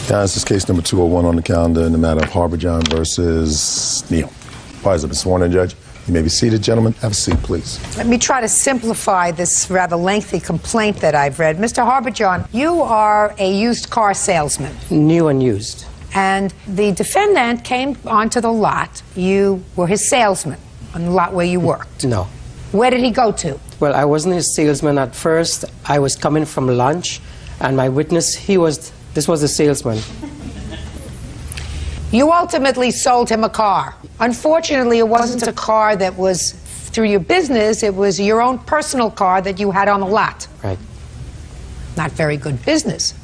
Guys, this is case number 201 on the calendar in the matter of Harbor-John versus Neal. Parties have been sworn in, Judge. You may be seated, gentlemen. Have a seat, please. Let me try to simplify this rather lengthy complaint that I've read. Mr. Harbor-John, you are a used car salesman. New and used. And the defendant came onto the lot. You were his salesman on the lot where you worked. No. Where did he go to? Well, I wasn't his salesman at first. I was coming from lunch, and my witness, this was the salesman. You ultimately sold him a car. Unfortunately, it wasn't a car that was through your business. It was your own personal car that you had on the lot. Right. Not very good business.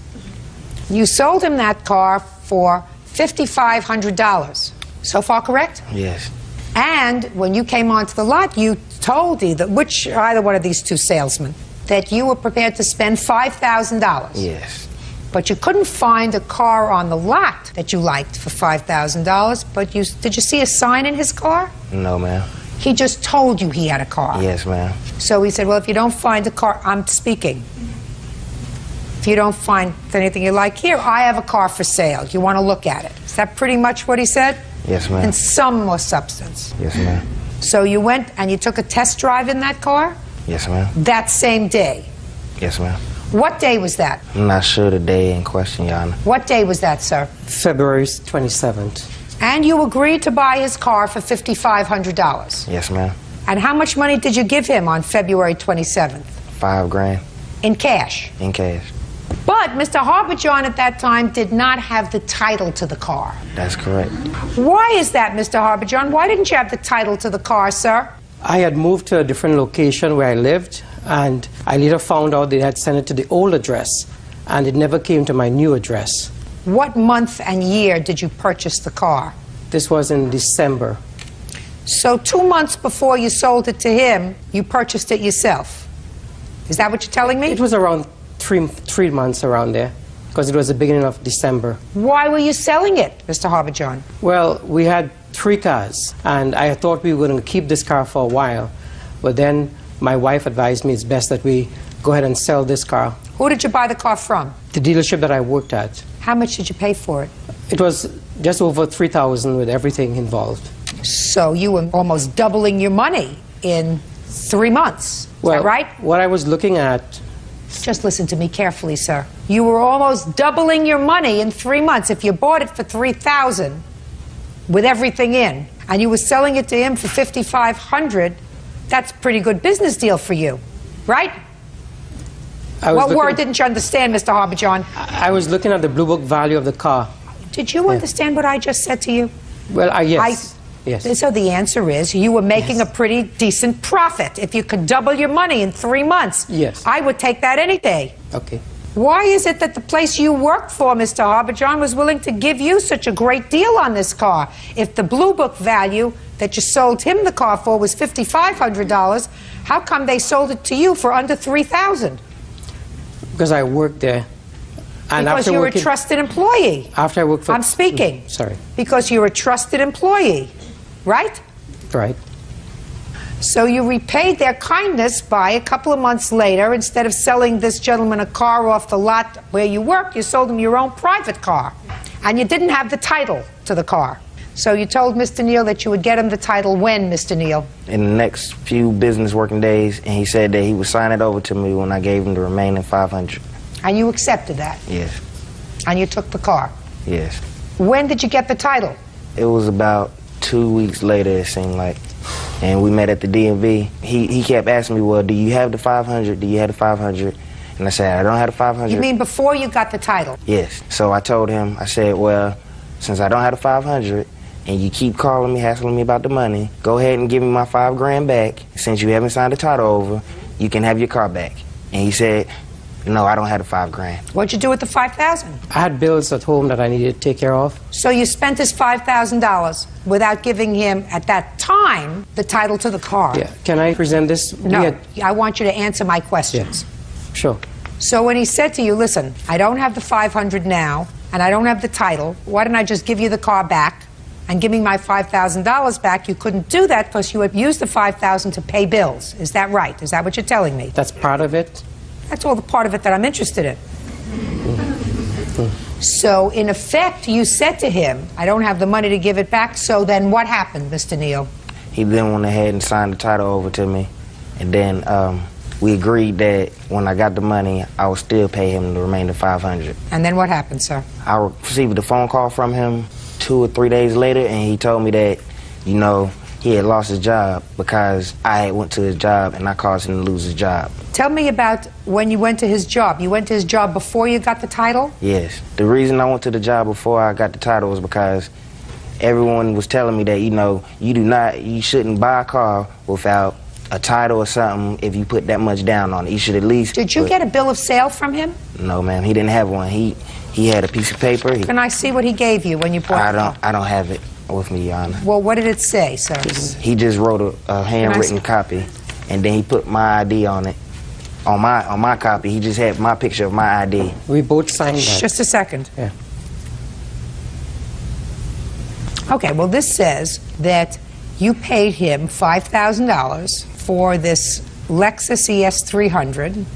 You sold him that car for $5,500. So far correct? Yes. And when you came onto the lot, you told either one of these two salesmen, that you were prepared to spend $5,000. Yes. But you couldn't find a car on the lot that you liked for $5,000. But did you see a sign in his car? No, ma'am. He just told you he had a car. Yes, ma'am. So he said, well, if you don't find a car, I'm speaking. If you don't find anything you like here, I have a car for sale. You want to look at it. Is that pretty much what he said? Yes, ma'am. And some more substance. Yes, ma'am. So you went and you took a test drive in that car? Yes, ma'am. That same day? Yes, ma'am. What day was that? I'm not sure the day in question, Your Honor. What day was that, sir? February 27th. And you agreed to buy his car for $5,500? Yes, ma'am. And how much money did you give him on February 27th? $5 grand. In cash? In cash. But Mr. Harbor-John at that time did not have the title to the car. That's correct. Why is that, Mr. Harbor-John? Why didn't you have the title to the car, sir? I had moved to a different location where I lived, and I later found out they had sent it to the old address, and it never came to my new address. What month and year did you purchase the car? This was in December. So 2 months before you sold it to him, you purchased it yourself. Is that what you're telling me? It was around three months around there, because it was the beginning of December. Why were you selling it, Mr. Harbor-John? Well, we had 3 cars, and I thought we were going to keep this car for a while. But then my wife advised me it's best that we go ahead and sell this car. Who did you buy the car from? The dealership that I worked at. How much did you pay for it? It was just over $3,000 with everything involved. So you were almost doubling your money in 3 months. Is that right? What I was looking at... Just listen to me carefully, sir. You were almost doubling your money in 3 months. If you bought it for $3,000 with everything in, and you were selling it to him for $5,500, that's a pretty good business deal for you, right? What word didn't you understand, Mr. Harbor-John? I was looking at the Blue Book value of the car. Did you understand what I just said to you? Well, yes. Yes. So the answer is you were making a pretty decent profit. If you could double your money in 3 months, yes, I would take that any day. Okay. Why is it that the place you worked for, Mr. Harbor-John, was willing to give you such a great deal on this car? If the Blue Book value that you sold him the car for was $5,500, how come they sold it to you for under $3,000? Because I worked there. And because you're a trusted employee. After I worked for... I'm speaking. Sorry. Because you're a trusted employee, right? Right. So you repaid their kindness by a couple of months later, instead of selling this gentleman a car off the lot where you work, you sold him your own private car. And you didn't have the title to the car. So you told Mr. Neal that you would get him the title when, Mr. Neal? In the next few business working days, and he said that he would sign it over to me when I gave him the remaining $500. And you accepted that? Yes. And you took the car? Yes. When did you get the title? It was about 2 weeks later, it seemed like. And we met at the DMV. He kept asking me, well, do you have the $500? Do you have the $500? And I said, I don't have the $500. You mean before you got the title? Yes. So I told him, I said, well, since I don't have the $500, and you keep calling me, hassling me about the money, go ahead and give me my $5 grand back. Since you haven't signed the title over, you can have your car back. And he said, no, I don't have the $5 grand. What'd you do with the $5,000? I had bills at home that I needed to take care of. So you spent his $5,000 without giving him, at that time, the title to the car? Yeah. Can I present this? No, I want you to answer my questions. Yeah. Sure. So when he said to you, listen, I don't have the $500 now, and I don't have the title, why don't I just give you the car back and give me my $5,000 back? You couldn't do that because you had used the $5,000 to pay bills. Is that right? Is that what you're telling me? That's part of it. That's all the part of it that I'm interested in. So, in effect, you said to him, I don't have the money to give it back, so then what happened, Mr. Neal? He then went ahead and signed the title over to me, and then we agreed that when I got the money, I would still pay him the remainder $500. And then what happened, sir? I received a phone call from him 2 or 3 days later, and he told me that, you know, he had lost his job because I had went to his job and I caused him to lose his job. Tell me about when you went to his job. You went to his job before you got the title? Yes. The reason I went to the job before I got the title was because everyone was telling me that, you know, you shouldn't buy a car without a title or something if you put that much down on it. You should at least... Did you get a bill of sale from him? No, ma'am. He didn't have one. He had a piece of paper. Can I see what he gave you when you bought the car? I don't have it with me, Your Honor. Well, what did it say, sir? He just wrote a handwritten copy, and then he put my ID on it. On my copy, he just had my picture of my ID. We both signed that. Just a second. Yeah. Okay, well, this says that you paid him $5,000 for this Lexus ES300,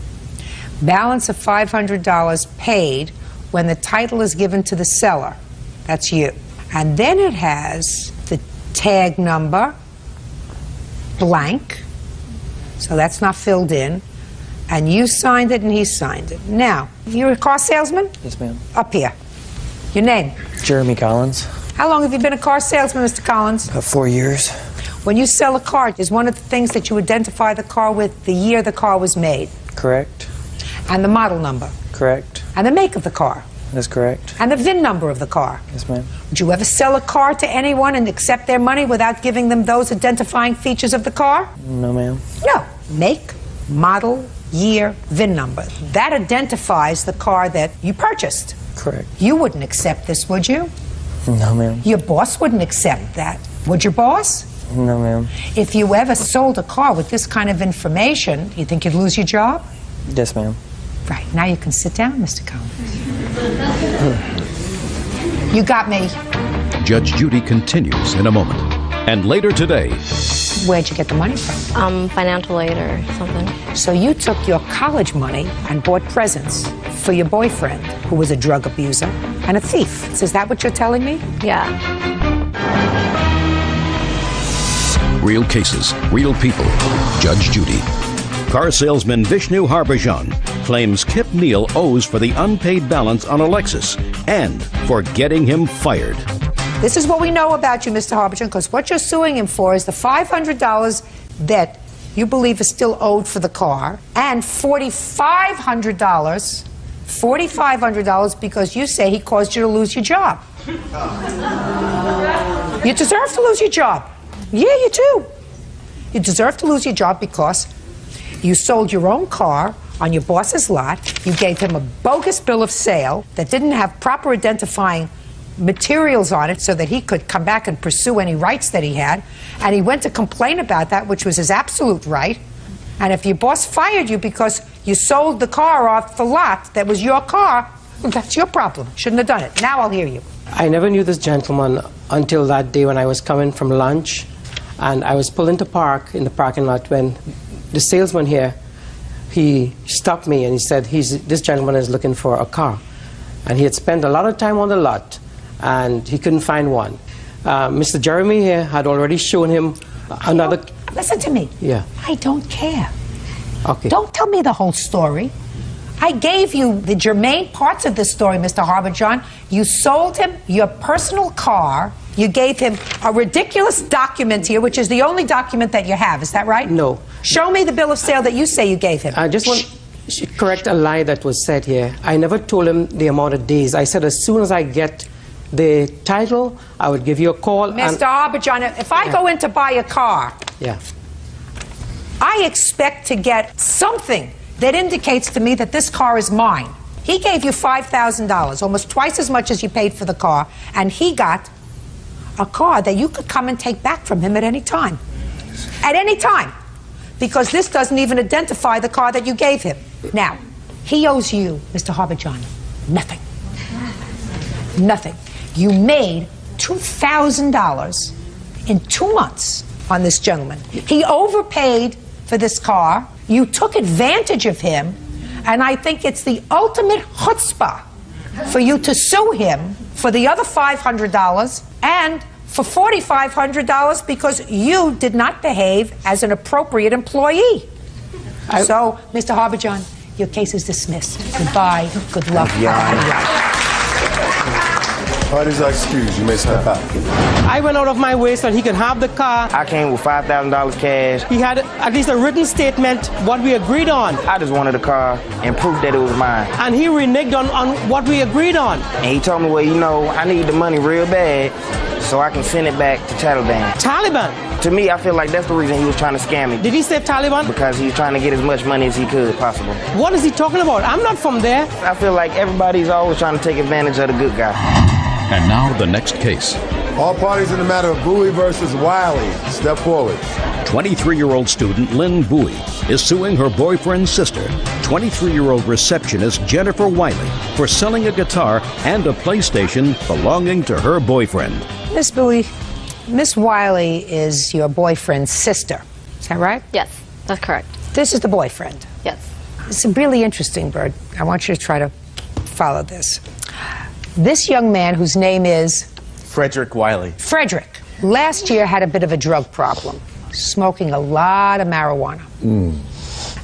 balance of $500 paid when the title is given to the seller. That's you. And then it has the tag number, blank, so that's not filled in, and you signed it and he signed it. Now, you're a car salesman? Yes, ma'am. Up here. Your name? Jeremy Collins. How long have you been a car salesman, Mr. Collins? 4 years. When you sell a car, is one of the things that you identify the car with the year the car was made? Correct. And the model number? Correct. And the make of the car? That's correct. And the VIN number of the car? Yes, ma'am. Would you ever sell a car to anyone and accept their money without giving them those identifying features of the car? No, ma'am. No. Make, model, year, VIN number. That identifies the car that you purchased. Correct. You wouldn't accept this, would you? No, ma'am. Your boss wouldn't accept that. Would your boss? No, ma'am. If you ever sold a car with this kind of information, you think you'd lose your job? Yes, ma'am. Right. Now you can sit down, Mr. Collins. You got me. Judge Judy continues in a moment. And later today, Where'd you get the money from? Financial aid or something. So you took your college money and bought presents for your boyfriend, who was a drug abuser and a thief. Is that what you're telling me? Yeah. real cases, real people. Judge Judy. Car salesman Vishnu Harbhajan claims Kip Neal owes for the unpaid balance on a Lexus and for getting him fired. This is what we know about you, Mr. Harbhajan, because what you're suing him for is the $500 that you believe is still owed for the car, and $4,500 because you say he caused you to lose your job. You deserve to lose your job. Yeah, you do. You deserve to lose your job because you sold your own car on your boss's lot. You gave him a bogus bill of sale that didn't have proper identifying materials on it so that he could come back and pursue any rights that he had. And he went to complain about that, which was his absolute right. And if your boss fired you because you sold the car off the lot that was your car, well, that's your problem. Shouldn't have done it. Now I'll hear you. I never knew this gentleman until that day when I was coming from lunch, and I was pulling to park in the parking lot when the salesman here, he stopped me and he said, this gentleman is looking for a car. And he had spent a lot of time on the lot, and he couldn't find one. Mr. Jeremy here had already shown him another... Listen to me. Yeah. I don't care. Okay. Don't tell me the whole story. I gave you the germane parts of this story, Mr. Harbhajan. You sold him your personal car. You gave him a ridiculous document here, which is the only document that you have. Is that right? No. Show me the bill of sale that you say you gave him. I just want to correct a lie that was said here. I never told him the amount of days. I said as soon as I get the title, I would give you a call. Mr. Harbhajan, if I go in to buy a car, I expect to get something that indicates to me that this car is mine. He gave you $5,000, almost twice as much as you paid for the car, and he got a car that you could come and take back from him at any time. At any time. Because this doesn't even identify the car that you gave him. Now, he owes you, Mr. Harbhajan, nothing. Nothing. You made $2,000 in 2 months on this gentleman. He overpaid for this car. You took advantage of him, and I think it's the ultimate chutzpah for you to sue him for the other $500 and for $4,500 because you did not behave as an appropriate employee. So, Mr. Harbison, your case is dismissed. Goodbye. Good luck. Parties are excused. You may step out. I went out of my way so he could have the car. I came with $5,000 cash. He had at least a written statement, what we agreed on. I just wanted the car and proof that it was mine. And he reneged on what we agreed on. And he told me, well, you know, I need the money real bad so I can send it back to Taliban. Taliban? To me, I feel like that's the reason he was trying to scam me. Did he say Taliban? Because he was trying to get as much money as he could possible. What is he talking about? I'm not from there. I feel like everybody's always trying to take advantage of the good guy. And now the next case. All parties in the matter of Bowie versus Wiley, step forward. 23-year-old student Lynn Bowie is suing her boyfriend's sister, 23-year-old receptionist Jennifer Wiley, for selling a guitar and a PlayStation belonging to her boyfriend. Miss Bowie, Miss Wiley is your boyfriend's sister. Is that right? Yes, that's correct. This is the boyfriend. Yes. It's really interesting, Bird. I want you to try to follow this. This young man, whose name is Frederick Wiley. Frederick, last year had a bit of a drug problem, smoking a lot of marijuana.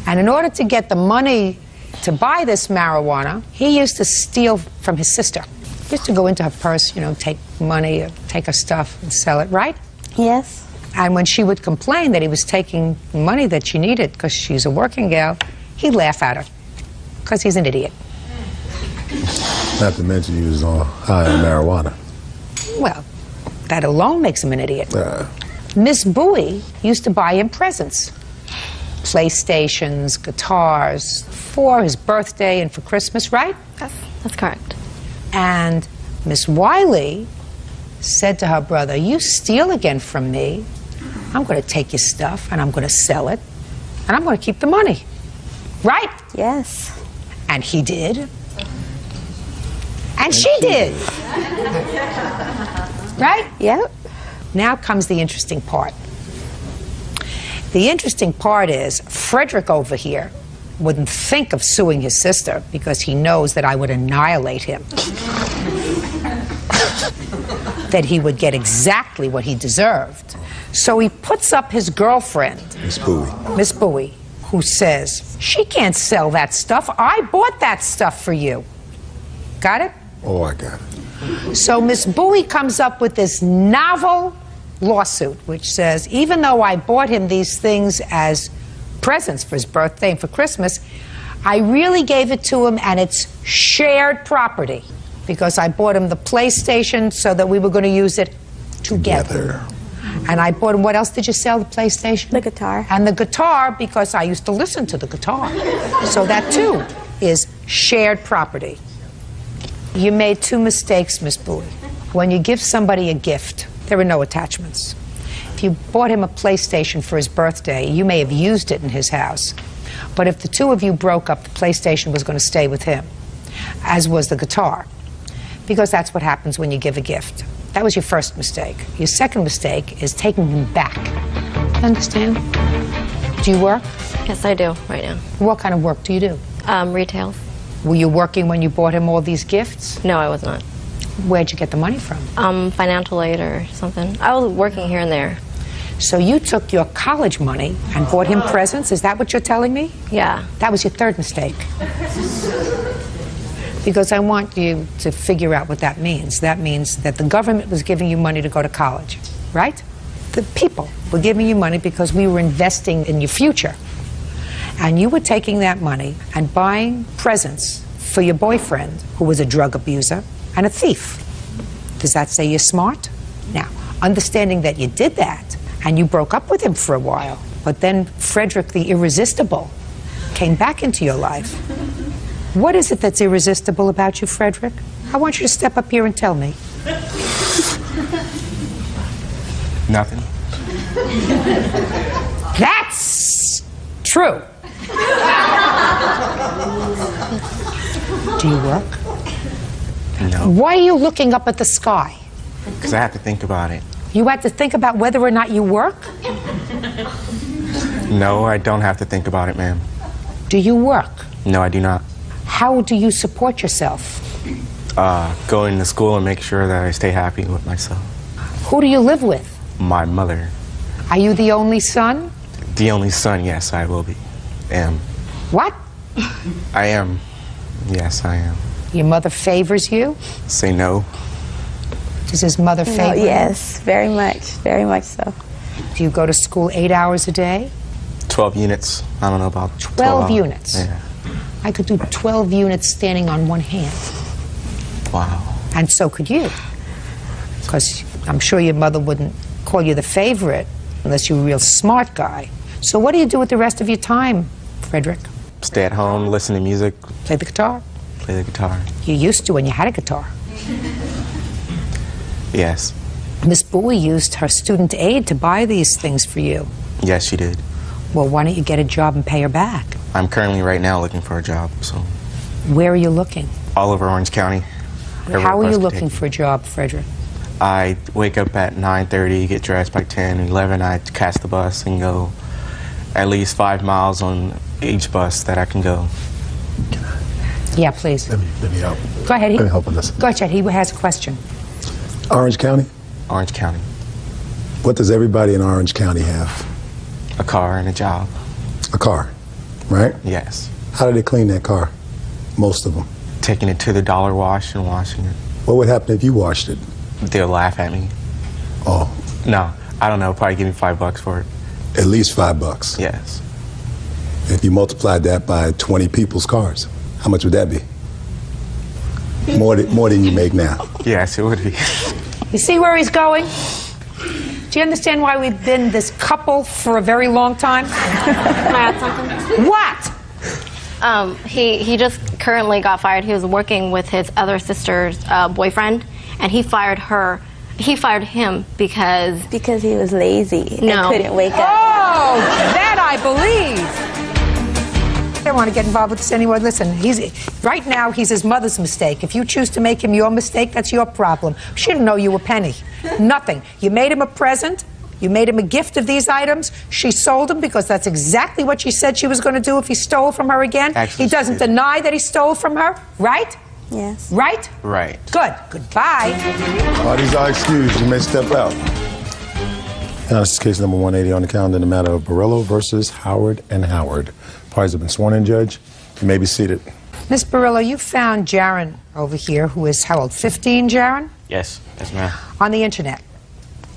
And in order to get the money to buy this marijuana, he used to steal from his sister. He used to go into her purse, you know, take money, take her stuff and sell it, right? Yes. And when she would complain that he was taking money that she needed because she's a working gal, he'd laugh at her because he's an idiot. Not to mention he was on high on marijuana. Well, that alone makes him an idiot. Miss Bowie used to buy him presents. PlayStations, guitars, for his birthday and for Christmas, right? That's correct. And Miss Wiley said to her brother, you steal again from me, I'm going to take your stuff and I'm going to sell it and I'm going to keep the money. Right? Yes. And he did. And she did. Right? Yep. Now comes the interesting part. The interesting part is Frederick over here wouldn't think of suing his sister because he knows that I would annihilate him. That he would get exactly what he deserved. So he puts up his girlfriend, Miss Bowie, who says, she can't sell that stuff. I bought that stuff for you. Got it? Oh, I got it. So Miss Bowie comes up with this novel lawsuit, which says, even though I bought him these things as presents for his birthday and for Christmas, I really gave it to him and it's shared property because I bought him the PlayStation so that we were going to use it together. And I bought him, what else did you sell, the PlayStation? The guitar. And the guitar because I used to listen to the guitar. So that too is shared property. You made two mistakes, Miss Bowie. When you give somebody a gift, there are no attachments. If you bought him a PlayStation for his birthday, you may have used it in his house. But if the two of you broke up, the PlayStation was going to stay with him, as was the guitar, because that's what happens when you give a gift. That was your first mistake. Your second mistake is taking him back. Understand? Do you work? Yes, I do right now. What kind of work do you do? Retail. Were you working when you bought him all these gifts? No, I was not. Where'd you get the money from? Financial aid or something. I was working here and there. So you took your college money and bought him presents? Is that what you're telling me? Yeah. That was your third mistake. Because I want you to figure out what that means. That means that the government was giving you money to go to college, right? The people were giving you money because we were investing in your future. And you were taking that money and buying presents for your boyfriend, who was a drug abuser and a thief. Does that say you're smart? Now, understanding that you did that, and you broke up with him for a while, but then Frederick the Irresistible came back into your life. What is it that's irresistible about you, Frederick? I want you to step up here and tell me. Nothing. That's true. Do you work? No. Why are you looking up at the sky? Because I have to think about it. You had to think about whether or not you work? No, I don't have to think about it, ma'am. Do you work? No, I do not. How do you support yourself? Going to school and make sure that I stay happy with myself. Who do you live with? My mother. Are you the only son? The only son, yes, I will be. Am. What? I am. Yes, I am. Your mother favors you? Say no. Does his mother favor you? Yes, very much so. Do you go to school 8 hours a day? 12 units. I don't know about 12 units? Yeah. I could do 12 units standing on one hand. Wow. And so could you. Because I'm sure your mother wouldn't call you the favorite unless you were a real smart guy. So what do you do with the rest of your time, Frederick? Stay at home, listen to music. Play the guitar? Play the guitar. You used to when you had a guitar. Yes. Miss Bowie used her student aid to buy these things for you. Yes, she did. Well, why don't you get a job and pay her back? I'm currently right now looking for a job, so. Where are you looking? All over Orange County. How are you looking for a job, Frederick? I wake up at 9:30, get dressed by 10, 11, I catch the bus and go at least 5 miles on each bus that I can go. Yeah, please. Let me help. Go ahead. Let me help with this. Go ahead, he has a question. Orange County? Orange County. What does everybody in Orange County have? A car and a job. A car, right? Yes. How do they clean that car? Most of them. Taking it to the dollar wash and washing it. What would happen if you washed it? They'll laugh at me. Oh, No, I don't know. Probably give me $5 for it. at least $5. Yes. If you multiplied that by 20 people's cars, how much would that be? More than you make now. Yes, it would be. You see where he's going? Do you understand why we've been this couple for a very long time? Can I add something? What? He just currently got fired. He was working with his other sister's boyfriend, and he fired her. He fired him because Because he was lazy No. and couldn't wake up. Oh, that I believe. I don't want to get involved with this anymore. Listen, right now he's his mother's mistake. If you choose to make him your mistake, that's your problem. She didn't know you a penny. Nothing. You made him a present. You made him a gift of these items. She sold them because that's exactly what she said she was going to do if he stole from her again. Actually, he doesn't she did. deny that he stole from her, right? Yes. Right? Right. Good. Goodbye. Parties are excused. You may step out. Now, this is case number 180 on the calendar in the matter of Barillo versus Howard and Howard. Parties have been sworn in, Judge. You may be seated. Miss Barillo, you found Jaron over here, who is how old? 15, Jaron? Yes. Yes, ma'am. On the internet.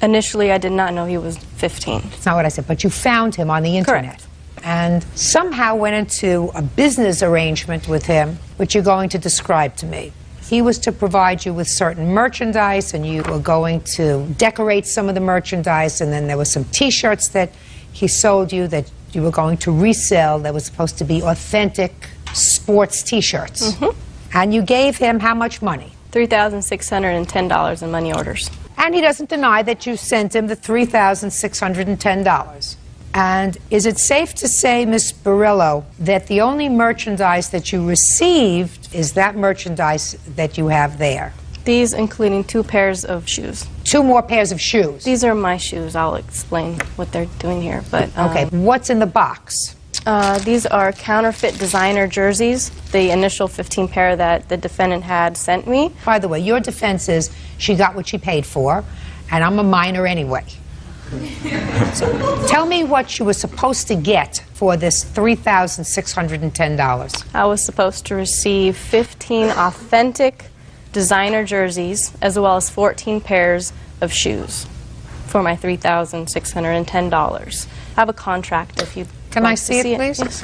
Initially, I did not know he was 15. That's not what I said, but you found him on the internet. Correct. And somehow went into a business arrangement with him, which you're going to describe to me. He was to provide you with certain merchandise, and you were going to decorate some of the merchandise, and then there were some T-shirts that he sold you that you were going to resell that was supposed to be authentic sports T-shirts. And you gave him how much money? $3,610 in money orders. And he doesn't deny that you sent him the $3,610. And is it safe to say, Miss Barillo, that the only merchandise that you received is that merchandise that you have there? These including 2 pairs of shoes. 2 more pairs of shoes. These are my shoes. I'll explain what they're doing here. But Okay, what's in the box? These are counterfeit designer jerseys. The initial 15 pair that the defendant had sent me. By the way, your defense is she got what she paid for, and I'm a minor anyway. So tell me what you were supposed to get for this $3,610. I was supposed to receive 15 authentic designer jerseys as well as 14 pairs of shoes for my $3,610. I have a contract if you Can I see it, please? Yes.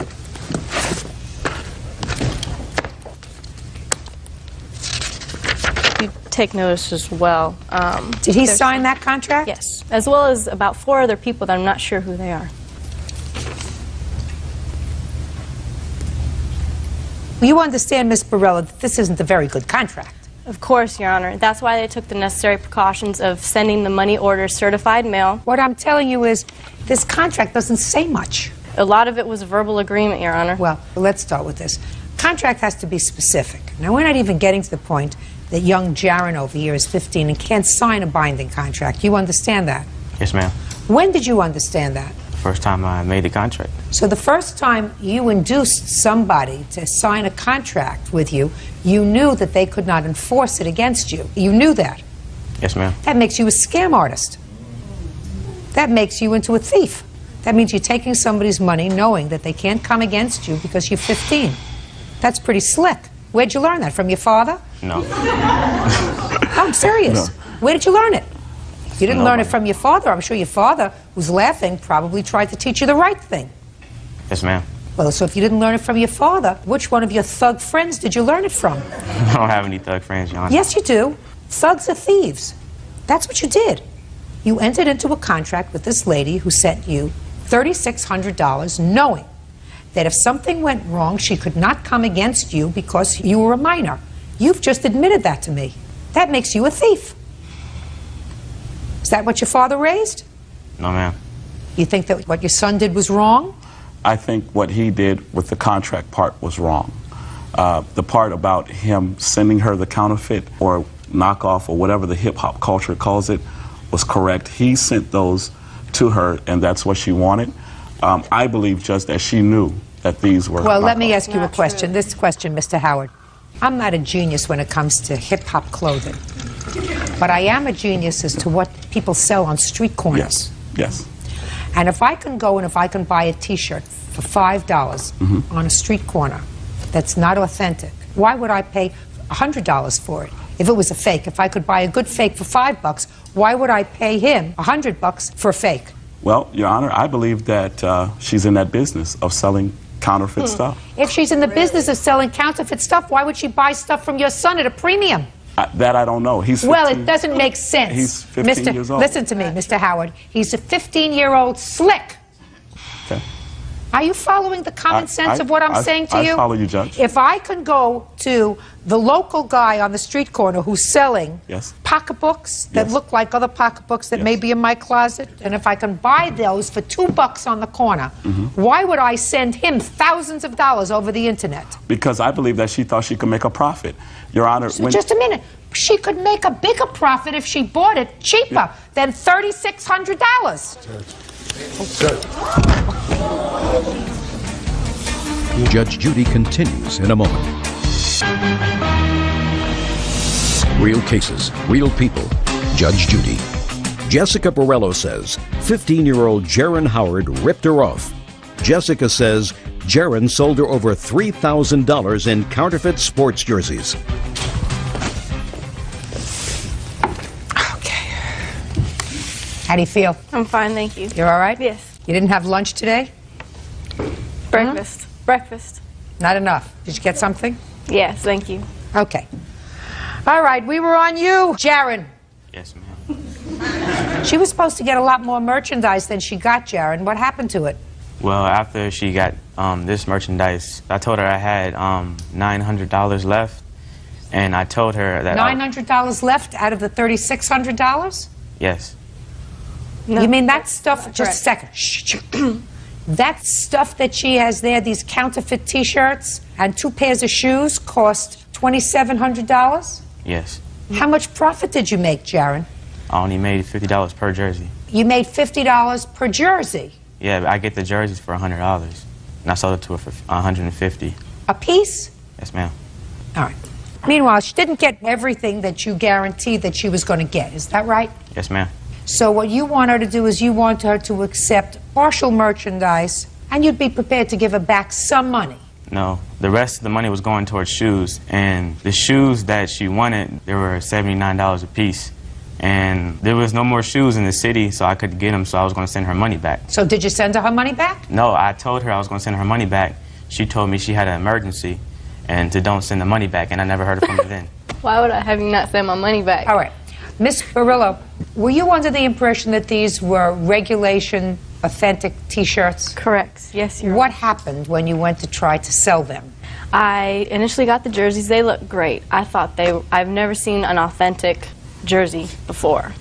You take notice as well. Did he there's- sign that contract? Yes, as well as about 4 other people that I'm not sure who they are. You understand, Miss Barillo, that this isn't a very good contract. Of course, Your Honor. That's why they took the necessary precautions of sending the money order certified mail. What I'm telling you is this contract doesn't say much. A lot of it was a verbal agreement, Your Honor. Well, let's start with this. Contract has to be specific. Now, we're not even getting to the point that young Jaron over here is 15 and can't sign a binding contract. You understand that? Yes, ma'am. When did you understand that? First time I made the contract. So the first time you induced somebody to sign a contract with you, you knew that they could not enforce it against you. You knew that. Yes, ma'am. That makes you a scam artist. That makes you into a thief. That means you're taking somebody's money knowing that they can't come against you because you're 15. That's pretty slick. Where'd you learn that? From your father? No. I'm serious. No. Where did you learn it? You didn't learn it Nobody. from your father. I'm sure your father, who's laughing, probably tried to teach you the right thing. Yes, ma'am. Well, so if you didn't learn it from your father, which one of your thug friends did you learn it from? I don't have any thug friends, Your Honor. Yes, you do. Thugs are thieves. That's what you did. You entered into a contract with this lady who sent you $3,600 knowing that if something went wrong, she could not come against you because you were a minor. You've just admitted that to me. That makes you a thief. Is that what your father raised? No, ma'am. You think that what your son did was wrong? I think what he did with the contract part was wrong. The part about him sending her the counterfeit or knockoff or whatever the hip-hop culture calls it was correct. He sent those to her, and that's what she wanted. I believe just that she knew that these were Well, let knockoffs. me ask you a question. This question, Mr. Howard. I'm not a genius when it comes to hip-hop clothing, but I am a genius as to what people sell on street corners. Yes. And if I can go and if I can buy a T-shirt for $5 on a street corner that's not authentic, why would I pay $100 for it if it was a fake? If I could buy a good fake for $5, why would I pay him $100 for a fake? Well, Your Honor, I believe that she's in that business of selling counterfeit stuff. If she's in the business of selling counterfeit stuff, why would she buy stuff from your son at a premium? That I don't know. He's 15. Well, it doesn't make sense. He's 15 years old. Listen to me, Mr. Howard. He's a 15-year-old slick. Okay. Are you following the common sense of what I'm saying to you? I follow you, Judge. If I can go to the local guy on the street corner who's selling Yes. pocketbooks that Yes. look like other pocketbooks that may Yes. be in my closet, and if I can buy those for $2 on the corner, why would I send him thousands of dollars over the internet? Because I believe that she thought she could make a profit. Your Honor, So just a minute. She could make a bigger profit if she bought it cheaper than $3,600. Judge Judy continues in a moment. Real cases, real people. Judge Judy. Jessica Borello says 15-year-old Jaron Howard ripped her off. Jessica says Jaron sold her over $3,000 in counterfeit sports jerseys. How do you feel? I'm fine, thank you. You're all right? Yes. You didn't have lunch today? Breakfast. Breakfast. Not enough. Did you get something? Yes, thank you. Okay. All right, we were on you, Jaron. Yes, ma'am. She was supposed to get a lot more merchandise than she got, Jaron. What happened to it? Well, after she got this merchandise, I told her I had $900 left, and I told her that $900 left out of the $3,600? yes. No, you mean that stuff? Just correct. a second. Shh. That stuff that she has there, these counterfeit T-shirts and 2 pairs of shoes, cost $2,700? Yes. How much profit did you make, Jaron? I only made $50 per jersey. You made $50 per jersey. Yeah, I get the jerseys for $100, and I sold it to her for $150. A piece? Yes, ma'am. All right. Meanwhile, she didn't get everything that you guaranteed that she was going to get. Is that right? Yes, ma'am. So what you want her to do is you want her to accept partial merchandise, and you'd be prepared to give her back some money. No, the rest of the money was going towards shoes, and the shoes that she wanted, they were $79 a piece. And there was no more shoes in the city, so I couldn't get them, so I was going to send her money back. So did you send her money back? No, I told her I was going to send her money back. She told me she had an emergency and to don't send the money back, and I never heard from her then. Why would I have you not send my money back? All right. Miss Barillo, were you under the impression that these were regulation authentic T-shirts? Correct. Yes, Your Honor. What happened when you went to try to sell them? I initially got the jerseys. They looked great. I thought I've never seen an authentic jersey before.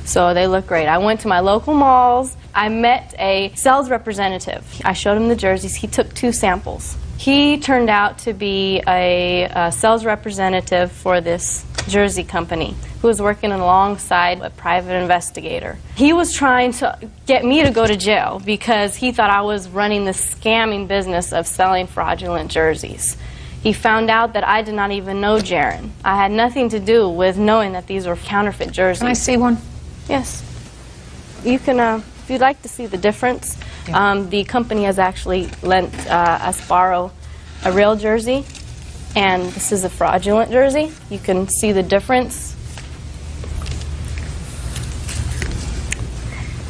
So they look great. I went to my local malls. I met a sales representative. I showed him the jerseys. He took 2 samples. He turned out to be a sales representative for this jersey company who was working alongside a private investigator. He was trying to get me to go to jail because he thought I was running the scamming business of selling fraudulent jerseys. He found out that I did not even know Jaron. I had nothing to do with knowing that these were counterfeit jerseys. Can I see one? Yes. You can, if you'd like to see the difference, the company has actually lent us borrow a real jersey, and this is a fraudulent jersey. You can see the difference.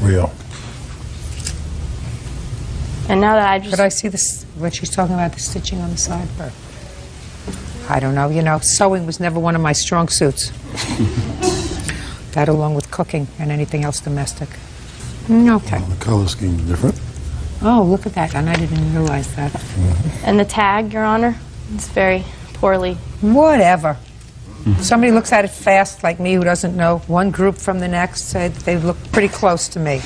Real. And now that I just... Could I see this, what she's talking about, the stitching on the side? Or, I don't know. You know, sewing was never one of my strong suits. That along with cooking and anything else domestic. Okay. Well, the color scheme is different. Oh, look at that. And I didn't realize that. And the tag, Your Honor, it's very poorly. Whatever. Somebody looks at it fast, like me, who doesn't know one group from the next. They look pretty close to me.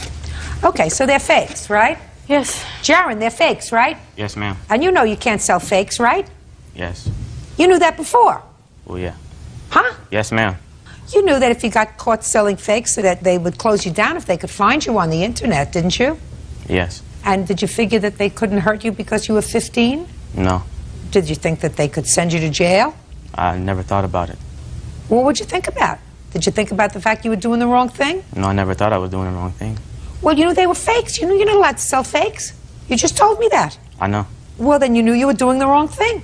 Okay, so they're fakes, right? Yes. Jaron, they're fakes, right? Yes, ma'am. And you know you can't sell fakes, right? Yes. You knew that before. Well, yeah. Huh? Yes, ma'am. You knew that if you got caught selling fakes, so that they would close you down if they could find you on the internet, didn't you? Yes. And did you figure that they couldn't hurt you because you were 15? No. Did you think that they could send you to jail? I never thought about it. What would you think about? Did you think about the fact you were doing the wrong thing? No, I never thought I was doing the wrong thing. Well, you knew they were fakes. You knew you're not allowed to sell fakes. You just told me that. I know. Well, then you knew you were doing the wrong thing.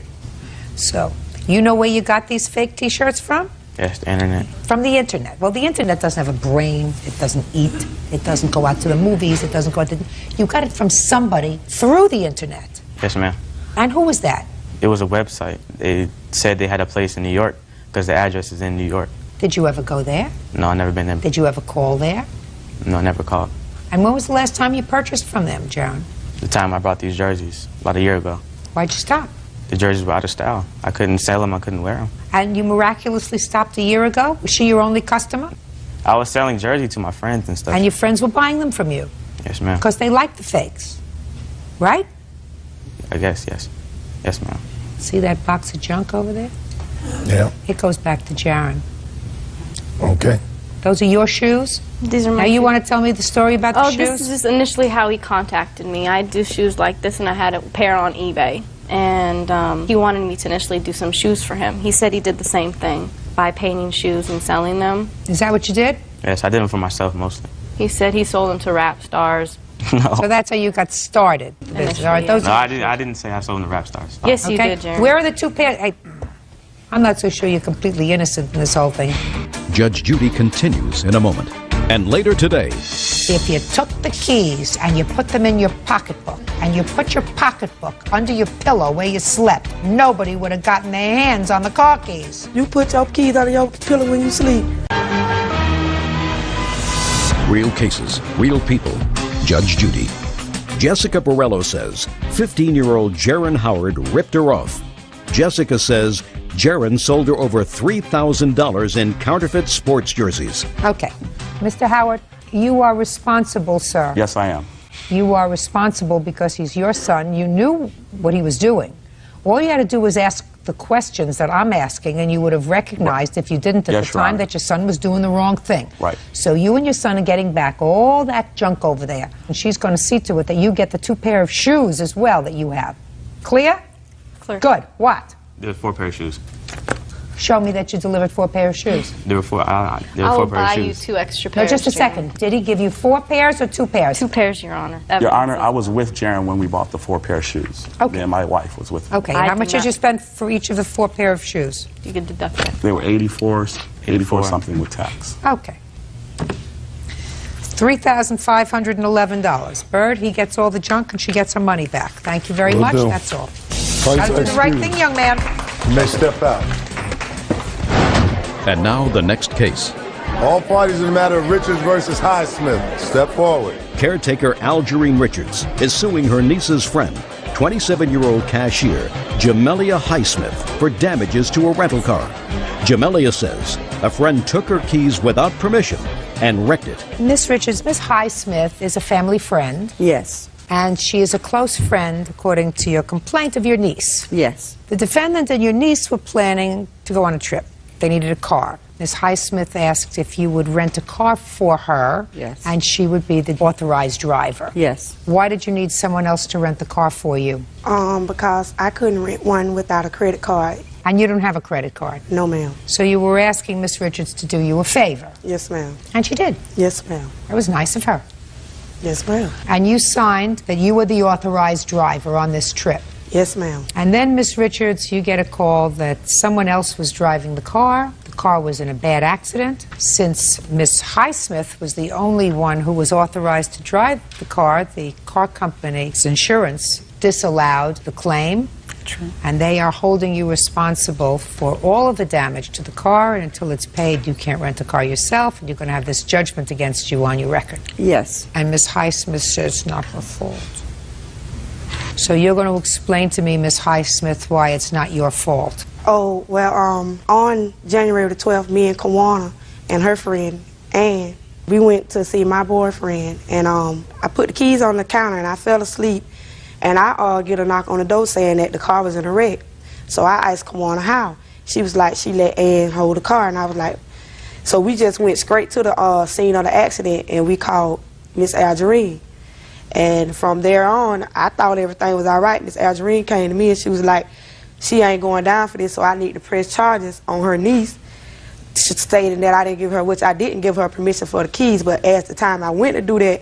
So, you know where you got these fake T-shirts from? Yes, the internet. From the internet. Well, the internet doesn't have a brain. It doesn't eat. It doesn't go out to the movies. It doesn't go out to... You got it from somebody through the internet. Yes, ma'am. And who was that? It was a website. They said they had a place in New York because the address is in New York. Did you ever go there? No, I've never been there. Did you ever call there? No, I never called. And when was the last time you purchased from them, Jaron? The time I bought these jerseys, about a year ago. Why'd you stop? The jerseys were out of style. I couldn't sell them. I couldn't wear them. And you miraculously stopped a year ago? Was she your only customer? I was selling jerseys to my friends and stuff. And your friends were buying them from you? Yes, ma'am. Because they like the fakes, right? I guess, yes. Yes, ma'am. See that box of junk over there? Yeah. It goes back to Jaron. Okay. Those are your shoes? These are my Now you shoes. want to tell me the story about the shoes? This is just initially how he contacted me. I do shoes like this, and I had a pair on eBay. And he wanted me to initially do some shoes for him. He said he did the same thing by painting shoes and selling them. Is that what you did? Yes, I did them for myself mostly. He said he sold them to rap stars. No. So that's how you got started. Initially, All right, those No, are- I didn't say I sold them to rap stars. Yes, you okay. did, Jaron. Where are the two pairs? I'm not so sure you're completely innocent in this whole thing. Judge Judy continues in a moment. And later today, If you took the keys and you put them in your pocketbook and you put your pocketbook under your pillow where you slept, nobody would have gotten their hands on the car keys. You put your keys under your pillow when you sleep. real cases, real people. Judge Judy. Jessica Borello says 15-year-old Jaron Howard ripped her off. Jessica says Jaron sold her over $3,000 in counterfeit sports jerseys. Okay. Mr. Howard, you are responsible, sir. Yes, I am. You are responsible because he's your son. You knew what he was doing. All you had to do was ask the questions that I'm asking, and you would have recognized, if you didn't at Yes, the Your time, Honor. that your son was doing the wrong thing. Right. So you and your son are getting back all that junk over there, and she's going to see to it that you get the 2 pair of shoes as well that you have. Clear? Clear. Good. What? There were 4 pair of shoes. Show me that you delivered 4 pair of shoes. There were 4 I pair will of buy you shoes. 2 extra No, pairs. just a Jaron. second. Did he give you 4 pairs or 2 pairs? 2 pairs, Your Honor. Your Honor, I was with Jaron when we bought the 4 pair of shoes. Okay. Me and my wife was with him. Okay. I How did much did not. you spend for each of the 4 pair of shoes? You can deduct that. They were 84 84. something with tax. Okay. $3,511. Bird, he gets all the junk and she gets her money back. Thank you very Will much. do. That's all. Price Gotta do the right excuse. thing, young man. You may step out. And now the next case. All parties in the matter of Richards versus Highsmith. Step forward. Caretaker Algerine Richards is suing her niece's friend, 27-year-old cashier Jamelia Highsmith, for damages to a rental car. Jamelia says a friend took her keys without permission and wrecked it. Miss Richards, Miss Highsmith is a family friend, Yes, and she is a close friend, according to your complaint, of your niece. yes. The defendant and your niece were planning to go on a trip. they needed a car. Ms. Highsmith asked if you would rent a car for her. Yes. And she would be the authorized driver. Yes. Why did you need someone else to rent the car for you? Because I couldn't rent one without a credit card. And you don't have a credit card? No, ma'am. So you were asking Miss Richards to do you a favor? Yes, ma'am. And she did? Yes, ma'am. That was nice of her. Yes, ma'am. And you signed that you were the authorized driver on this trip? Yes, ma'am. And then, Miss Richards, you get a call that someone else was driving the car. The car was in a bad accident. Since Miss Highsmith was the only one who was authorized to drive the car company's insurance disallowed the claim. True. And they are holding you responsible for all of the damage to the car, and until it's paid, you can't rent a car yourself, and you're going to have this judgment against you on your record. Yes. And Miss Highsmith says it's not her fault. So you're going to explain to me, Miss Highsmith, why it's not your fault. Oh, well, on January the 12th, me and Kawana and her friend, Ann, we went to see my boyfriend, and I put the keys on the counter, and I fell asleep, and I get a knock on the door saying that the car was in a wreck. So I asked Kawana how. She was like, she let Ann hold the car, and I was like, so we just went straight to the scene of the accident, and we called Miss Algerine. And from there on, I thought everything was all right. Miss Algerine came to me, and she was like, she ain't going down for this, so I need to press charges on her niece, stating that I didn't give her, which I didn't give her permission for the keys, but at the time I went to do that,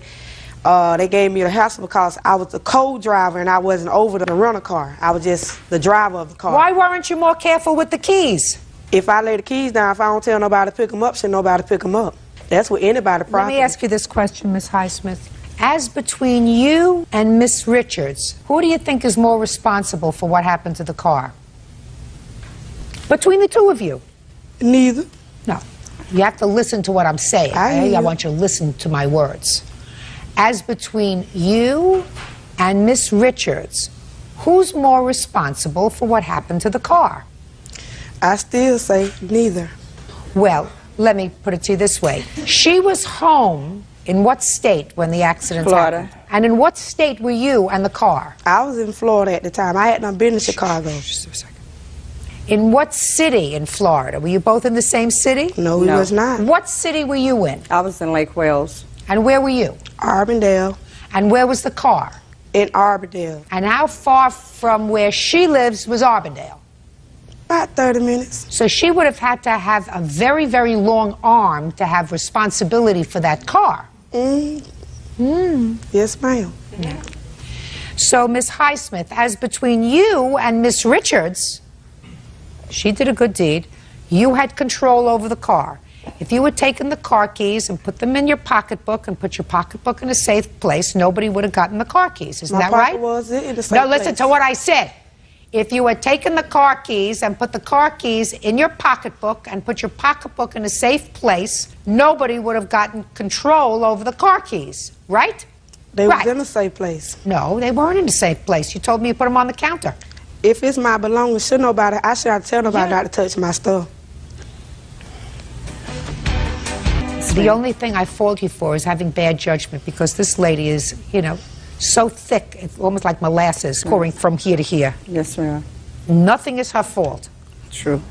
they gave me the hassle because I was the co-driver and I wasn't over the rental car. I was just the driver of the car. Why weren't you more careful with the keys? If I lay the keys down, if I don't tell nobody to pick them up, should nobody pick them up. That's what anybody property. Let me ask you this question, Miss Highsmith. As between you and Miss Richards, who do you think is more responsible for what happened to the car? Between the two of you? Neither. No. You have to listen to what I'm saying. Okay? I want you to listen to my words. As between you and Miss Richards, who's more responsible for what happened to the car? I still say neither. Well, let me put it to you this way. She was home in what state when the accident happened? And in what state were you and the car? I was in Florida at the time. I hadn't been to Chicago. Just a second. In what city in Florida? Were you both in the same city? No, we was not. What city were you in? I was in Lake Wales. And where were you? Arbondale. And where was the car? In Arbondale. And how far from where she lives was Arbondale? About 30 minutes. So she would have had to have a very, very long arm to have responsibility for that car. Yes, ma'am. Yeah. So, Miss Highsmith, as between you and Miss Richards, she did a good deed. You had control over the car. If you had taken the car keys and put them in your pocketbook and put your pocketbook in a safe place, nobody would have gotten the car keys. Isn't that right? Was in the safe No, listen to what I said. If you had taken the car keys and put the car keys in your pocketbook and put your pocketbook in a safe place, nobody would have gotten control over the car keys, right? They was in a safe place. No, they weren't in a safe place. You told me you put them on the counter. If it's my belongings, I should have tell nobody not to touch my stuff. The only thing I fault you for is having bad judgment, because this lady is, you know, so thick, it's almost like molasses pouring from here to here. Yes, ma'am. Nothing is her fault. True.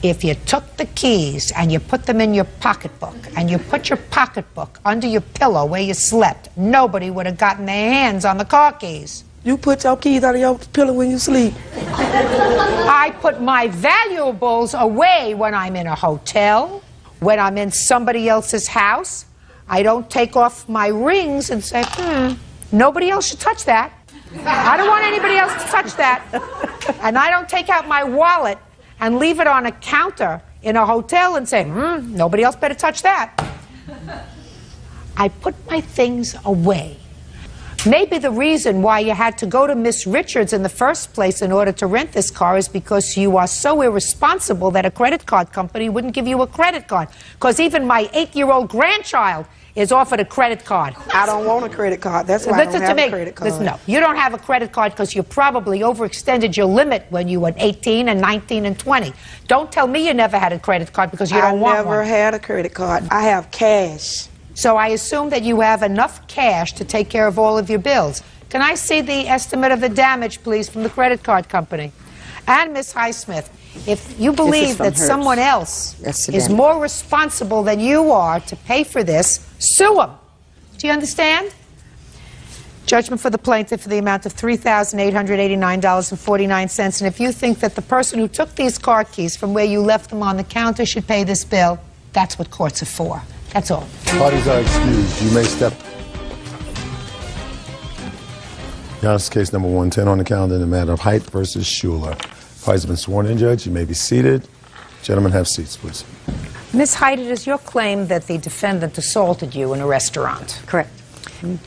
If you took the keys and you put them in your pocketbook and you put your pocketbook under your pillow where you slept, nobody would have gotten their hands on the car keys. You put your keys under your pillow when you sleep. I put my valuables away when I'm in a hotel, when I'm in somebody else's house. I don't take off my rings and say, nobody else should touch that. I don't want anybody else to touch that. And I don't take out my wallet and leave it on a counter in a hotel and say, nobody else better touch that. I put my things away. Maybe the reason why you had to go to Miss Richards in the first place in order to rent this car is because you are so irresponsible that a credit card company wouldn't give you a credit card. Because even my 8-year-old grandchild is offered a credit card. I don't want a credit card. That's why I don't have a credit card. Listen, no, you don't have a credit card because you probably overextended your limit when you were 18 and 19 and 20. Don't tell me you never had a credit card because you don't want one. I never had a credit card. I have cash. So I assume that you have enough cash to take care of all of your bills. Can I see the estimate of the damage, please, from the credit card company? And Ms. Highsmith, if you believe from that hers. someone else That's the is damage. more responsible than you are to pay for this, sue them. Do you understand? Judgment for the plaintiff for the amount of $3,889.49. And if you think that the person who took these car keys from where you left them on the counter should pay this bill, that's what courts are for. That's all. Parties are excused. You may step. Your Honor, this is case number 110 on the calendar in the matter of Height versus Schuler. Parties have been sworn in, Judge. You may be seated. Gentlemen, have seats, please. Ms. Height, it is your claim that the defendant assaulted you in a restaurant. Correct.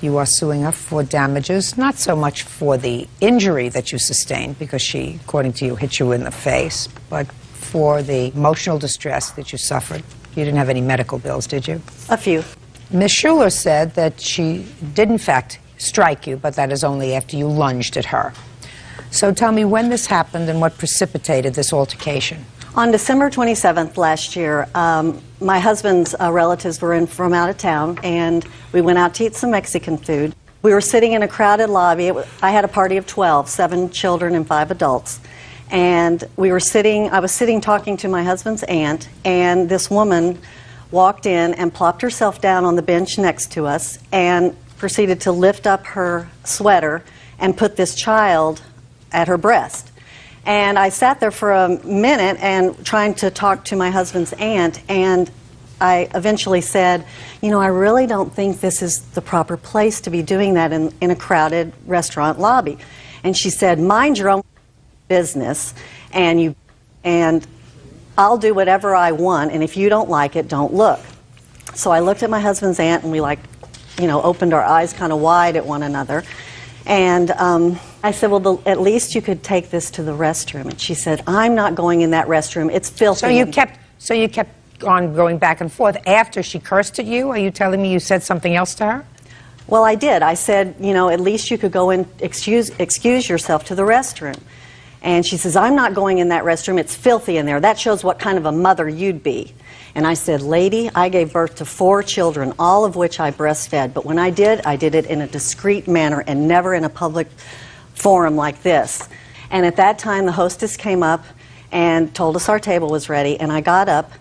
You are suing her for damages, not so much for the injury that you sustained, because she, according to you, hit you in the face, but for the emotional distress that you suffered. You didn't have any medical bills, did you? A few. Ms. Schuler said that she did, in fact, strike you, but that is only after you lunged at her. So tell me when this happened and what precipitated this altercation. On December 27th last year, my husband's relatives were in from out of town, and we went out to eat some Mexican food. We were sitting in a crowded lobby. I had a party of 12, 7 children and 5 adults. And I was sitting talking to my husband's aunt, and this woman walked in and plopped herself down on the bench next to us and proceeded to lift up her sweater and put this child at her breast. And I sat there for a minute and trying to talk to my husband's aunt, and I eventually said, you know, I really don't think this is the proper place to be doing that in a crowded restaurant lobby. And she said, mind your own business, and I'll do whatever I want, and if you don't like it, don't look. So I looked at my husband's aunt, and we opened our eyes kind of wide at one another. And I said, well, at least you could take this to the restroom. And she said, I'm not going in that restroom. It's filthy. So you kept on going back and forth after she cursed at you? Are you telling me you said something else to her? Well, I did. I said, you know, at least you could go and excuse yourself to the restroom. And she says, I'm not going in that restroom. It's filthy in there. That shows what kind of a mother you'd be. And I said, lady, I gave birth to 4 children, all of which I breastfed. But when I did it in a discreet manner and never in a public forum like this. And at that time, the hostess came up and told us our table was ready. And I got up,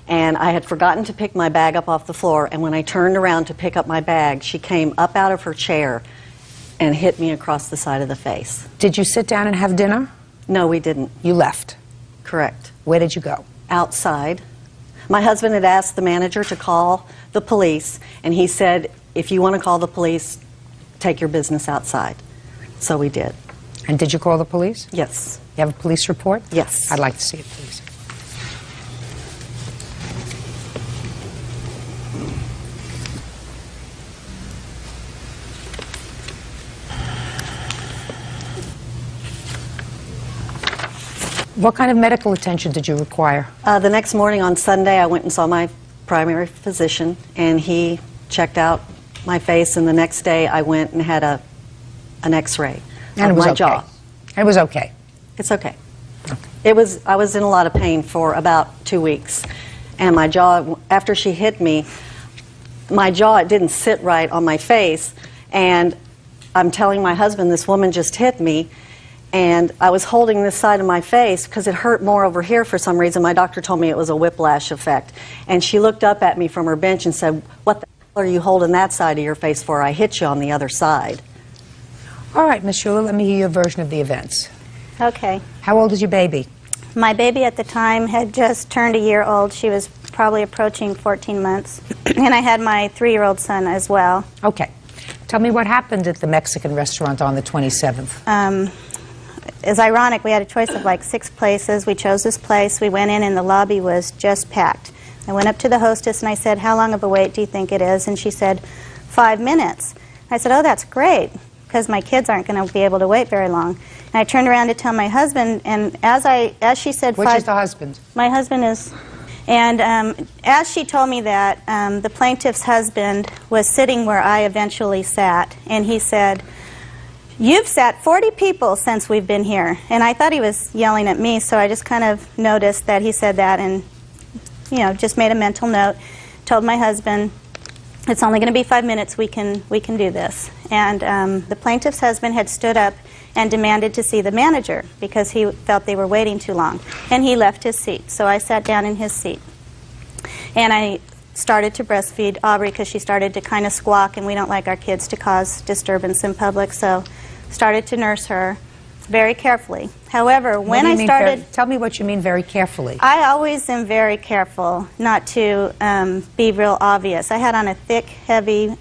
and I had forgotten to pick my bag up off the floor. And when I turned around to pick up my bag, she came up out of her chair and hit me across the side of the face. Did you sit down and have dinner? No, we didn't. You left? Correct. Where did you go? Outside. My husband had asked the manager to call the police, and he said, if you want to call the police, take your business outside. So we did. And did you call the police? Yes. You have a police report? Yes. I'd like to see it, please. What kind of medical attention did you require? The next morning on Sunday, I went and saw my primary physician, and he checked out my face, and the next day I went and had an x-ray of my jaw. It was okay? It's okay. I was in a lot of pain for about 2 weeks, and my jaw, after she hit me, my jaw, it didn't sit right on my face, and I'm telling my husband, this woman just hit me, and I was holding this side of my face because it hurt more over here for some reason. My doctor told me it was a whiplash effect. And she looked up at me from her bench and said, what the hell are you holding that side of your face for? I hit you on the other side. All right, Ms. Schuler, let me hear your version of the events. Okay. How old is your baby? My baby at the time had just turned a year old. She was probably approaching 14 months. And I had my 3-year-old son as well. Okay. Tell me what happened at the Mexican restaurant on the 27th. It's ironic. We had a choice of like 6 places. We chose this place. We went in and the lobby was just packed. I went up to the hostess and I said, how long of a wait do you think it is? And she said, 5 minutes. I said, oh, that's great, because my kids aren't going to be able to wait very long. And I turned around to tell my husband, and as she said, which is the husband? My husband is, and as she told me that, the plaintiff's husband was sitting where I eventually sat, and he said, you've sat 40 people since we've been here. And I thought he was yelling at me, so I just kind of noticed that he said that and, you know, just made a mental note, told my husband, it's only going to be 5 minutes, we can do this. And the plaintiff's husband had stood up and demanded to see the manager because he felt they were waiting too long. And he left his seat. So I sat down in his seat. And I started to breastfeed Aubrey because she started to kind of squawk, and we don't like our kids to cause disturbance in public, so started to nurse her very carefully. However, when I started... Tell me what you mean very carefully. I always am very careful not to be real obvious. I had on a thick, heavy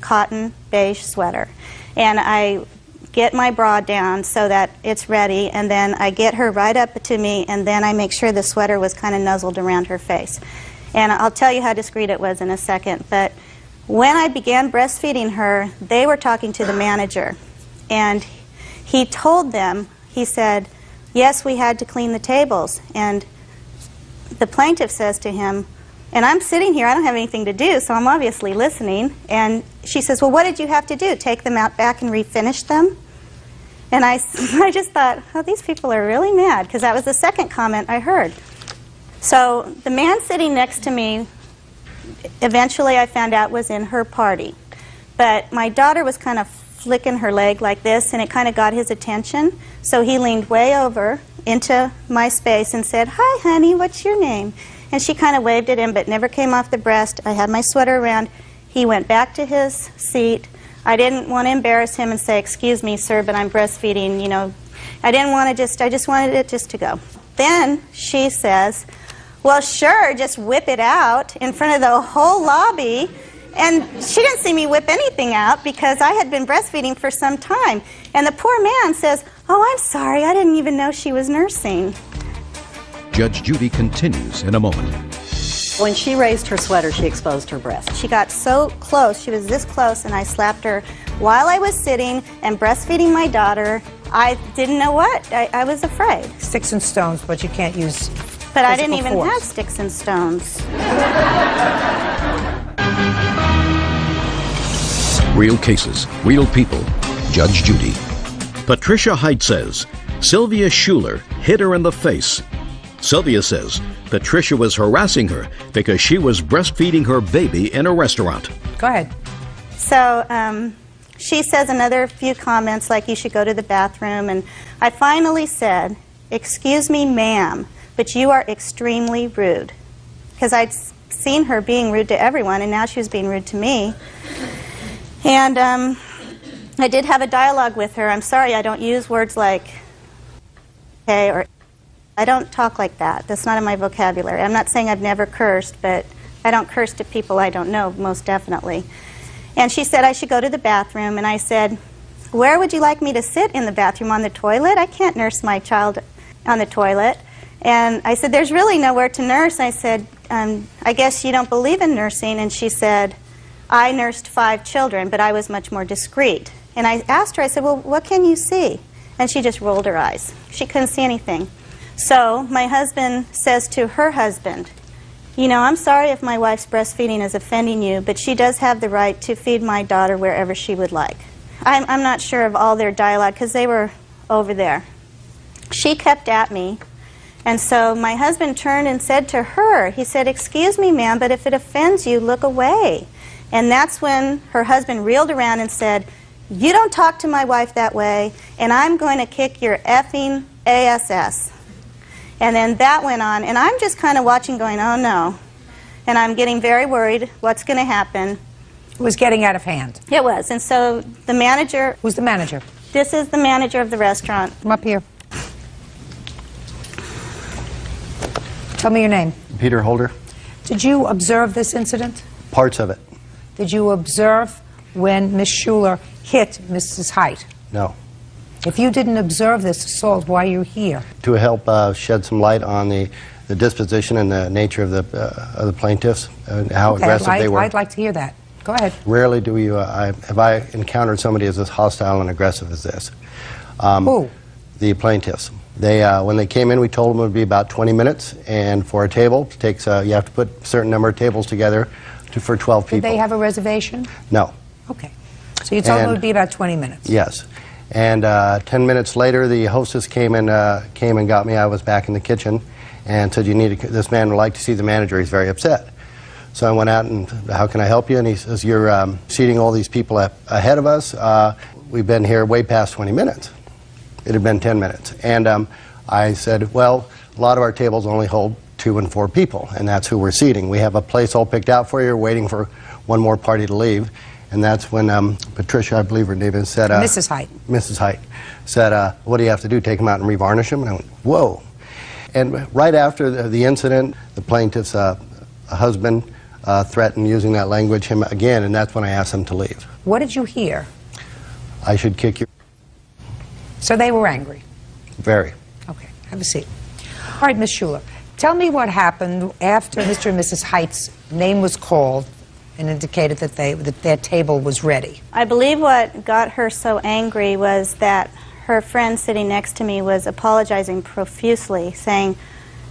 cotton beige sweater, and I get my bra down so that it's ready, and then I get her right up to me, and then I make sure the sweater was kind of nuzzled around her face. And I'll tell you how discreet it was in a second. But when I began breastfeeding her, they were talking to the manager. And he told them, he said, yes, we had to clean the tables. And the plaintiff says to him, and I'm sitting here, I don't have anything to do, so I'm obviously listening. And she says, well, what did you have to do? Take them out back and refinish them? And I just thought, oh, these people are really mad, because that was the second comment I heard. So the man sitting next to me, eventually I found out was in her party. But my daughter was kind of flicking her leg like this, and it kind of got his attention. So he leaned way over into my space and said, hi, honey, what's your name? And she kind of waved at him, but never came off the breast. I had my sweater around. He went back to his seat. I didn't want to embarrass him and say, excuse me, sir, but I'm breastfeeding, you know. I didn't want to I just wanted it just to go. Then she says, well, sure, just whip it out in front of the whole lobby. And she didn't see me whip anything out because I had been breastfeeding for some time. And the poor man says, oh, I'm sorry, I didn't even know she was nursing. Judge Judy continues in a moment. When she raised her sweater, she exposed her breast. She got so close, she was this close, and I slapped her while I was sitting and breastfeeding my daughter. I didn't know what. I was afraid. Sticks and stones, but you can't use But I didn't even force. have sticks and stones. Real cases, real people. Judge Judy. Patricia Height says Sylvia Schuler hit her in the face. Sylvia says Patricia was harassing her because she was breastfeeding her baby in a restaurant. Go ahead. So she says another few comments like you should go to the bathroom. And I finally said, excuse me, ma'am, but you are extremely rude. Because I'd seen her being rude to everyone, and now she was being rude to me. And I did have a dialogue with her. I'm sorry, I don't use words like, okay, or I don't talk like that. That's not in my vocabulary. I'm not saying I've never cursed, but I don't curse to people I don't know, most definitely. And she said I should go to the bathroom, and I said, where would you like me to sit in the bathroom? On the toilet? I can't nurse my child on the toilet. And I said, there's really nowhere to nurse. I said, I guess you don't believe in nursing. And she said, I nursed 5 children, but I was much more discreet. And I asked her, I said, well, what can you see? And she just rolled her eyes. She couldn't see anything. So my husband says to her husband, you know, I'm sorry if my wife's breastfeeding is offending you, but she does have the right to feed my daughter wherever she would like. I'm not sure of all their dialogue because they were over there. She kept at me. And so my husband turned and said to her, he said, excuse me, ma'am, but if it offends you, look away. And that's when her husband reeled around and said, you don't talk to my wife that way, and I'm going to kick your effing ASS. And then that went on, and I'm just kind of watching going, oh no. And I'm getting very worried, what's going to happen? It was getting out of hand. It was. And so the manager... Who's the manager? This is the manager of the restaurant. Come up here. Tell me your name. Peter Holder. Did you observe this incident? Parts of it. Did you observe when Miss Schuler hit Mrs. Height? No. If you didn't observe this assault, why are you here? To help shed some light on the disposition and the nature of the plaintiffs and how aggressive they were. I'd like to hear that. Go ahead. Rarely do you have I encountered somebody as hostile and aggressive as this. Who? The plaintiffs. They when they came in, we told them it would be about 20 minutes, and for a table, it takes you have to put a certain number of tables together for 12 people. Did they have a reservation? No. Okay. So you told them it would be about 20 minutes. Yes. And 10 minutes later, the hostess came and got me. I was back in the kitchen and said, this man would like to see the manager. He's very upset. So I went out and, how can I help you? And he says, you're seating all these people ahead of us. We've been here way past 20 minutes. It had been 10 minutes. And I said, well, a lot of our tables only hold 2 and 4 people, and that's who we're seating. We have a place all picked out for you, waiting for one more party to leave. And that's when Patricia, I believe her name is, said... Mrs. Height. Mrs. Height said, what do you have to do, take them out and revarnish them? And I went, whoa. And right after the incident, the plaintiff's husband threatened using that language him again, and that's when I asked him to leave. What did you hear? I should kick your... So they were angry? Very. Okay, have a seat. All right, Ms. Schuler, tell me what happened after Mr. and Mrs. Height's name was called and indicated that their table was ready. I believe what got her so angry was that her friend sitting next to me was apologizing profusely, saying,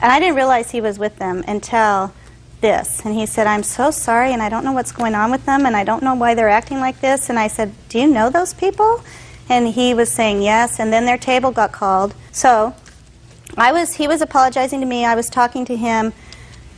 and I didn't realize he was with them until this, and he said, I'm so sorry, and I don't know what's going on with them, and I don't know why they're acting like this. And I said, do you know those people? And he was saying yes, and then their table got called. So he was apologizing to me. I was talking to him.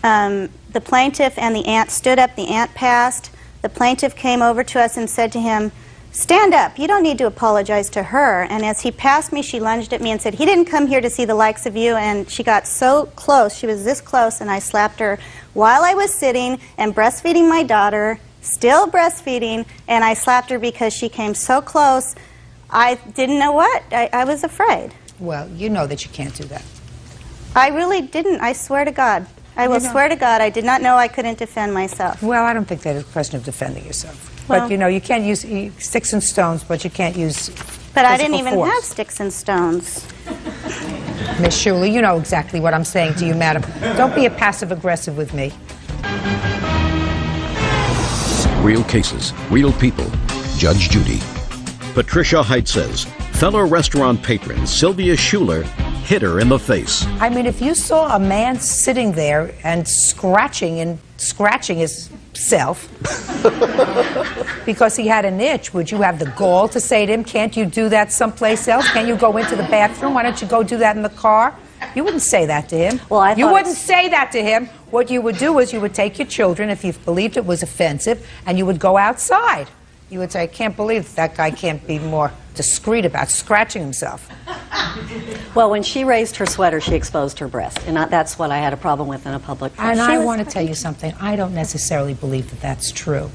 The plaintiff and the aunt stood up. The aunt passed. The plaintiff came over to us and said to him, stand up. You don't need to apologize to her. And as he passed me, she lunged at me and said, he didn't come here to see the likes of you. And she got so close. She was this close, and I slapped her while I was sitting and breastfeeding my daughter, still breastfeeding, and I slapped her because she came so close. I didn't know what. I was afraid. Well, you know that you can't do that. I really didn't. I swear to God. I will swear to God, I did not know I couldn't defend myself. Well, I don't think that is a question of defending yourself. Well, but, you know, you can't use sticks and stones, but you can't use But I didn't even force. have sticks and stones. Miss Schuler, you know exactly what I'm saying to you, madam. Don't be a passive-aggressive with me. Real cases, real people. Judge Judy. Patricia Height says fellow restaurant patron Sylvia Schuler hit her in the face. I mean, if you saw a man sitting there and scratching himself because he had an itch, would you have the gall to say to him, can't you do that someplace else? Can't you go into the bathroom? Why don't you go do that in the car? You wouldn't say that to him. Well, you wouldn't say that to him. What you would do is you would take your children, if you believed it was offensive, and you would go outside. You would say, I can't believe that guy can't be more discreet about scratching himself. Well, when she raised her sweater, she exposed her breast, and that's what I had a problem with in a public place. And I want to tell you something. I don't necessarily believe that that's true.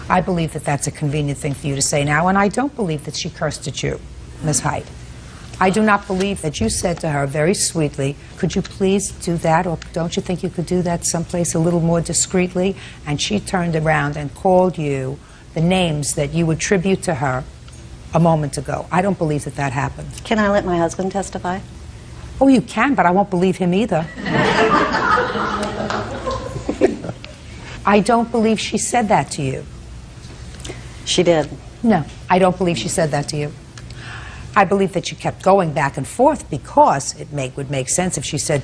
I believe that that's a convenient thing for you to say now, and I don't believe that she cursed at you, Ms. Height. I do not believe that you said to her very sweetly, could you please do that, or don't you think you could do that someplace a little more discreetly? And she turned around and called you the names that you attribute to her a moment ago. I don't believe that that happened. Can I let my husband testify? Oh, you can, but I won't believe him either. I don't believe she said that to you. She did. No, I don't believe she said that to you. I believe that you kept going back and forth because it would make sense if she said,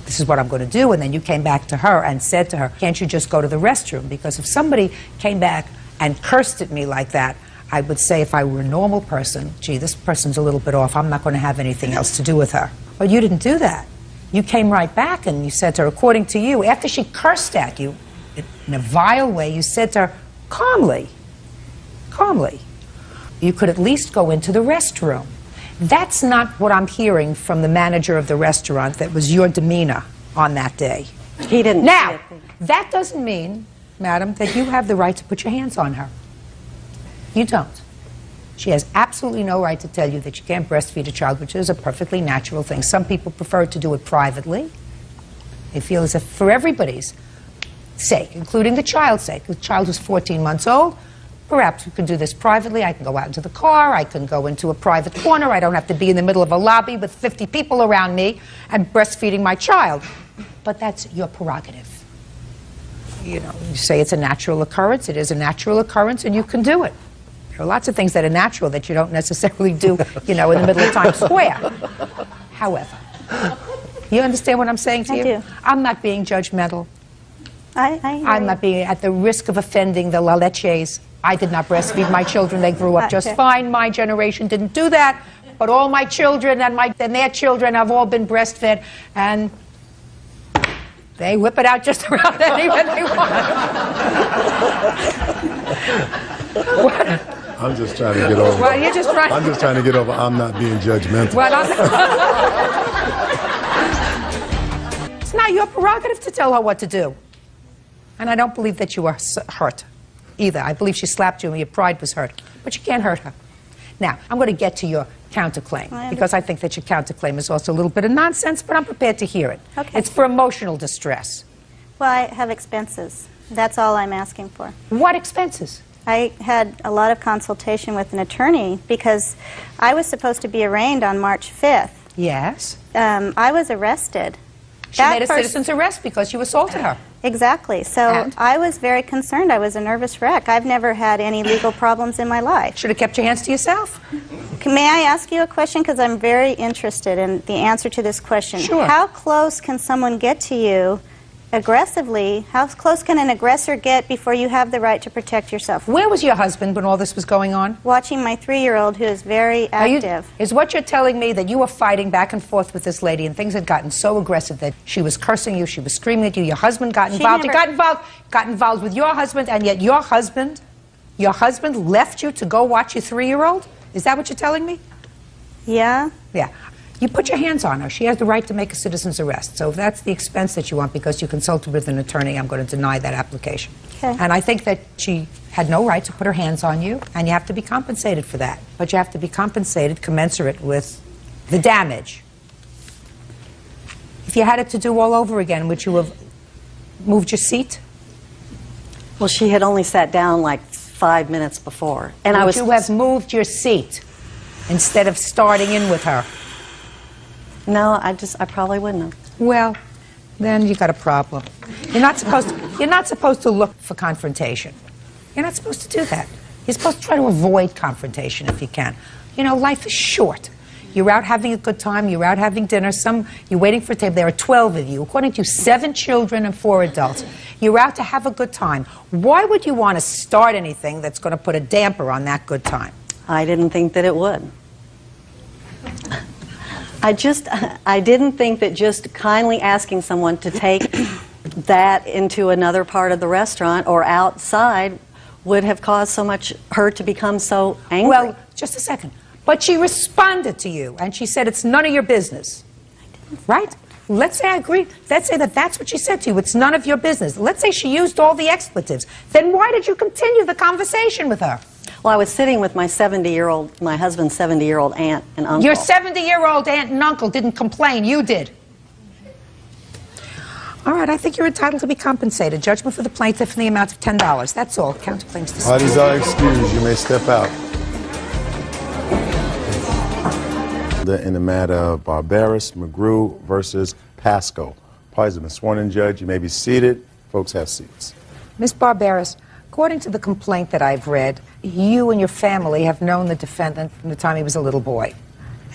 this is what I'm going to do, and then you came back to her and said to her, can't you just go to the restroom? Because if somebody came back and cursed at me like that, I would say if I were a normal person, gee, this person's a little bit off, I'm not going to have anything else to do with her. But you didn't do that. You came right back and you said to her, according to you, after she cursed at you in a vile way, you said to her, calmly, you could at least go into the restroom. That's not what I'm hearing from the manager of the restaurant that was your demeanor on that day. He didn't. Now, that doesn't mean, madam, that you have the right to put your hands on her. You don't. She has absolutely no right to tell you that you can't breastfeed a child, which is a perfectly natural thing. Some people prefer to do it privately. They feel as if for everybody's sake, including the child's sake. The child was 14 months old. Perhaps we could do this privately. I can go out into the car. I can go into a private corner. I don't have to be in the middle of a lobby with 50 people around me and breastfeeding my child. But that's your prerogative. You know, you say it's a natural occurrence. It is a natural occurrence, and you can do it. There are lots of things that are natural that you don't necessarily do, you know, in the middle of Times Square. However, you understand what I'm saying to you? I do. I'm not being judgmental. I'm not being at the risk of offending the La Leches. I did not breastfeed my children. They grew up just fine. My generation didn't do that. But all my children and their children have all been breastfed. And they whip it out just around anywhere they want. I'm just trying to get over. Well, you're just trying. I'm just trying to get over. I'm not being judgmental. Well, it's not your prerogative to tell her what to do. And I don't believe that you were hurt either. I believe she slapped you and your pride was hurt. But you can't hurt her. Now, I'm going to get to your counterclaim because I think that your counterclaim is also a little bit of nonsense, but I'm prepared to hear it. Okay. It's for emotional distress. Well, I have expenses. That's all I'm asking for. What expenses? I had a lot of consultation with an attorney because I was supposed to be arraigned on March 5th. Yes. I was arrested. She made a citizen's arrest because you assaulted her. Exactly. So I was very concerned. I was a nervous wreck. I've never had any legal problems in my life. Should have kept your hands to yourself. May I ask you a question? Because I'm very interested in the answer to this question. Sure. How close can someone get to you aggressively? How close can an aggressor get before you have the right to protect yourself? Where was your husband when all this was going on? Watching my 3-year-old, who is very active. Is what you're telling me that you were fighting back and forth with this lady and things had gotten so aggressive that she was cursing you, she was screaming at you, your husband got involved, you got involved with your husband, and yet your husband left you to go watch your 3-year-old? Is that what you're telling me? Yeah. Yeah. You put your hands on her. She has the right to make a citizen's arrest. So if that's the expense that you want because you consulted with an attorney, I'm going to deny that application. Okay. And I think that she had no right to put her hands on you, and you have to be compensated for that. But you have to be compensated commensurate with the damage. If you had it to do all over again, would you have moved your seat? Well, she had only sat down like 5 minutes before. And would you have moved your seat instead of starting in with her? No, I probably wouldn't have. Well, then you got a problem. You're not supposed to look for confrontation. You're not supposed to do that. You're supposed to try to avoid confrontation if you can. You know, life is short. You're out having a good time, you're out having dinner, you're waiting for a table. There are 12 of you. According to you, 7 children and 4 adults. You're out to have a good time. Why would you want to start anything that's going to put a damper on that good time? I didn't think that it would. I didn't think that just kindly asking someone to take that into another part of the restaurant or outside would have caused so much her to become so angry. Well, just a second. But she responded to you, and she said it's none of your business. Right? Let's say I agree. Let's say that that's what she said to you. It's none of your business. Let's say she used all the expletives. Then why did you continue the conversation with her? Well, I was sitting with my husband's 70-year-old aunt and uncle. Your 70-year-old aunt and uncle didn't complain. You did. All right, I think you're entitled to be compensated. Judgment for the plaintiff in the amount of $10. That's all. Counterclaims dismissed. Parties are excused. You may step out. In the matter of Barbaras, McGrew versus Pasco. Parties have been sworn in, Judge. You may be seated. Folks have seats. Ms. Barbaras, according to the complaint that I've read, you and your family have known the defendant from the time he was a little boy.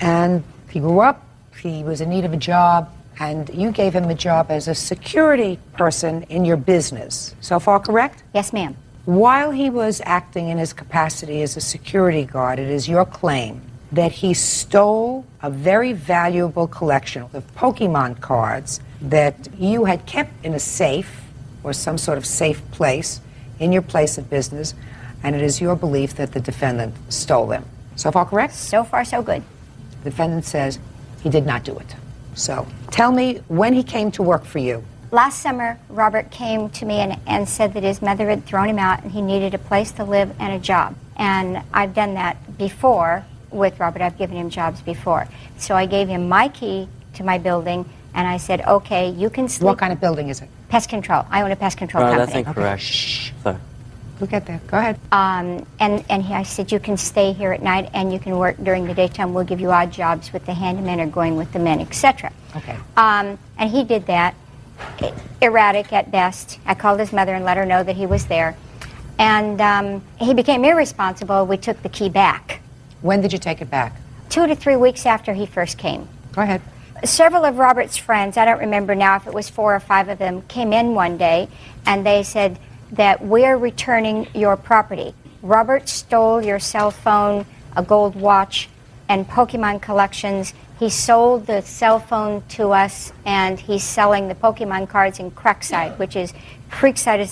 And he grew up, he was in need of a job, and you gave him a job as a security person in your business. So far correct? Yes, ma'am. While he was acting in his capacity as a security guard, it is your claim that he stole a very valuable collection of Pokemon cards that you had kept in a safe or some sort of safe place in your place of business, and it is your belief that the defendant stole them. So far correct? So far, so good. The defendant says he did not do it. So tell me when he came to work for you. Last summer, Robert came to me and said that his mother had thrown him out and he needed a place to live and a job. And I've done that before with Robert. I've given him jobs before. So I gave him my key to my building and I said, okay, you can sleep. What kind of building is it? Pest control. I own a pest control company. That's incorrect. Shh. Sorry. Look at that. Go ahead. I said, you can stay here at night and you can work during the daytime. We'll give you odd jobs with the handymen or going with the men, etc. Okay. And he did that. Erratic at best. I called his mother and let her know that he was there. And he became irresponsible. We took the key back. When did you take it back? 2 to 3 weeks after he first came. Go ahead. Several of Robert's friends, I don't remember now if it was 4 or 5 of them, came in one day and they said that we're returning your property. Robert stole your cell phone, a gold watch, and Pokemon collections. He sold the cell phone to us and he's selling the Pokemon cards in Creekside, which is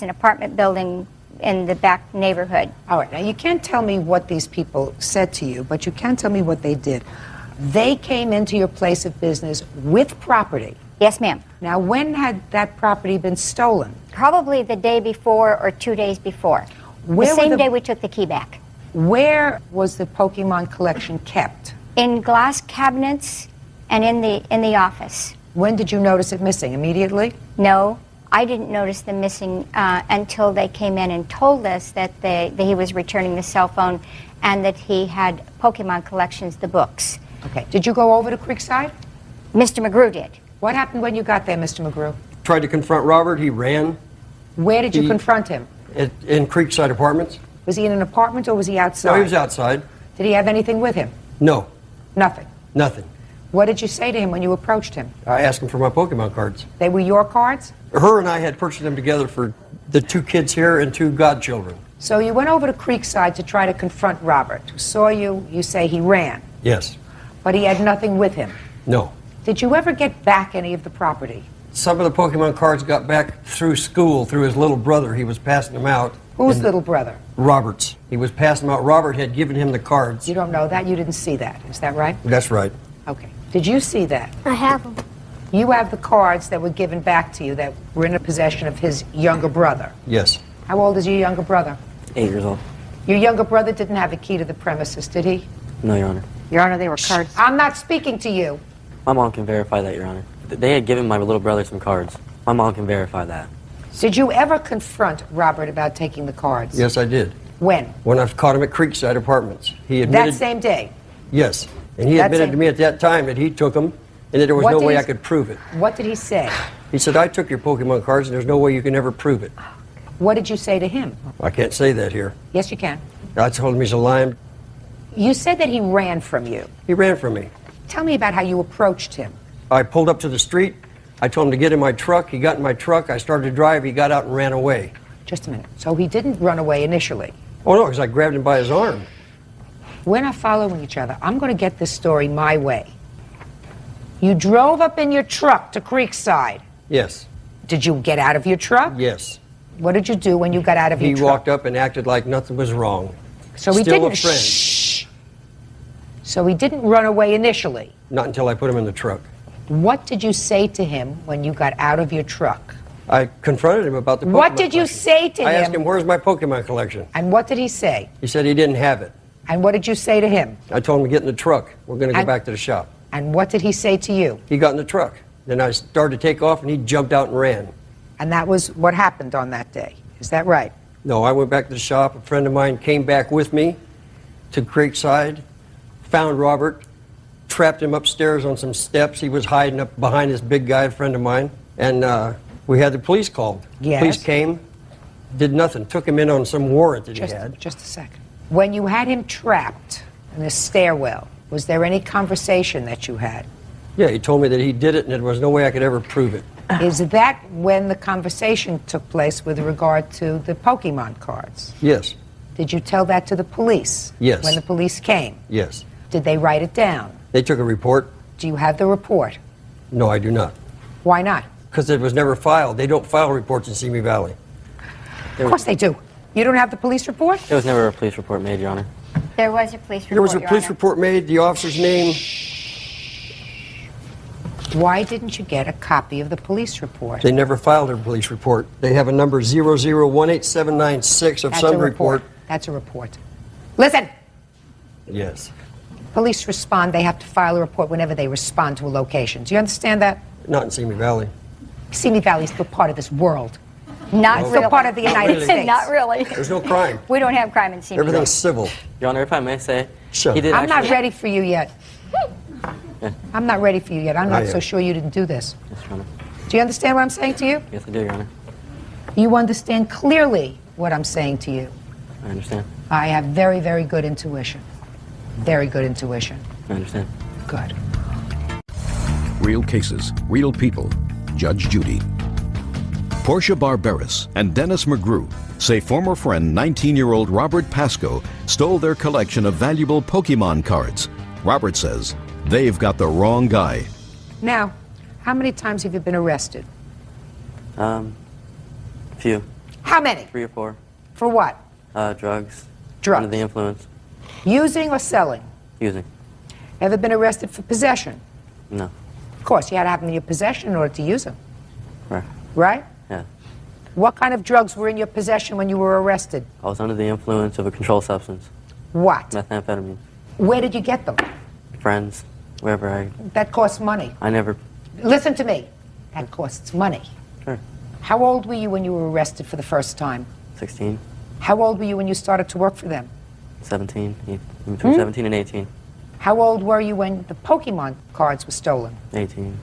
an apartment building in the back neighborhood. All right, now you can't tell me what these people said to you, but you can tell me what they did. They came into your place of business with property. Yes, ma'am. Now, when had that property been stolen? Probably the day before or 2 days before. Where the were same day we took the key back. Where was the Pokemon collection kept? In glass cabinets and in the office. When did you notice it missing? Immediately? No, I didn't notice them missing until they came in and told us that he was returning the cell phone and that he had Pokemon collections, the books. Okay. Did you go over to Creekside? Mr. McGrew did. What happened when you got there, Mr. McGrew? Tried to confront Robert. He ran. Where did you confront him? In Creekside Apartments. Was he in an apartment or was he outside? No, he was outside. Did he have anything with him? No. Nothing? Nothing. What did you say to him when you approached him? I asked him for my Pokemon cards. They were your cards? Her and I had purchased them together for the 2 kids here and 2 godchildren. So you went over to Creekside to try to confront Robert, who saw you. You say he ran. Yes. But he had nothing with him. No. Did you ever get back any of the property? Some of the Pokemon cards got back through school, through his little brother. He was passing them out. Whose little brother? Robert's. He was passing them out. Robert had given him the cards. You don't know that? You didn't see that. Is that right? That's right. Okay. Did you see that? I have them. You have the cards that were given back to you that were in the possession of his younger brother. Yes. How old is your younger brother? 8 years old. Your younger brother didn't have a key to the premises, did he? No, Your Honor. Your Honor, they were cards. I'm not speaking to you. My mom can verify that, Your Honor. They had given my little brother some cards. My mom can verify that. Did you ever confront Robert about taking the cards? Yes, I did. When? When I caught him at Creekside Apartments. He admitted... That same day? Yes. And he admitted to me at that time that he took them and that there was no way I could prove it. What did he say? He said, I took your Pokemon cards and there's no way you can ever prove it. What did you say to him? I can't say that here. Yes, you can. I told him he's a lion. You said that he ran from you. He ran from me. Tell me about how you approached him. I pulled up to the street. I told him to get in my truck. He got in my truck. I started to drive. He got out and ran away. Just a minute. So he didn't run away initially? Oh, no, because I grabbed him by his arm. We're not following each other. I'm going to get this story my way. You drove up in your truck to Creekside. Yes. Did you get out of your truck? Yes. What did you do when you got out of your He truck? walked up and acted like nothing was wrong. So he Still didn't. a friend. Shh. So he didn't run away initially. Not until I put him in the truck. What did you say to him when you got out of your truck? I confronted him about the Pokemon What did you collection. say to him? I asked him, where's my Pokemon collection? And what did he say? He said he didn't have it. And what did you say to him? I told him to get in the truck. We're going to go back to the shop. And what did he say to you? He got in the truck. Then I started to take off, and he jumped out and ran. And that was what happened on that day. Is that right? No, I went back to the shop. A friend of mine came back with me to Creekside, found Robert, trapped him upstairs on some steps. He was hiding up behind this big guy, a friend of mine. And we had the police called. Yes. Police came, did nothing, took him in on some warrant that he had. Just a second. When you had him trapped in the stairwell, was there any conversation that you had? Yeah, he told me that he did it and there was no way I could ever prove it. Is that when the conversation took place with regard to the Pokemon cards? Yes. Did you tell that to the police? Yes. When the police came? Yes. Did they write it down? They took a report. Do you have the report? No, I do not. Why not? Because it was never filed. They don't file reports in Simi Valley. Of course they do. You don't have the police report? There was never a police report made, Your Honor. There was a police report, There was a Your police Honor. report made, the officer's name. Why didn't you get a copy of the police report? They never filed a police report. They have a number 0018796 of That's some a report. report. That's a report. Listen! Yes. Police respond, they have to file a report whenever they respond to a location. Do you understand that? Not in Simi Valley. Simi Valley is still part of this world. Not It's really. still part of the United really. States. Not really. There's no crime. We don't have crime in Simi. Everything's civil. Your Honor, if I may say, Sure. he did I'm not actually... ready for you yet. I'm not ready for you yet. I'm not I am. so sure you didn't do this. Yes, Your Honor. Do you understand what I'm saying to you? Yes, I do, Your Honor. You understand clearly what I'm saying to you. I understand. I have very, very good intuition. Very good intuition. I understand. Good. Real cases, real people. Judge Judy. Portia Barberis and Dennis McGrew say former friend 19-year-old Robert Pascoe stole their collection of valuable Pokemon cards. Robert says they've got the wrong guy. Now, how many times have you been arrested? Few. How many? 3 or 4. For what? Drugs. Drugs. Under the influence. Using or selling? Using. Ever been arrested for possession? No. Of course, you had to have them in your possession in order to use them. Right. Right? Yeah. What kind of drugs were in your possession when you were arrested? I was under the influence of a controlled substance. What? Methamphetamine. Where did you get them? Friends. Wherever I... That costs money. I never... Listen to me. That costs money. Sure. How old were you when you were arrested for the first time? 16. How old were you when you started to work for them? 17. Between 17 and 18. How old were you when the Pokemon cards were stolen? 18.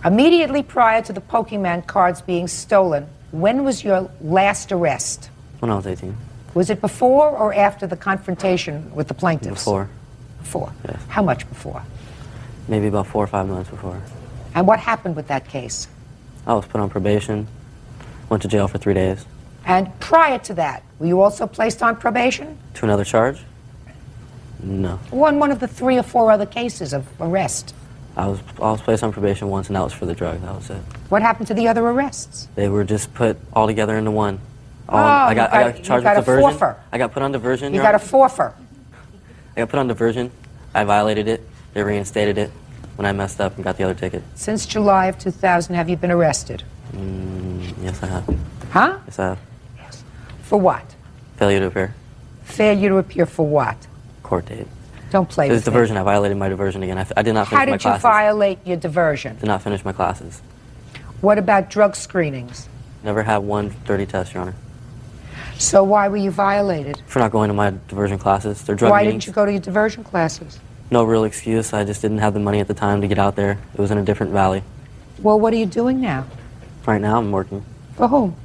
Immediately prior to the Pokemon cards being stolen, when was your last arrest? When I was 18. Was it before or after the confrontation with the plaintiffs? Before. Before. Yes. How much before? Maybe about 4 or 5 months before. And what happened with that case? I was put on probation. Went to jail for 3 days. And prior to that, were you also placed on probation? To another charge? No. One of the 3 or 4 other cases of arrest. I was placed on probation once, and that was for the drug. That was it. What happened to the other arrests? They were just put all together into one. I got charged with diversion. I got put on diversion. You got a forfeit. I got put on diversion. I violated it. They reinstated it when I messed up and got the other ticket. Since July of 2000, have you been arrested? Yes, I have. Huh? Yes, I have. Yes. For what? Failure to appear. Failure to appear for what? Court date. Don't play It was with me. diversion. I violated my diversion again. I did not finish How my did you classes. violate your diversion? Did not finish my classes. What about drug screenings? Never had one dirty test, Your Honor. So why were you violated? For not going to my diversion classes. They're drug Why meetings. didn't you go to your diversion classes? No real excuse. I just didn't have the money at the time to get out there. It was in a different valley. Well, what are you doing now? Right now, I'm working. For whom?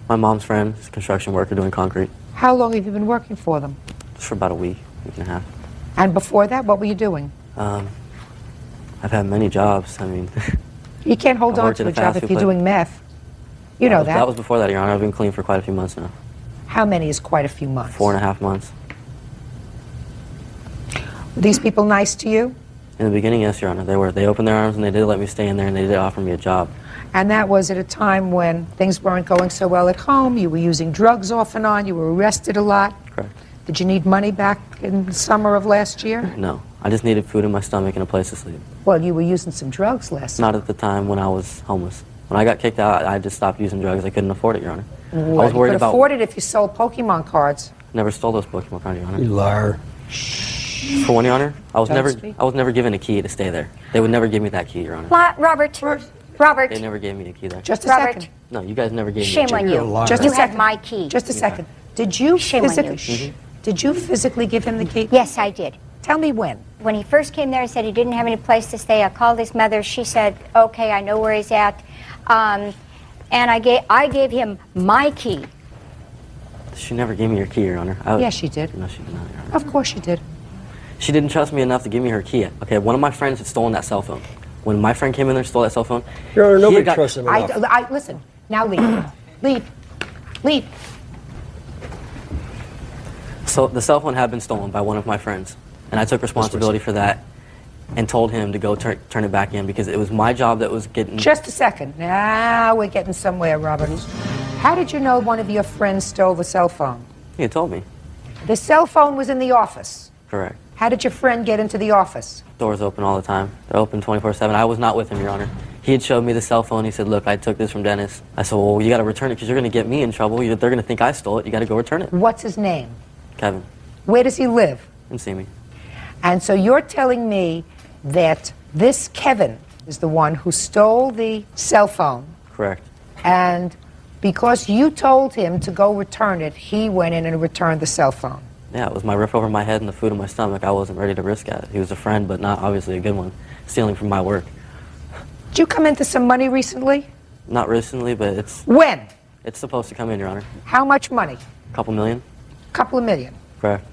My mom's friend is a construction worker doing concrete. How long have you been working for them? Just for about a week and a half. And before that, what were you doing? I've had many jobs. I mean, You can't hold I on worked to at a a job fast if food you're place. doing meth. You know that. That was before that, Your Honor. I've been clean for quite a few months now. How many is quite a few months? 4.5 months. Were these people nice to you? In the beginning, yes, Your Honor. They were. They opened their arms and they did let me stay in there and they did offer me a job. And that was at a time when things weren't going so well at home. You were using drugs off and on. You were arrested a lot. Correct. Did you need money back in the summer of last year? No. I just needed food in my stomach and a place to sleep. Well, you were using some drugs last Not at the time when I was homeless. When I got kicked out, I just stopped using drugs. I couldn't afford it, Your Honor. I was worried You could about... afford it if you sold Pokemon cards. Never stole those Pokemon cards, Your Honor. You liar. For one, Your Honor, I was Don't speak. never given a key to stay there. They would never give me that key, Your Honor. Robert. Robert. They never gave me a key there. Just a Robert. second. No, you guys never gave me a Shame key. on you. Just You a had second. my key. Just a second. Did you Shame on you. physically? Did you physically give him the key? Yes, I did. Tell me when. When he first came there, he said he didn't have any place to stay. I called his mother. She said, "Okay, I know where he's at." And I gave him my key. She never gave me her key, Your Honor. Yes, she did. No, she did not, Your Honor. Of course she did. She didn't trust me enough to give me her key. Okay, one of my friends had stolen that cell phone. When my friend came in there and stole that cell phone, Your Honor, he nobody had got- trusts him enough. Listen. Now leave. Leave. Leave. So the cell phone had been stolen by one of my friends, and I took responsibility for that and told him to go turn it back in because it was my job that was getting... Just a second. Now we're getting somewhere, Robert. How did you know one of your friends stole the cell phone? He had told me. The cell phone was in the office. Correct. How did your friend get into the office? Doors open all the time. They're open 24/7. I was not with him, Your Honor. He had showed me the cell phone. He said, "Look, I took this from Dennis." I said, "Well, you got to return it because you're going to get me in trouble. They're going to think I stole it. You got to go return it." What's his name? Kevin. Where does he live? Didn't see me. And so you're telling me that this Kevin is the one who stole the cell phone, Correct. and because you told him to go return it, he went in and returned the cell phone. Yeah, it was my roof over my head and the food in my stomach. I wasn't ready to risk that. He was a friend, but not obviously a good one. Stealing from my work. Did you come into some money recently? Not recently, but it's... When? It's supposed to come in, Your Honor. How much money? A couple million. Couple of million. Correct.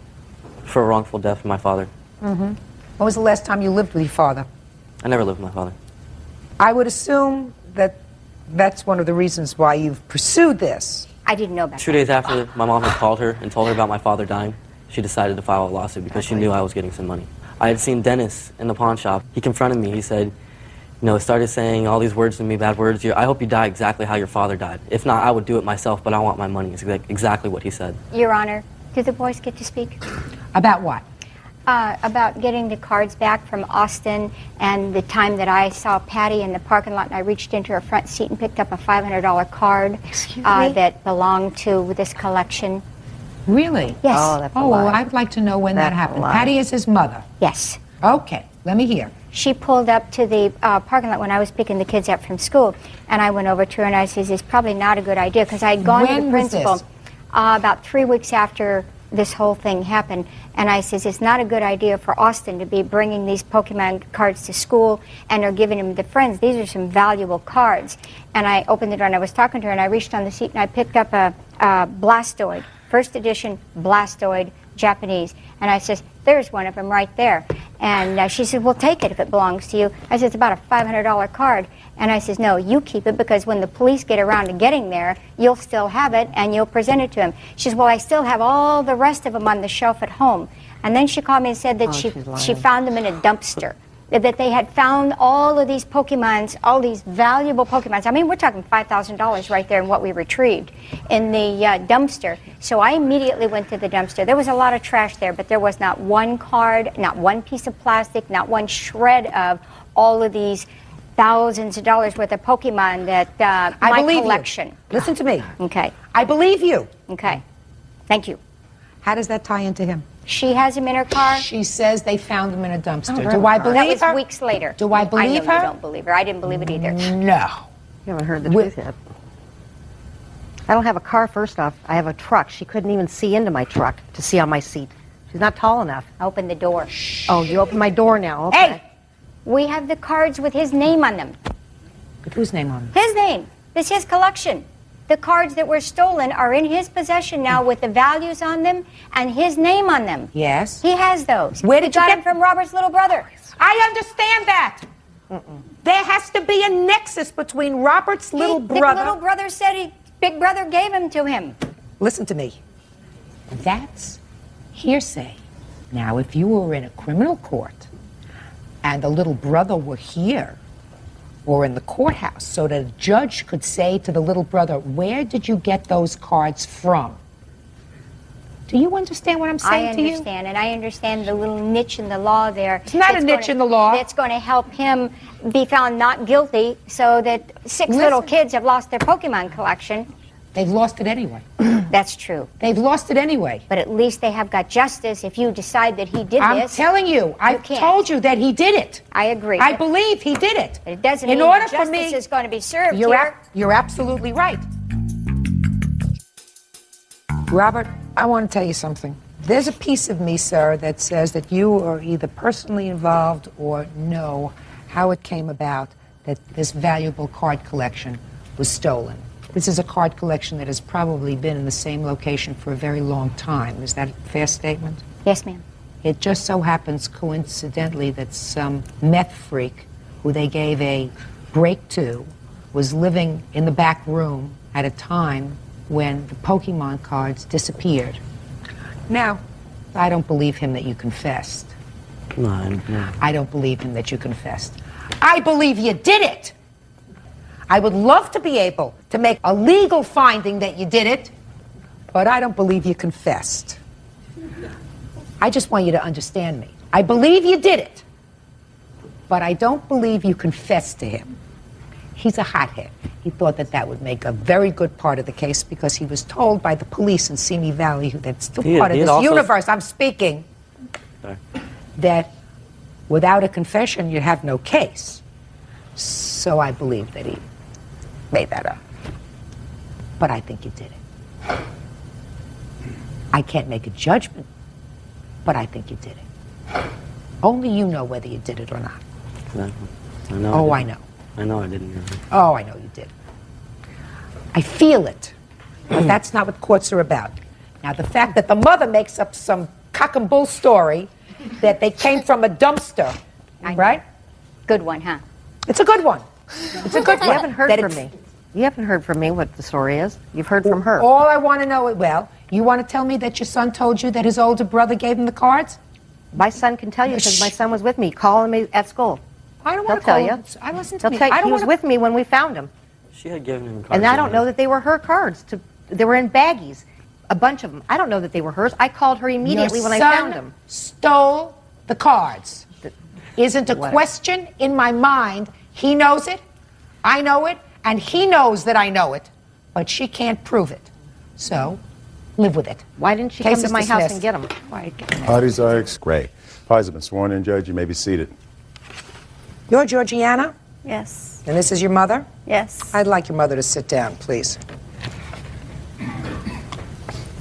For a wrongful death of my father. Mm-hmm. When was the last time you lived with your father? I never lived with my father. I would assume that that's one of the reasons why you've pursued this. I didn't know about 2 days after my mom had called her and told her about my father dying, she decided to file a lawsuit because she knew I was getting some money. I had seen Dennis in the pawn shop. He confronted me. He said, Started saying all these words to me, bad words. I hope you die exactly how your father died. If not, I would do it myself, but I want my money. It's exactly what he said. Your Honor, do the boys get to speak? About what? About getting the cards back from Austin and the time that I saw Patty in the parking lot and I reached into her front seat and picked up a $500 card that belonged to this collection. Really? Yes. Oh, that's well, I'd like to know when that happened. Patty is his mother? Yes. Okay, let me hear. She pulled up to the parking lot when I was picking the kids up from school, and I went over to her and I said, it's probably not a good idea, because I had gone to the principal about 3 weeks after this whole thing happened, and I says, it's not a good idea for Austin to be bringing these Pokemon cards to school and are giving them to friends. These are some valuable cards. And I opened the door and I was talking to her and I reached on the seat and I picked up a Blastoid, first edition Blastoid, Japanese. And I says, there's one of them right there. And she said, well, take it if it belongs to you. I said, it's about a $500 card. And I says, no, you keep it, because when the police get around to getting there, you'll still have it and you'll present it to him. She says, well, I still have all the rest of them on the shelf at home. And then she called me and said that she found them in a dumpster. That they had found all of these Pokemons, all these valuable Pokemons. I mean, we're talking $5,000 right there in what we retrieved in the dumpster. So I immediately went to the dumpster. There was a lot of trash there, but there was not one card, not one piece of plastic, not one shred of all of these thousands of dollars worth of Pokemon that I my believe collection. You. Listen to me. Okay. I believe you. Okay. Thank you. How does that tie into him? She has him in her car. She says they found him in a dumpster. Oh, Do I believe her? That was weeks later. Do I believe her? I know you don't believe her. I didn't believe it either. No. You haven't heard the truth yet. I don't have a car, first off. I have a truck. She couldn't even see into my truck to see on my seat. She's not tall enough. Open the door. Oh, you opened my door now. Okay. Hey! We have the cards with his name on them. With whose name on them? His name. It's his collection. The cards that were stolen are in his possession now with the values on them and his name on them. Yes. He has those. Where did he you got get them from Robert's little brother? I understand that. There has to be a nexus between Robert's little brother. The little brother said Big Brother gave him to him. Listen to me. That's hearsay. Now, if you were in a criminal court and the little brother were here or in the courthouse so that a judge could say to the little brother, where did you get those cards from? Do you understand what I'm saying to you? I understand, and I understand the little niche in the law there. It's not a niche in the law. It's going to help him be found not guilty so that six little kids have lost their Pokemon collection. They've lost it anyway. That's true. They've lost it anyway. But at least they have got justice if you decide that he did I'm this. telling you, I've told you that he did it. I agree. I believe he did it. But it doesn't in mean order that for justice me, is going to be served you're absolutely right. Robert, I want to tell you something. There's a piece of me, sir, that says that you are either personally involved or know how it came about that this valuable card collection was stolen. This is a card collection that has probably been in the same location for a very long time. Is that a fair statement? Yes, ma'am. It just so happens, coincidentally, that some meth freak who they gave a break to was living in the back room at a time when the Pokemon cards disappeared. Now, I don't believe him that you confessed. No. I don't believe him that you confessed. I believe you did it! I would love to be able to make a legal finding that you did it, but I don't believe you confessed. I just want you to understand me. I believe you did it, but I don't believe you confessed to him. He's a hothead. He thought that that would make a very good part of the case because he was told by the police in Simi Valley, that's still part of this universe I'm speaking, that without a confession you'd have no case. So I believe that he made that up. But I think you did it. I can't make a judgment, but I think you did it. Only you know whether you did it or not. I know. Oh, I know. I know I didn't. Oh, I know you did. I feel it, but that's not what courts are about. Now, the fact that the mother makes up some cock and bull story that they came from a dumpster, right? Good one, huh? It's a good one. It's a good one. You haven't heard from me. You haven't heard from me what the story is. You've heard from her. All I want to know is, well, you want to tell me that your son told you that his older brother gave him the cards? My son can tell you because my son was with me, calling me at school. I don't He'll want to tell call you. him. I listen to He'll me. tell you. I don't He was wanna- with me when we found him. She had given him cards. And I don't know that they were her cards. They were in baggies, a bunch of them. I don't know that they were hers. I called her immediately when I found them. Stole the cards. Isn't a Whatever. question in my mind. He knows it, I know it, and he knows that I know it, but she can't prove it. So, live with it. Why didn't she Case come to is my house dismissed. and get them? Parties are great. Parties have been sworn in, Judge. You may be seated. You're Georgiana, Yes. and this is your mother? Yes. I'd like your mother to sit down, please.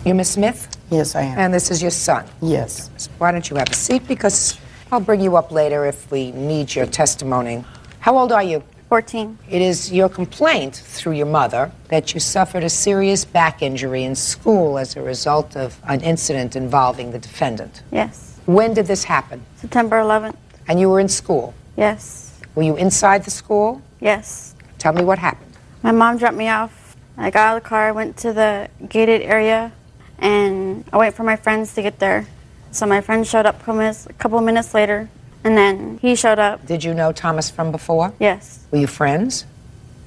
You're Miss Smith? Yes, I am. And this is your son? Yes. Why don't you have a seat, because I'll bring you up later if we need your testimony. How old are you? 14. It is your complaint through your mother that you suffered a serious back injury in school as a result of an incident involving the defendant. Yes. When did this happen? September 11th. And you were in school? Yes. Were you inside the school? Yes. Tell me what happened. My mom dropped me off. I got out of the car, went to the gated area, and I waited for my friends to get there. So my friend showed up a couple minutes later, and then he showed up. Did you know Thomas from before? Yes. Were you friends?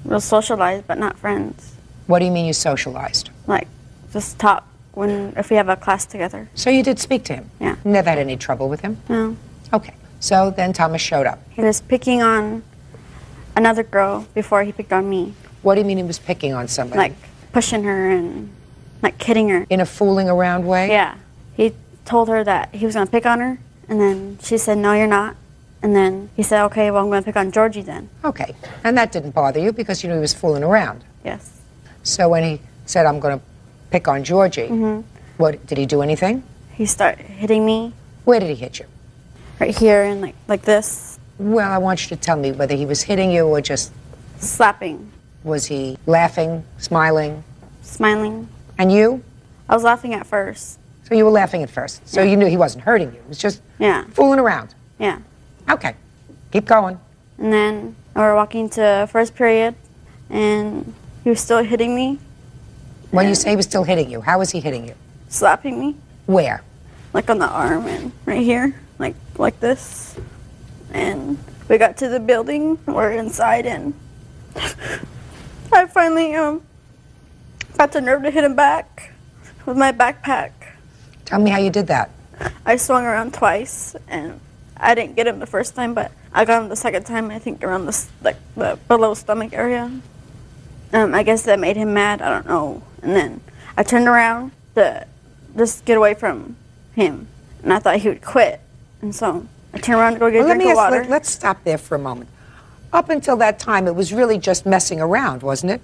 We were socialized, but not friends. What do you mean you socialized? Like, just talk if we have a class together. So you did speak to him? Yeah. Never had any trouble with him? No. Okay. So then Thomas showed up. He was picking on another girl before he picked on me. What do you mean he was picking on somebody? Like, pushing her and, like, kidding her. In a fooling around way? Yeah. He told her that he was going to pick on her, and then she said, no, you're not. And then he said, okay, well, I'm going to pick on Georgie then. Okay. And that didn't bother you because you knew he was fooling around? Yes. So when he said, I'm going to pick on Georgie, what, did he do anything? He started hitting me. Where did he hit you? Right here and like this. Well, I want you to tell me whether he was hitting you or just... Slapping. Was he laughing, smiling? Smiling. And you? I was laughing at first. So you were laughing at first. So you knew he wasn't hurting you. It was just fooling around. Yeah. Okay. Keep going. And then we were walking to first period, and he was still hitting me. When you say he was still hitting you, how was he hitting you? Slapping me. Where? Like on the arm and right here, like this. And we got to the building, we're inside, and I finally got the nerve to hit him back with my backpack. Tell me how you did that. I swung around twice, and I didn't get him the first time, but I got him the second time, I think around the below stomach area. I guess that made him mad, I don't know. And then I turned around to just get away from him, and I thought he would quit. And so I turned around to go get a drink of water. Let's stop there for a moment. Up until that time, it was really just messing around, wasn't it?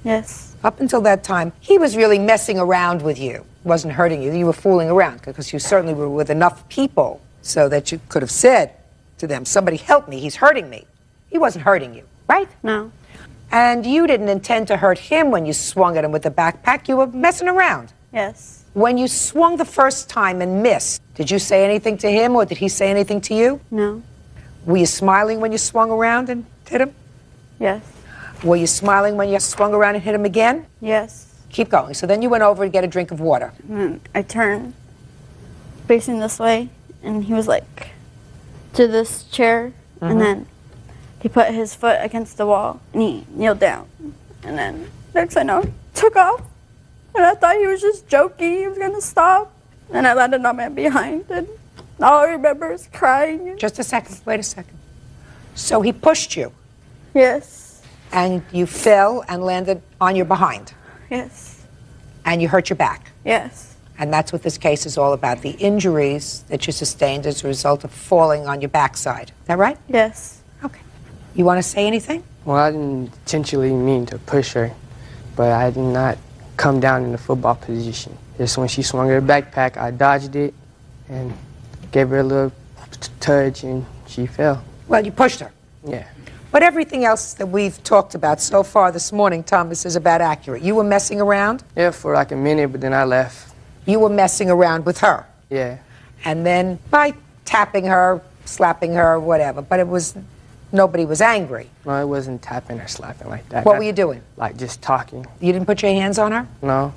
Yes. Up until that time, he was really messing around with you. Wasn't hurting you. You were fooling around because you certainly were with enough people so that you could have said to them, somebody help me, he's hurting me. He wasn't hurting you, right? No. And you didn't intend to hurt him when you swung at him with the backpack. You were messing around. Yes. When you swung the first time and missed, did you say anything to him or did he say anything to you? No. Were you smiling when you swung around and hit him? Yes. Were you smiling when you swung around and hit him again? Yes. Keep going. So then you went over to get a drink of water. And I turned facing this way, and he was like to this chair, and then he put his foot against the wall, and he kneeled down. And then next I know, took off, and I thought he was just joking, he was going to stop. And I landed on my behind, and all I remember is crying. Just a second. Wait a second. So he pushed you? Yes. And you fell and landed on your behind? Yes. And you hurt your back? Yes. And that's what this case is all about, the injuries that you sustained as a result of falling on your backside. Is that right? Yes. Okay. You want to say anything? Well, I didn't intentionally mean to push her, but I did not come down in the football position. Just when she swung her backpack, I dodged it and gave her a little touch, and she fell. Well, you pushed her. Yeah. But everything else that we've talked about so far this morning, Thomas, is about accurate. You were messing around? Yeah, for like a minute, but then I left. You were messing around with her? Yeah. And then by tapping her, slapping her, whatever. But nobody was angry. No, it wasn't tapping or slapping like that. What were you doing? Like just talking. You didn't put your hands on her? No.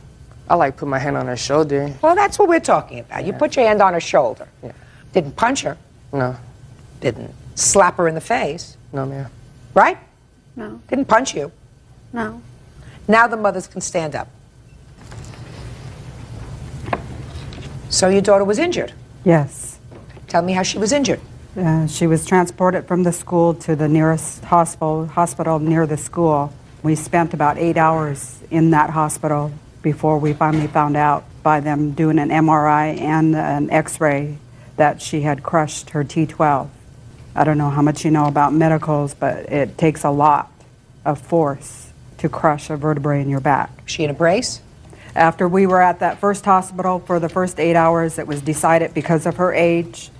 I like put my hand on her shoulder. Well, that's what we're talking about. You put your hand on her shoulder. Yeah. Didn't punch her? No. Didn't slap her in the face. No, ma'am. Right? No. Didn't punch you. No. Now the mothers can stand up. So your daughter was injured. Yes. Tell me how she was injured. She was transported from the school to the nearest hospital near the school. We spent about 8 hours in that hospital before we finally found out by them doing an MRI and an x-ray that she had crushed her T12. I don't know how much you know about medicals, but it takes a lot of force to crush a vertebrae in your back. Was she in a brace? After we were at that first hospital for the first 8 hours, it was decided because of her age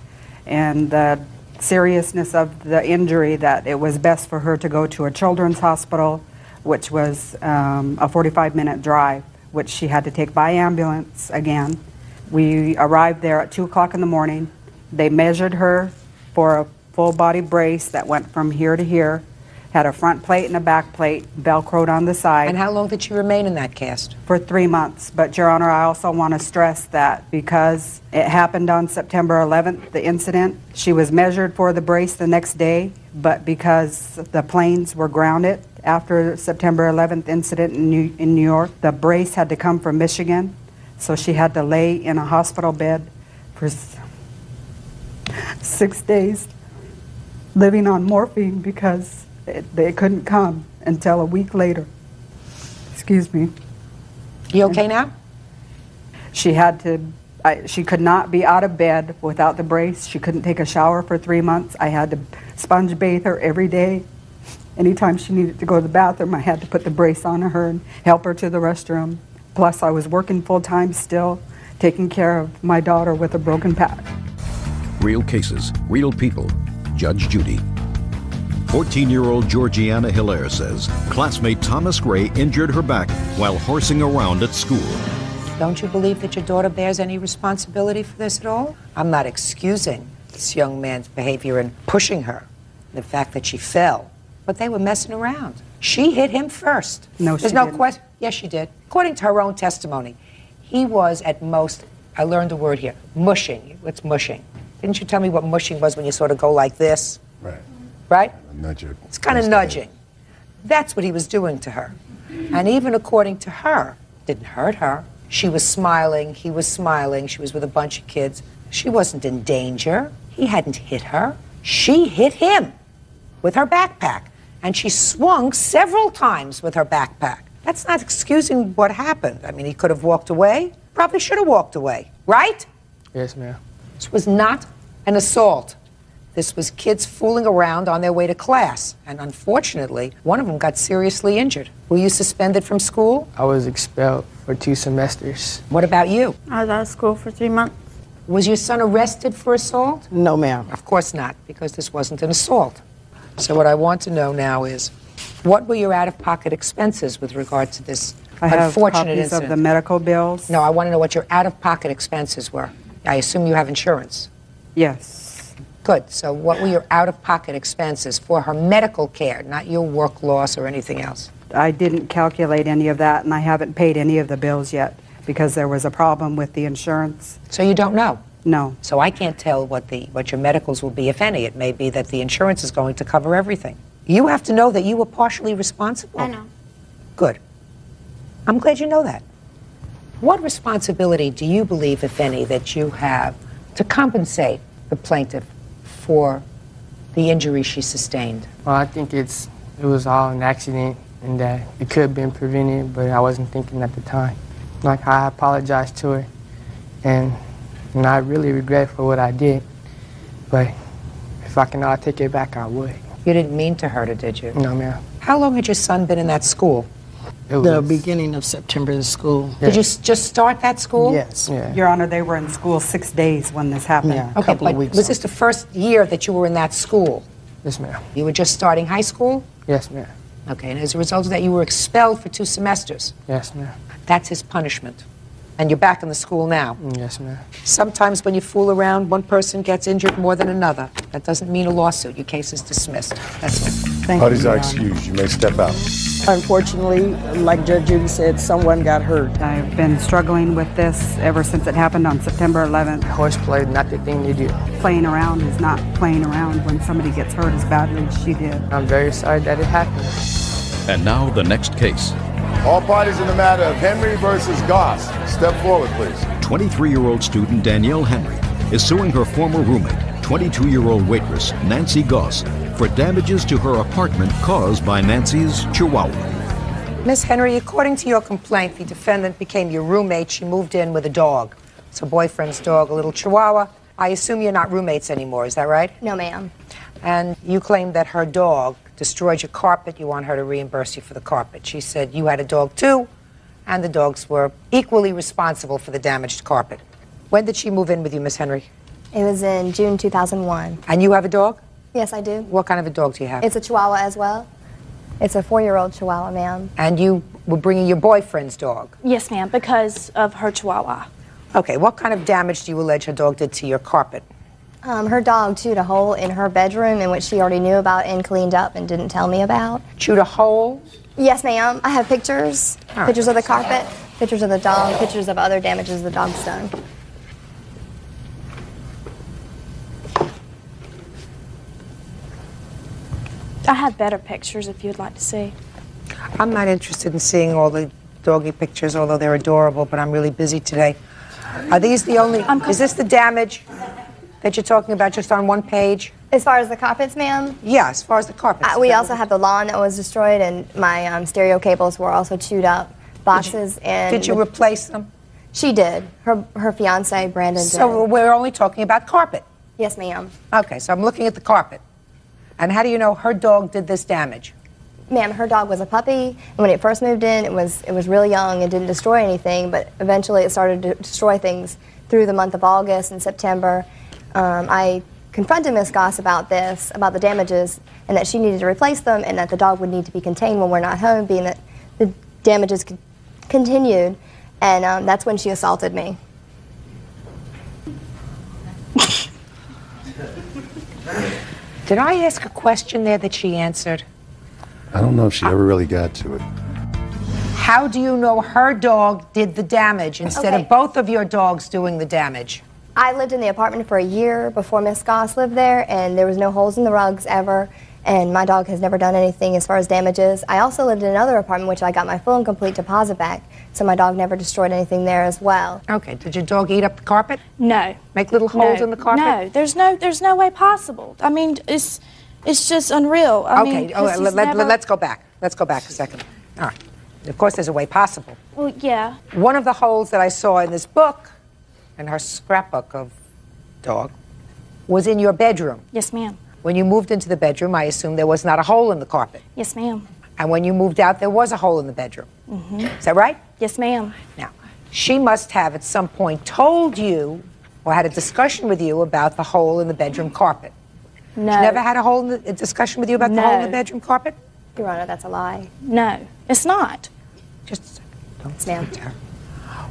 and the seriousness of the injury that it was best for her to go to a children's hospital, which was a 45-minute drive, which she had to take by ambulance again. We arrived there at 2 o'clock in the morning. They measured her for a full-body brace that went from here to here, had a front plate and a back plate, Velcroed on the side. And how long did she remain in that cast? For 3 months. But, Your Honor, I also want to stress that because it happened on September 11th, the incident, she was measured for the brace the next day, but because the planes were grounded after September 11th incident in New York, the brace had to come from Michigan, so she had to lay in a hospital bed for 6 days, living on morphine because they couldn't come until a week later. Excuse me. You okay now? She had to, she could not be out of bed without the brace. She couldn't take a shower for 3 months. I had to sponge bathe her every day. Anytime she needed to go to the bathroom, I had to put the brace on her and help her to the restroom. Plus, I was working full-time still, taking care of my daughter with a broken back. Real cases, real people. Judge Judy. 14-year-old Georgiana Hilaire says classmate Thomas Gray injured her back while horsing around at school. Don't you believe that your daughter bears any responsibility for this at all? I'm not excusing this young man's behavior in pushing her, the fact that she fell, but they were messing around. She hit him first. No, There's she no didn't. question. Yes, she did. According to her own testimony, he was at most, I learned a word here, mushing. What's mushing? Didn't you tell me what mushing was when you sort of go like this? Right. Right? Nudge her. It's kind of nudging. That's what he was doing to her. And even according to her, didn't hurt her. She was smiling, he was smiling, she was with a bunch of kids. She wasn't in danger. He hadn't hit her. She hit him with her backpack. And she swung several times with her backpack. That's not excusing what happened. I mean, he could have walked away. Probably should have walked away. Right? Yes, ma'am. This was not an assault. This was kids fooling around on their way to class. And unfortunately, one of them got seriously injured. Were you suspended from school? I was expelled for 2 semesters. What about you? I was out of school for 3 months. Was your son arrested for assault? No, ma'am. Of course not, because this wasn't an assault. So what I want to know now is, what were your out-of-pocket expenses with regard to this I have unfortunate copies incident? of the medical bills. No, I want to know what your out-of-pocket expenses were. I assume you have insurance. Yes. Good. So what were your out-of-pocket expenses for her medical care, not your work loss or anything else? I didn't calculate any of that, and I haven't paid any of the bills yet because there was a problem with the insurance. So you don't know? No. So I can't tell what your medicals will be, if any. It may be that the insurance is going to cover everything. You have to know that you were partially responsible. I know. Good. I'm glad you know that. What responsibility do you believe, if any, that you have to compensate the plaintiff for the injury she sustained? Well, I think it was all an accident and that it could have been prevented, but I wasn't thinking at the time. Like, I apologized to her, and I really regret for what I did, but if I can take it back, I would. You didn't mean to hurt her, did you? No, ma'am. How long had your son been in that school? The beginning of September in school. Did you just start that school? Yes. Yeah. Your Honor, they were in school 6 days when this happened. Yeah, a Okay, couple but of weeks. was this the first year that you were in that school? Yes, ma'am. You were just starting high school? Yes, ma'am. Okay, and as a result of that, you were expelled for 2 semesters. Yes, ma'am. That's his punishment. And you're back in the school now. Yes, ma'am. Sometimes when you fool around, one person gets injured more than another. That doesn't mean a lawsuit. Your case is dismissed. That's all. Thank Parties you, are Your Honor. excused. You may step out. Unfortunately, like Judge Judy said, someone got hurt. I've been struggling with this ever since it happened on September 11th. Horseplay, not the thing to do. Playing around is not playing around when somebody gets hurt as badly as she did. I'm very sorry that it happened. And now the next case. All parties in the matter of Henry versus Goss. Step forward, please. 23-year-old student Danielle Henry is suing her former roommate, 22-year-old waitress Nancy Goss, for damages to her apartment caused by Nancy's Chihuahua. Miss Henry, according to your complaint, the defendant became your roommate. She moved in with a dog. It's her boyfriend's dog, a little Chihuahua. I assume you're not roommates anymore, is that right? No, ma'am. And you claim that her dog destroyed your carpet. You want her to reimburse you for the carpet. She said you had a dog too, and the dogs were equally responsible for the damaged carpet. When did she move in with you, Miss Henry? It was in June 2001. And you have a dog? Yes, I do. What kind of a dog do you have? It's a Chihuahua as well. It's a 4-year-old Chihuahua, ma'am. And you were bringing your boyfriend's dog? Yes, ma'am, because of her Chihuahua. Okay, what kind of damage do you allege her dog did to your carpet? Her dog chewed a hole in her bedroom in which she already knew about and cleaned up and didn't tell me about. Chewed a hole? Yes, ma'am. I have pictures. All right. Pictures of the carpet, pictures of the dog, pictures of other damages the dog's done. I have better pictures if you'd like to see. I'm not interested in seeing all the doggy pictures, although they're adorable, but I'm really busy today. Are these the only... Is this the damage that you're talking about just on one page? As far as the carpets, ma'am? Yeah, as far as the carpets. We also have the lawn that was destroyed, and my stereo cables were also chewed up. Boxes and... Did you replace them? She did. Her fiance, Brandon, did. So we're only talking about carpet? Yes, ma'am. Okay, so I'm looking at the carpet. And how do you know her dog did this damage? Ma'am, her dog was a puppy, and when it first moved in, it was really young and didn't destroy anything, but eventually it started to destroy things through the month of August and September. I confronted Miss Goss about this, about the damages, and that she needed to replace them, and that the dog would need to be contained when we're not home, being that the damages continued, and that's when she assaulted me. Did I ask a question there that she answered? I don't know if she ever really got to it. How do you know her dog did the damage instead of both of your dogs doing the damage? I lived in the apartment for a year before Miss Goss lived there, and there was no holes in the rugs ever, and my dog has never done anything as far as damages. I also lived in another apartment, which I got my full and complete deposit back, so my dog never destroyed anything there as well. Okay, did your dog eat up the carpet? No. Make little holes in the carpet? No, there's no way possible. I mean, it's just unreal. I mean, let's go back. Let's go back a second. All right. Of course, there's a way possible. Well, yeah. One of the holes that I saw in this book, in her scrapbook of dog, was in your bedroom. Yes, ma'am. When you moved into the bedroom, I assume there was not a hole in the carpet. Yes, ma'am. And when you moved out, there was a hole in the bedroom. Mm-hmm. Is that right? Yes, ma'am. Now, she must have at some point told you or had a discussion with you about the hole in the bedroom carpet. No. She never had a discussion with you about the hole in the bedroom carpet? Your Honor, that's a lie. No, it's not. Just a second. Yes, ma'am.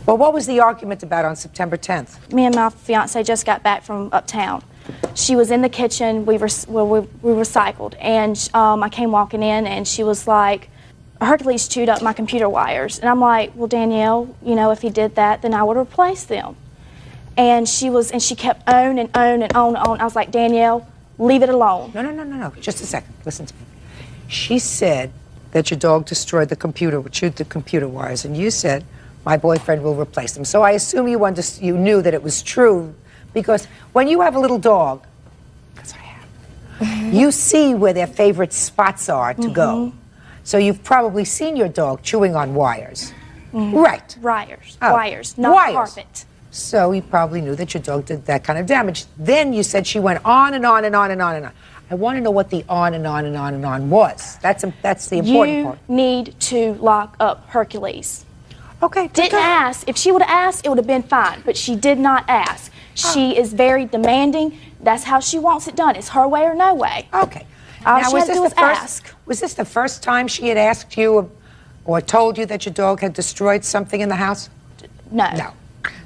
Well, what was the argument about on September 10th? Me and my fiance just got back from uptown. She was in the kitchen. We recycled, and I came walking in, and she was like, Hercules chewed up my computer wires. And I'm like, well, Danielle, you know, if he did that, then I would replace them. And she kept on and on and on and on. I was like, Danielle, leave it alone. No. Just a second. Listen to me. She said that your dog destroyed the computer, chewed the computer wires, and you said, my boyfriend will replace them. So I assume you knew that it was true, because when you have a little dog, that's what I have, you see where their favorite spots are to go. So you've probably seen your dog chewing on wires. Right. Wires, not carpet. So you probably knew that your dog did that kind of damage. Then you said she went on and on and on and on and on. I want to know what the on and on and on and on was. That's the important part. You need to lock up Hercules. Okay. Didn't ask. If she would have asked, it would have been fine. But she did not ask. She is very demanding. That's how she wants it done. It's her way or no way. Okay. All now, she had to do was ask. Was this the first time she had asked you or told you that your dog had destroyed something in the house? No. No.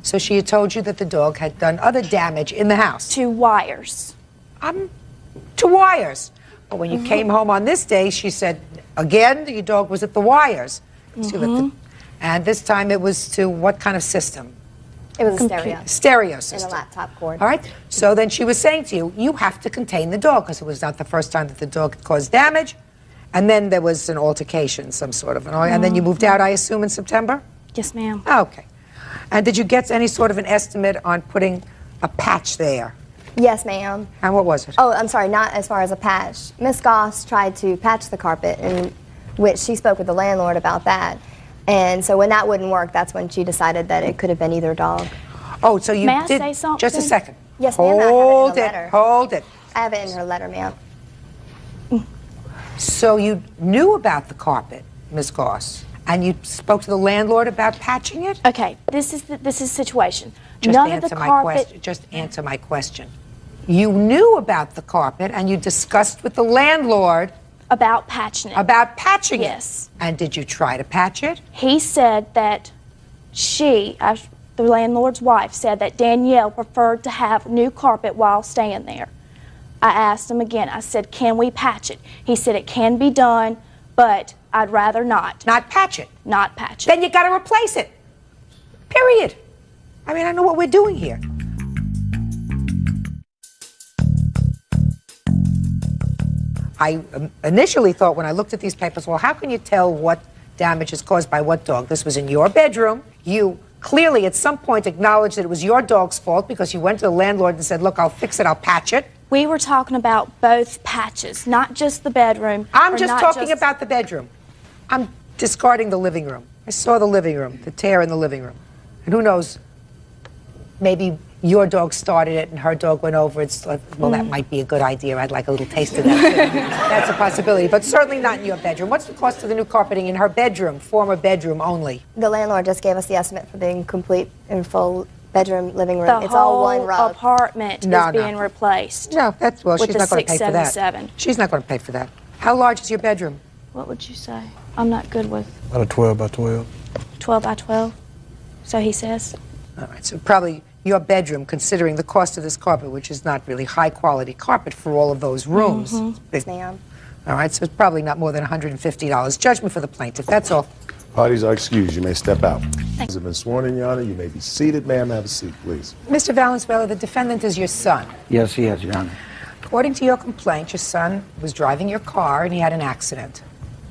So she had told you that the dog had done other damage in the house? To wires. To wires. But when you came home on this day, she said, Again, your dog was at the wires. And this time it was to what kind of system? It was a stereo. Stereo system. And a laptop cord. All right. So then she was saying to you, you have to contain the dog, because it was not the first time that the dog had caused damage. And then there was an altercation, some sort of. And then you moved out, I assume, in September? Yes, ma'am. Okay. And did you get any sort of an estimate on putting a patch there? Yes, ma'am. And what was it? Oh, I'm sorry, not as far as a patch. Miss Goss tried to patch the carpet, in which she spoke with the landlord about that. And so when that wouldn't work, that's when she decided that it could have been either dog. Oh, so you May I did. say something? Just a second. Yes, ma'am. Hold I it. have it in her letter. Hold it. I have it in her letter, ma'am. So you knew about the carpet, Miss Goss, and you spoke to the landlord about patching it? Okay, this is the situation. Just None of answer the my carpet. question. Just answer my question. You knew about the carpet and you discussed with the landlord About patching it. about patching Yes. it. And did you try to patch it? He said that the landlord's wife, said that Danielle preferred to have new carpet while staying there. I asked him again. I said, can we patch it? He said it can be done, but I'd rather not. Not patch it? Not patch it. Then you got to replace it. Period. I mean, I know what we're doing here. I initially thought when I looked at these papers, well, how can you tell what damage is caused by what dog? This was in your bedroom. You clearly at some point acknowledged that it was your dog's fault because you went to the landlord and said, look, I'll fix it, I'll patch it. We were talking about both patches, not just the bedroom. I'm or just not talking about the bedroom. I'm discarding the living room. I saw the living room, the tear in the living room. And who knows, maybe your dog started it and her dog went over. It's like, well, that might be a good idea. I'd like a little taste of that, too. That's a possibility, but certainly not in your bedroom. What's the cost of the new carpeting in her bedroom, former bedroom only? The landlord just gave us the estimate for the complete and full bedroom, living room. The It's all one whole rug. apartment is being replaced. No, that's, well, with she's the not going to pay for that. 677. She's not going to pay for that. How large is your bedroom? What would you say? I'm not good with About a 12 by 12. 12 by 12. So he says. All right, so probably your bedroom, considering the cost of this carpet, which is not really high-quality carpet for all of those rooms. Yes, ma'am. All right, so it's probably not more than $150. Judgment for the plaintiff, that's all. Parties are excused. You may step out. Has been sworn in, Your Honor. You may be seated. Ma'am, have a seat, please. Mr. Valenzuela, the defendant is your son. Yes, he is, Your Honor. According to your complaint, your son was driving your car and he had an accident.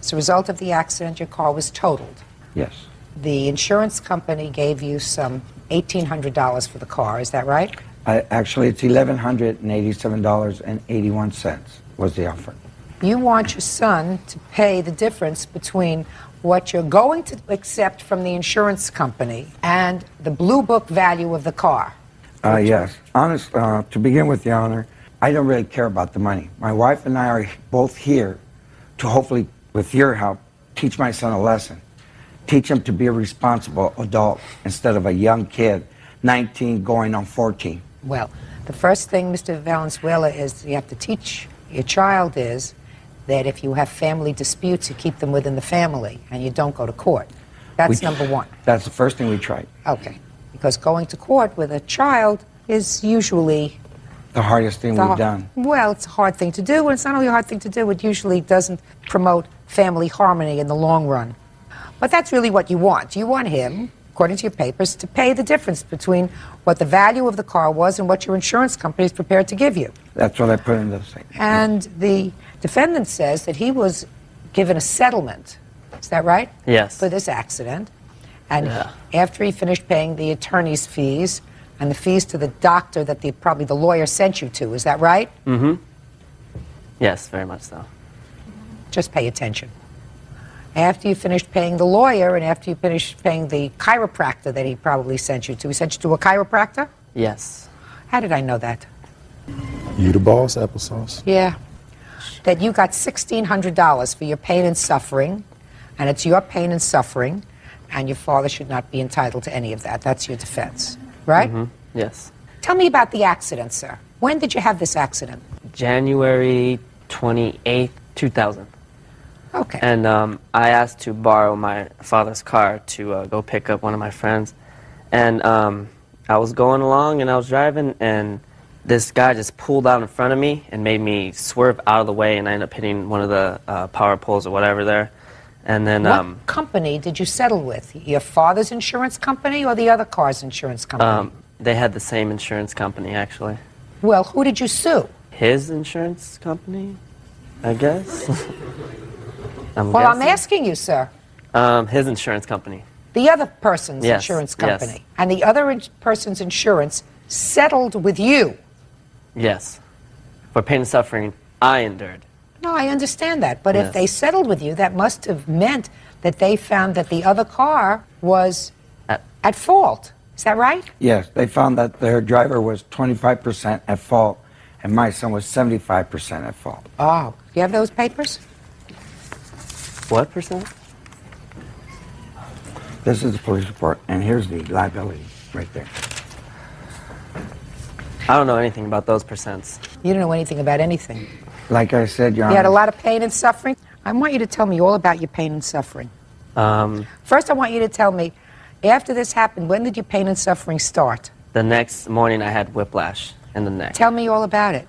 As a result of the accident, your car was totaled. Yes. The insurance company gave you some $1,800 for the car, is that right? Actually, it's $1,187.81 was the offer. You want your son to pay the difference between what you're going to accept from the insurance company and the blue book value of the car. Yes. Honest, to begin with, Your Honor, I don't really care about the money. My wife and I are both here to hopefully, with your help, teach my son a lesson. Teach him to be a responsible adult instead of a young kid, 19 going on 14. Well, the first thing, Mr. Valenzuela, is you have to teach your child is that if you have family disputes, you keep them within the family and you don't go to court. That's number one. That's the first thing we tried. Okay. Because going to court with a child is usually The hardest thing we've done. Well, it's a hard thing to do, and it's not only a hard thing to do, it usually doesn't promote family harmony in the long run. But that's really what you want. You want him, according to your papers, to pay the difference between what the value of the car was and what your insurance company is prepared to give you. That's what I put in the thing. And the defendant says that he was given a settlement. Is that right? Yes. For this accident. And after he finished paying the attorney's fees and the fees to the doctor that probably the lawyer sent you to, is that right? Mm-hmm. Yes, very much so. Just pay attention. After you finished paying the lawyer and after you finished paying the chiropractor that he probably sent you to, he sent you to a chiropractor? Yes. How did I know that? You the boss, applesauce? Yeah. That you got $1,600 for your pain and suffering, and it's your pain and suffering, and your father should not be entitled to any of that. That's your defense, right? Mm-hmm. Yes. Tell me about the accident, sir. When did you have this accident? January 28th, 2000. Okay. And I asked to borrow my father's car to go pick up one of my friends. And I was going along and I was driving and this guy just pulled out in front of me and made me swerve out of the way, and I ended up hitting one of the power poles or whatever there. And then What company did you settle with? Your father's insurance company or the other car's insurance company? they had the same insurance company, actually. Well, who did you sue? His insurance company, I guess. I'm asking you, sir. His insurance company. The other person's Yes, insurance yes. company. And the other person's insurance settled with you. Yes. For pain and suffering I endured. No, I understand that. But if Yes. they settled with you, that must have meant that they found that the other car was at fault. Is that right? Yes, they found that their driver was 25% at fault, and my son was 75% at fault. Oh, you have those papers? What percent? This is the police report, and here's the liability right there. I don't know anything about those percents. You don't know anything about anything. Like I said, Your You had a Honor, lot of pain and suffering? I want you to tell me all about your pain and suffering. First, I want you to tell me, after this happened, when did your pain and suffering start? The next morning I had whiplash in the neck. Tell me all about it.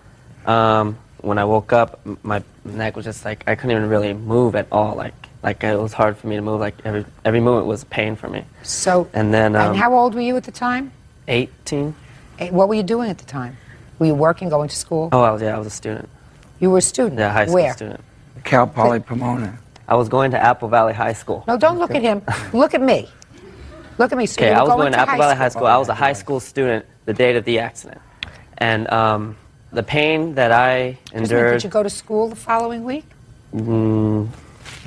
When I woke up, my neck was just like, I couldn't even really move at all. Like it was hard for me to move. Like every movement was pain for me. So, And then and how old were you at the time? 18. What were you doing at the time? Were you working, going to school? Oh, I was a student. You were a student? Yeah, high school Where? student. Cal Poly Pomona. I was going to Apple Valley High School. No, don't look at him. Look at me. Look at me. So Okay, you were I was going to Apple Valley High school. School. I was a high school student the date of the accident. And the pain that I Just a minute, endured... Did you go to school the following week?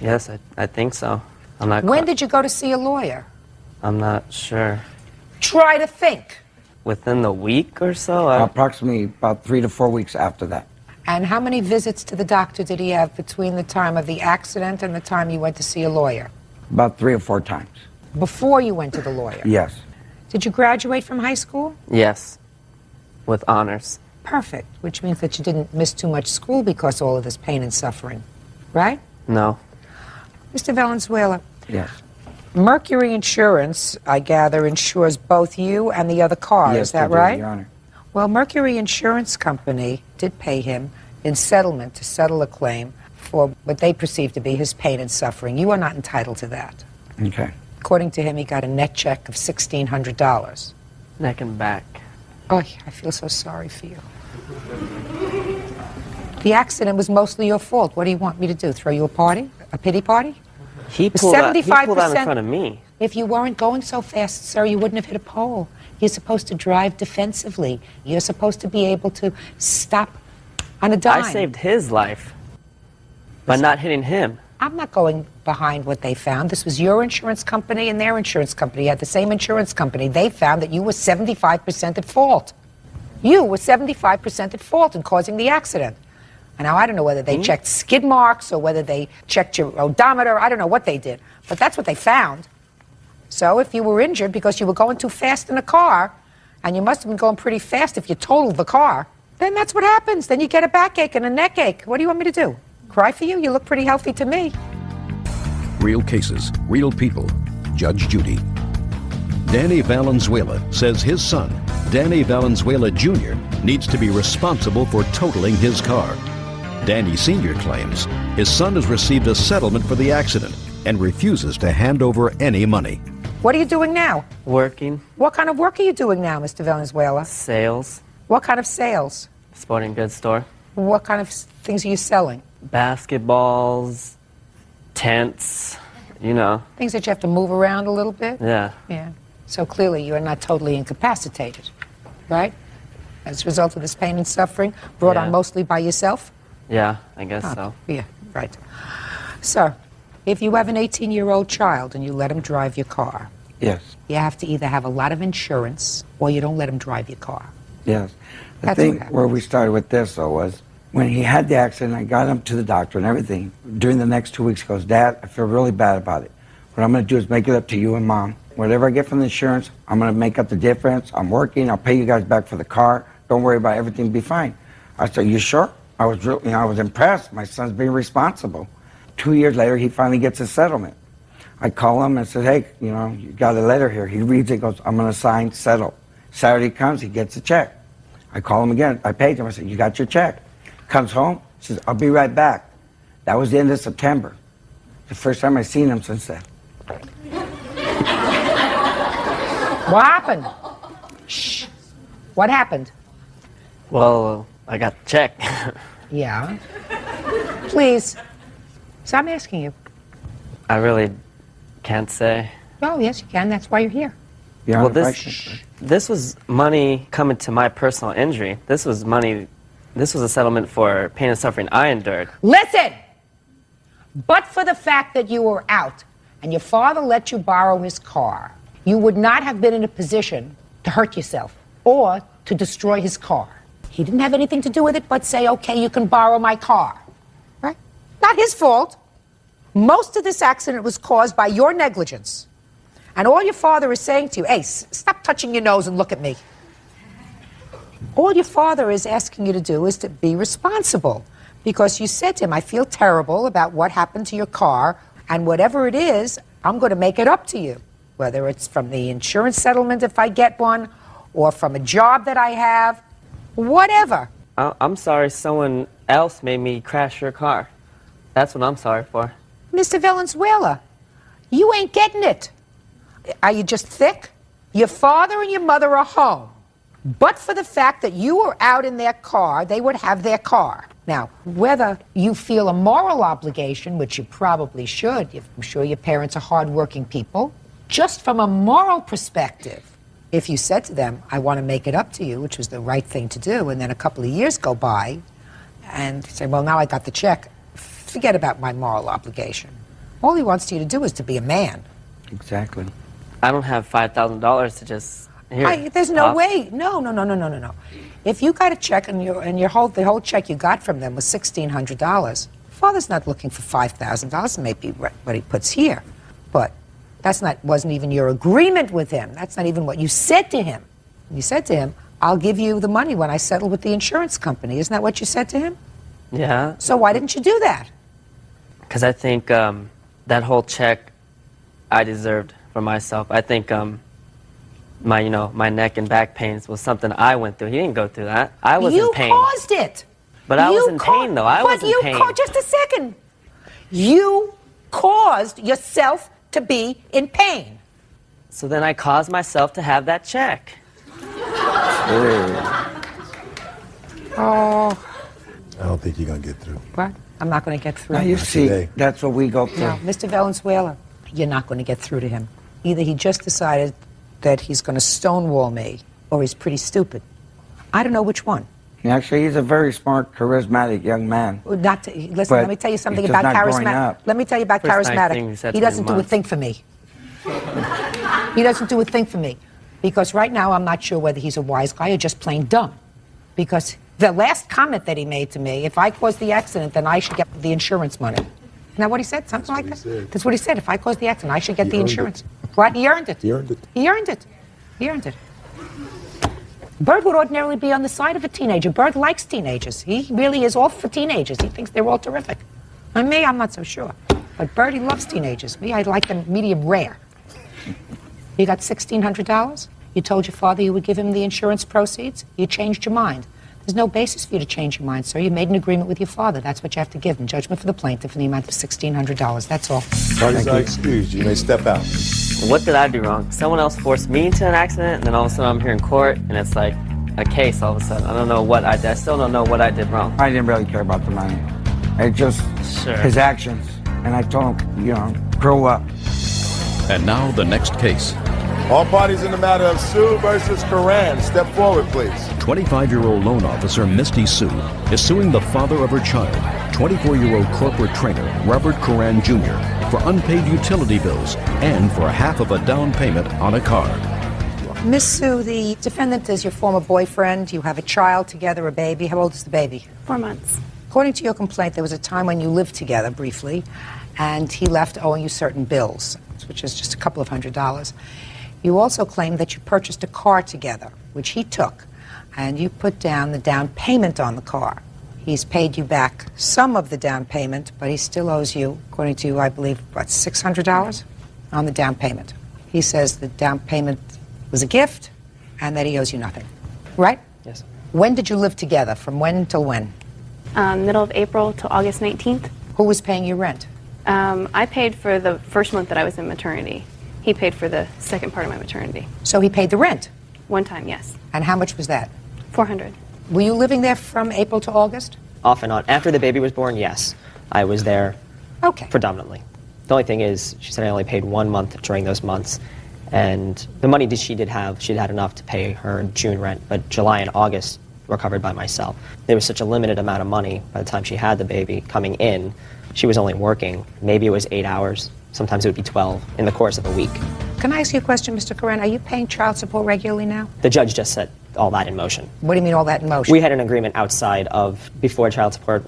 Yes, I think so. I'm not When did you go to see a lawyer? I'm not sure. Try to think. Within the week or so? Approximately about 3 to 4 weeks after that. And how many visits to the doctor did he have between the time of the accident and the time you went to see a lawyer? About 3 or 4 times. Before you went to the lawyer? Yes. Did you graduate from high school? Yes, with honors. Perfect, which means that you didn't miss too much school because of all of this pain and suffering, right? No. Mr. Valenzuela, Yes. Mercury Insurance, I gather, insures both you and the other car, Yes, is that they do, right? Your Honor. Well, Mercury Insurance Company did pay him in settlement to settle a claim for what they perceive to be his pain and suffering. You are not entitled to that. Okay. According to him, he got a net check of $1,600. Neck and back. Oh, I feel so sorry for you. The accident was mostly your fault. What do you want me to do? Throw you a party? A pity party? He pulled out in front of me. If you weren't going so fast, sir, you wouldn't have hit a pole. You're supposed to drive defensively. You're supposed to be able to stop on a dime. I saved his life by not hitting him. I'm not going behind what they found. This was your insurance company and their insurance company. You had the same insurance company. They found that you were 75% at fault. You were 75% at fault in causing the accident. And now I don't know whether they checked skid marks or whether they checked your odometer. I don't know what they did. But that's what they found. So if you were injured because you were going too fast in a car, and you must have been going pretty fast if you totaled the car, then that's what happens. Then you get a backache and a neck ache. What do you want me to do? Cry for you? You look pretty healthy to me. Real cases, real people. Judge Judy. Danny Valenzuela says his son, Danny Valenzuela Jr., needs to be responsible for totaling his car. Danny Sr. claims his son has received a settlement for the accident and refuses to hand over any money. What are you doing now? Working. What kind of work are you doing now, Mr. Valenzuela? Sales. What kind of sales? Sporting goods store. What kind of things are you selling? Basketballs, tents, you know. Things that you have to move around a little bit? Yeah. Yeah. So clearly you're not totally incapacitated, right? As a result of this pain and suffering brought on mostly by yourself? Yeah, I guess so. Yeah, right. Sir, if you have an 18-year-old child and you let him drive your car, Yes. you have to either have a lot of insurance or you don't let him drive your car. Yes. The That's thing what where we started with this, though, was when he had the accident, I got him to the doctor and everything. During the next 2 weeks, he goes, Dad, I feel really bad about it. What I'm going to do is make it up to you and Mom. Whatever I get from the insurance, I'm going to make up the difference. I'm working. I'll pay you guys back for the car. Don't worry about it. Everything will be fine. I said, you sure? I was really, I was impressed. My son's being responsible. 2 years later, he finally gets a settlement. I call him and said, hey, you got a letter here. He reads it, goes, I'm going to sign, settle. Saturday comes, he gets a check. I call him again. I paid him. I said, you got your check? Comes home, says, I'll be right back. That was the end of September. The first time I seen him since then. What happened? Shh. What happened? Well, I got the check. Yeah. Please. So I'm asking you. I really can't say. Oh, yes, you can. That's why you're here. Well, this was money coming to my personal injury. This was a settlement for pain and suffering I endured. Listen! But for the fact that you were out and your father let you borrow his car, you would not have been in a position to hurt yourself or to destroy his car. He didn't have anything to do with it but say, okay, you can borrow my car. Right? Not his fault. Most of this accident was caused by your negligence. And all your father is saying to you, hey, stop touching your nose and look at me. All your father is asking you to do is to be responsible. Because you said to him, I feel terrible about what happened to your car, and whatever it is, I'm going to make it up to you. Whether it's from the insurance settlement if I get one, or from a job that I have, whatever. I'm sorry someone else made me crash your car. That's what I'm sorry for. Mr. Valenzuela, you ain't getting it. Are you just thick? Your father and your mother are home. But for the fact that you were out in their car, they would have their car. Now, whether you feel a moral obligation, which you probably should, I'm sure your parents are hardworking people, just from a moral perspective, if you said to them, I want to make it up to you, which was the right thing to do, and then a couple of years go by, and say, well, now I got the check, forget about my moral obligation. All he wants you to do is to be a man. Exactly. I don't have $5,000 to just... Here, there's no way. No. If you got a check and the whole check you got from them was $1,600, father's not looking for $5,000. Maybe what he puts here, but wasn't even your agreement with him. That's not even what you said to him. You said to him, "I'll give you the money when I settle with the insurance company." Isn't that what you said to him? Yeah. So why didn't you do that? Because I think that whole check I deserved for myself. I think my neck and back pains was something I went through. He didn't go through that. I was in pain. You caused it. But I was in pain, though. I was in pain. Just a second. You caused yourself to be in pain. So then I caused myself to have that check. Oh. I don't think you're going to get through. What? I'm not going to get through. Now you see, today. that's what we go through. No, Mr. Valenzuela, you're not going to get through to him. Either he just decided that he's going to stonewall me, or he's pretty stupid. I don't know which one. Actually, he's a very smart, charismatic young man. Listen, But let me tell you something he's about just not growing charismatic. up. Let me tell you about First nice thing charismatic. he said He to me doesn't do a once. thing for me. He doesn't do a thing for me. Because right now I'm not sure whether he's a wise guy or just plain dumb. Because the last comment that he made to me, if I caused the accident, then I should get the insurance money. Isn't that what he said? Something like that? That's what he said. If I caused the accident, I should get the insurance. What? He earned it. He earned it. He earned it. He earned it. Bird would ordinarily be on the side of a teenager. Bird likes teenagers. He really is all for teenagers. He thinks they're all terrific. And me, I'm not so sure. But Bird, he loves teenagers. Me, I like them medium rare. You got $1,600? You told your father you would give him the insurance proceeds? You changed your mind. There's no basis for you to change your mind, sir. You made an agreement with your father. That's what you have to give him. Judgment for the plaintiff in the amount of $1,600. That's all. Parties are excused. You may step out. What did I do wrong? Someone else forced me into an accident, and then all of a sudden I'm here in court, and it's like a case all of a sudden. I don't know what I did. I still don't know what I did wrong. I didn't really care about the money. It just his actions. And I told him, grow up. And now the next case. All parties in the matter of Sue versus Coran, step forward, please. 25-year-old loan officer Misty Sue is suing the father of her child, 24-year-old corporate trainer Robert Coran Jr., for unpaid utility bills and for half of a down payment on a car. Miss Sue, the defendant is your former boyfriend. You have a child together, a baby. How old is the baby? 4 months. According to your complaint, there was a time when you lived together briefly, and he left owing you certain bills, which is just a couple of $100s. You also claim that you purchased a car together, which he took, and you put down the down payment on the car. He's paid you back some of the down payment, but he still owes you, according to you, I believe, what, $600 on the down payment. He says the down payment was a gift and that he owes you nothing. Right? Yes. When did you live together? From when till when? Middle of April to August 19th. Who was paying your rent? I paid for the first month that I was in maternity. He paid for the second part of my maternity. So he paid the rent? One time, yes. And how much was that? $400. Were you living there from April to August? Off and on. After the baby was born, yes. I was there predominantly. The only thing is, she said I only paid 1 month during those months. And the money that she did have, she'd had enough to pay her June rent, but July and August were covered by myself. There was such a limited amount of money by the time she had the baby coming in. She was only working, maybe it was 8 hours. Sometimes it would be 12 in the course of a week. Can I ask you a question, Mr. Coran? Are you paying child support regularly now? The judge just set all that in motion. What do you mean all that in motion? We had an agreement outside of, before child support,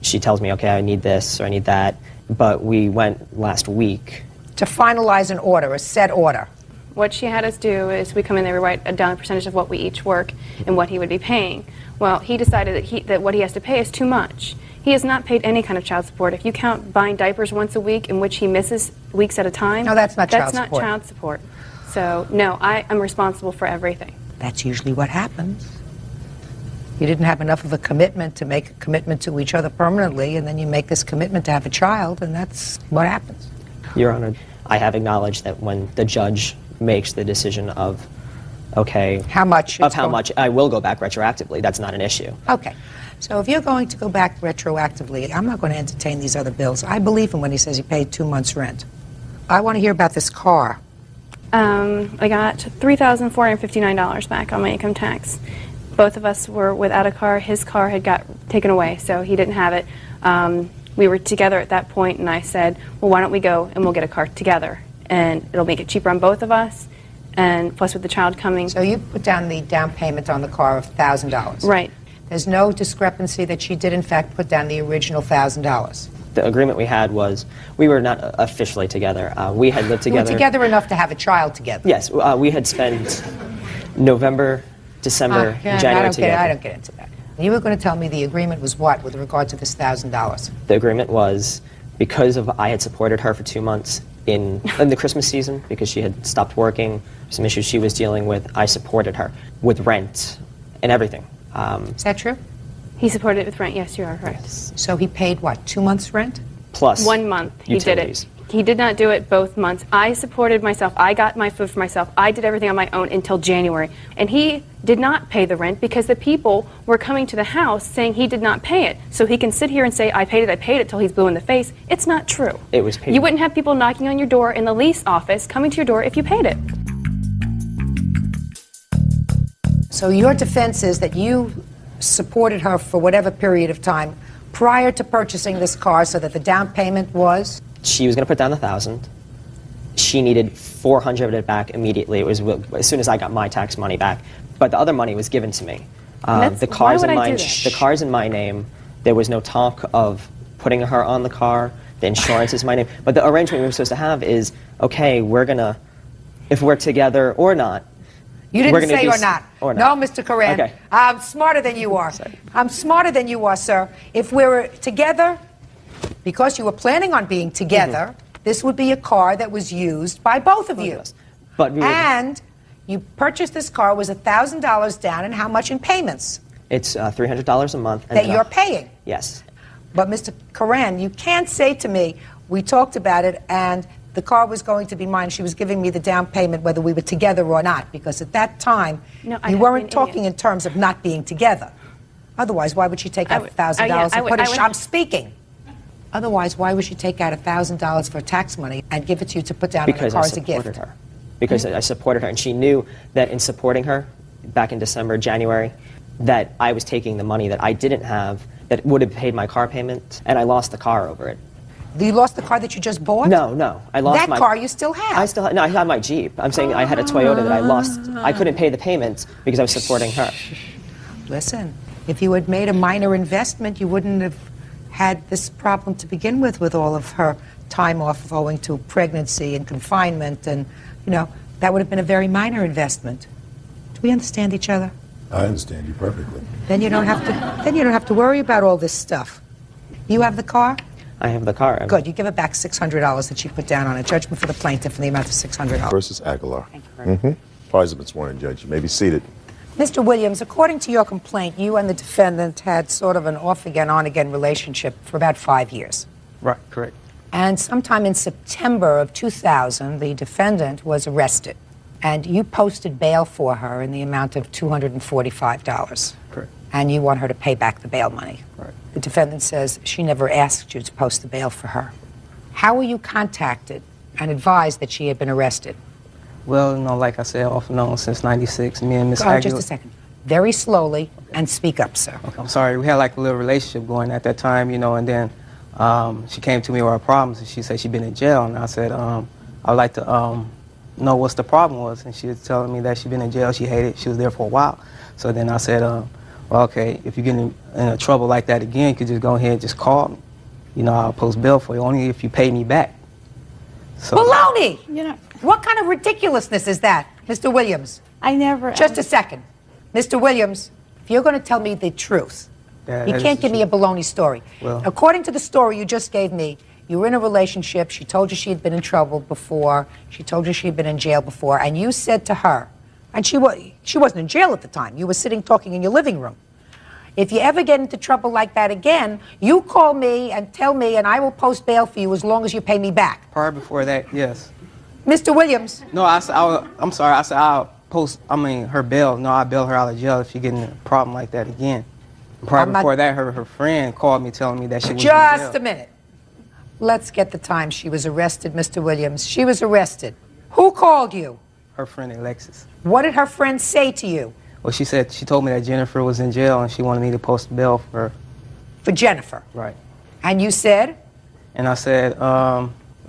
she tells me, okay, I need this or I need that, but we went last week. To finalize an order, a set order. What she had us do is we come in there, we write down a percentage of what we each work and what he would be paying. Well, he decided that what he has to pay is too much. He has not paid any kind of child support. If you count buying diapers once a week, in which he misses weeks at a time, no, that's not child support. That's not child support. So, no, I am responsible for everything. That's usually what happens. You didn't have enough of a commitment to make a commitment to each other permanently, and then you make this commitment to have a child, and that's what happens. Your Honor, I have acknowledged that when the judge makes the decision of, okay, how much, I will go back retroactively. That's not an issue. Okay. So if you're going to go back retroactively, I'm not going to entertain these other bills. I believe him when he says he paid 2 months' rent. I want to hear about this car. I got $3,459 back on my income tax. Both of us were without a car. His car had got taken away, so he didn't have it. We were together at that point, and I said, well, why don't we go and we'll get a car together, and it'll make it cheaper on both of us, and plus with the child coming. So you put down the down payment on the car of $1,000. Right. There's no discrepancy that she did, in fact, put down the original $1,000. The agreement we had was we were not officially together. We had lived together. You were together enough to have a child together. Yes, we had spent November, December, January together. I don't get into that. You were going to tell me the agreement was what with regard to this $1,000? The agreement was because I had supported her for 2 months in the Christmas season because she had stopped working, some issues she was dealing with. I supported her with rent and everything. Is that true? He supported it with rent, yes, you are correct. So he paid what, 2 months' rent? Plus 1 month he did utilities. it. He did not do it both months. I supported myself. I got my food for myself. I did everything on my own until January. And he did not pay the rent because the people were coming to the house saying he did not pay it. So he can sit here and say, I paid it till he's blue in the face. It's not true. It was paid. You wouldn't have people knocking on your door in the lease office coming to your door if you paid it. So your defense is that you supported her for whatever period of time prior to purchasing this car so that the down payment was? She was going to put down $1,000. She needed $400 of it back immediately. It was as soon as I got my tax money back. But the other money was given to me. The car's in my name. There was no talk of putting her on the car. The insurance is my name. But the arrangement we were supposed to have is, okay, we're going to, if we're together or not. You didn't say or not. Or not. No, Mr. Coran. Okay. I'm smarter than you are. I'm smarter than you are, sir. If we were together, because you were planning on being together, this would be a car that was used by both of you. But and you purchased this car, was $1,000 down, and how much in payments? It's $300 a month. That you're paying? Yes. But, Mr. Coran, you can't say to me, we talked about it, and the car was going to be mine. She was giving me the down payment whether we were together or not, because at that time, you weren't talking in terms of not being together. Otherwise, why would she take out $1,000 and put it? I'm speaking. Otherwise, why would she take out $1,000 for tax money and give it to you to put down on the car as a gift? Because I supported her, and she knew that in supporting her back in December, January, that I was taking the money that I didn't have that would have paid my car payment, and I lost the car over it. You lost the car that you just bought? No. I lost that car you still have. I still have. No, I had my Jeep. I'm saying I had a Toyota that I lost. I couldn't pay the payments because I was supporting her. Listen, if you had made a minor investment, you wouldn't have had this problem to begin with all of her time off owing to pregnancy and confinement, and that would have been a very minor investment. Do we understand each other? I understand you perfectly. Then you don't have to worry about all this stuff. You have the car? I have the car. Good. You give her back $600 that she put down on a judgment for the plaintiff in the amount of $600. Versus Aguilar. Parties have been sworn in, Judge. You may be seated. Mr. Williams, according to your complaint, you and the defendant had sort of an off-again, on-again relationship for about 5 years. Right, correct. And sometime in September of 2000, the defendant was arrested, and you posted bail for her in the amount of $245. Correct. And you want her to pay back the bail money. Right. The defendant says she never asked you to post the bail for her. How were you contacted and advised that she had been arrested? Well, like I said, off and on since '96, me and Miss Aguilar. Just a second. Very slowly, and speak up, sir. Okay, I'm sorry. We had like a little relationship going at that time, and then she came to me with her problems, and she said she'd been in jail, and I said, I'd like to know what's the problem was, and she was telling me that she'd been in jail, she hated it, she was there for a while. So then I said, well, okay, if you get in trouble like that again, you could just go ahead and just call me. I'll post bail for you, only if you pay me back. So, baloney! What kind of ridiculousness is that, Mr. Williams? I never... Just a second. Mr. Williams, if you're going to tell me the truth, you can't give me a baloney story. Well, according to the story you just gave me, you were in a relationship, she told you she had been in trouble before, she told you she had been in jail before, and you said to her, and she wasn't in jail at the time, you were sitting talking in your living room. If you ever get into trouble like that again, you call me and tell me, and I will post bail for you as long as you pay me back. Prior before that, yes. Mr. Williams. No, I'm sorry. I said I'll post, her bail. No, I'll bail her out of jail if she get in a problem like that again. Prior before that, her friend called me telling me that she was in jail. Just a minute. Let's get the time she was arrested, Mr. Williams. She was arrested. Who called you? Her friend, Alexis. What did her friend say to you? Well, she told me that Jennifer was in jail and she wanted me to post bail for her. For Jennifer? Right. And you said? And I said,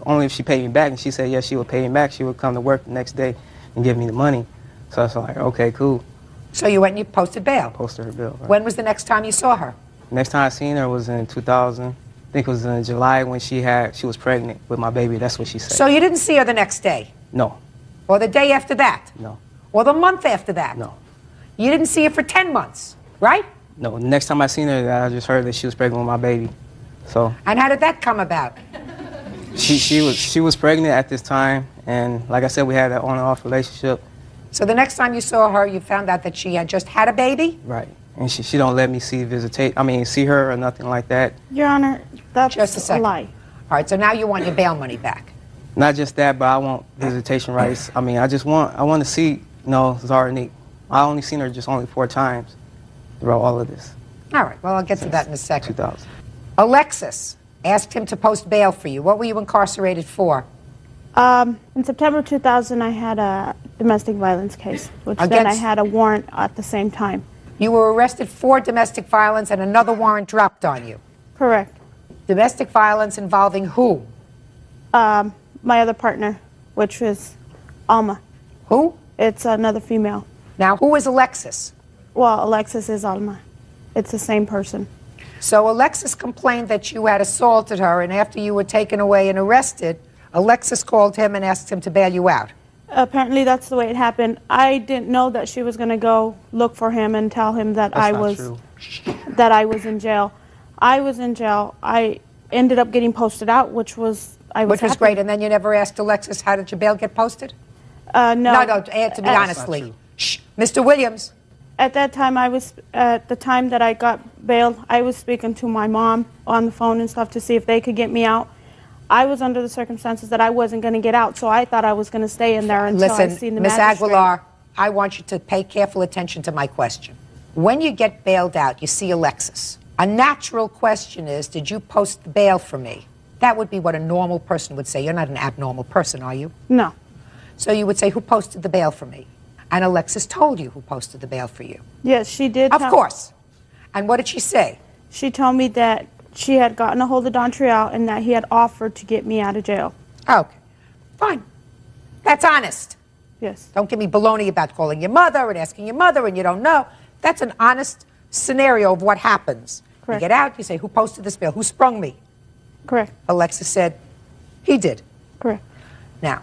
only if she paid me back. And she said, yes, she would pay me back. She would come to work the next day and give me the money. So I was like, okay, cool. So you went and you posted bail? Posted her bail. Right. When was the next time you saw her? Next time I seen her was in 2000. I think it was in July when she was pregnant with my baby. That's what she said. So you didn't see her the next day? No. Or the day after that? No. Or the month after that? No. You didn't see her for 10 months, right? No. The next time I seen her, I just heard that she was pregnant with my baby. So. And how did that come about? She was pregnant at this time, and like I said, we had an on and off relationship. So the next time you saw her, you found out that she had just had a baby? Right. And she don't let me see her or nothing like that. Your Honor, that's just a lie. All right, so now you want your bail money back. Not just that, but I want visitation rights. I want to see, Zarnique. I only seen her only 4 times throughout all of this. All right, well, I'll get to that in a second. 2000. Alexis asked him to post bail for you. What were you incarcerated for? In September 2000, I had a domestic violence case, which then I had a warrant at the same time. You were arrested for domestic violence and another warrant dropped on you? Correct. Domestic violence involving who? My other partner, which was Alma. Who? It's another female. Now, who is Alexis? Well, Alexis is Alma. It's the same person. So Alexis complained that you had assaulted her, and after you were taken away and arrested, Alexis called him and asked him to bail you out. Apparently that's the way it happened. I didn't know that she was going to go look for him and tell him that I was in jail. I was in jail. I ended up getting posted out, which was great. And then you never asked Alexis, how did your bail get posted? No. No, answer me honestly. Shh. Mr. Williams. At that time, at the time that I got bailed, I was speaking to my mom on the phone and stuff to see if they could get me out. I was under the circumstances that I wasn't going to get out, so I thought I was going to stay in there until I seen the magistrate. Miss Aguilar, I want you to pay careful attention to my question. When you get bailed out, you see Alexis. A natural question is, did you post the bail for me? That would be what a normal person would say. You're not an abnormal person, are you? No. So you would say, who posted the bail for me? And Alexis told you who posted the bail for you. Yes, she did. Of course. And what did she say? She told me that she had gotten a hold of Dontriel and that he had offered to get me out of jail. Okay. Fine. That's honest. Yes. Don't give me baloney about calling your mother and asking your mother and you don't know. That's an honest scenario of what happens. Correct. You get out, you say, who posted this bail? Who sprung me? Correct. Alexis said, he did. Correct. Now,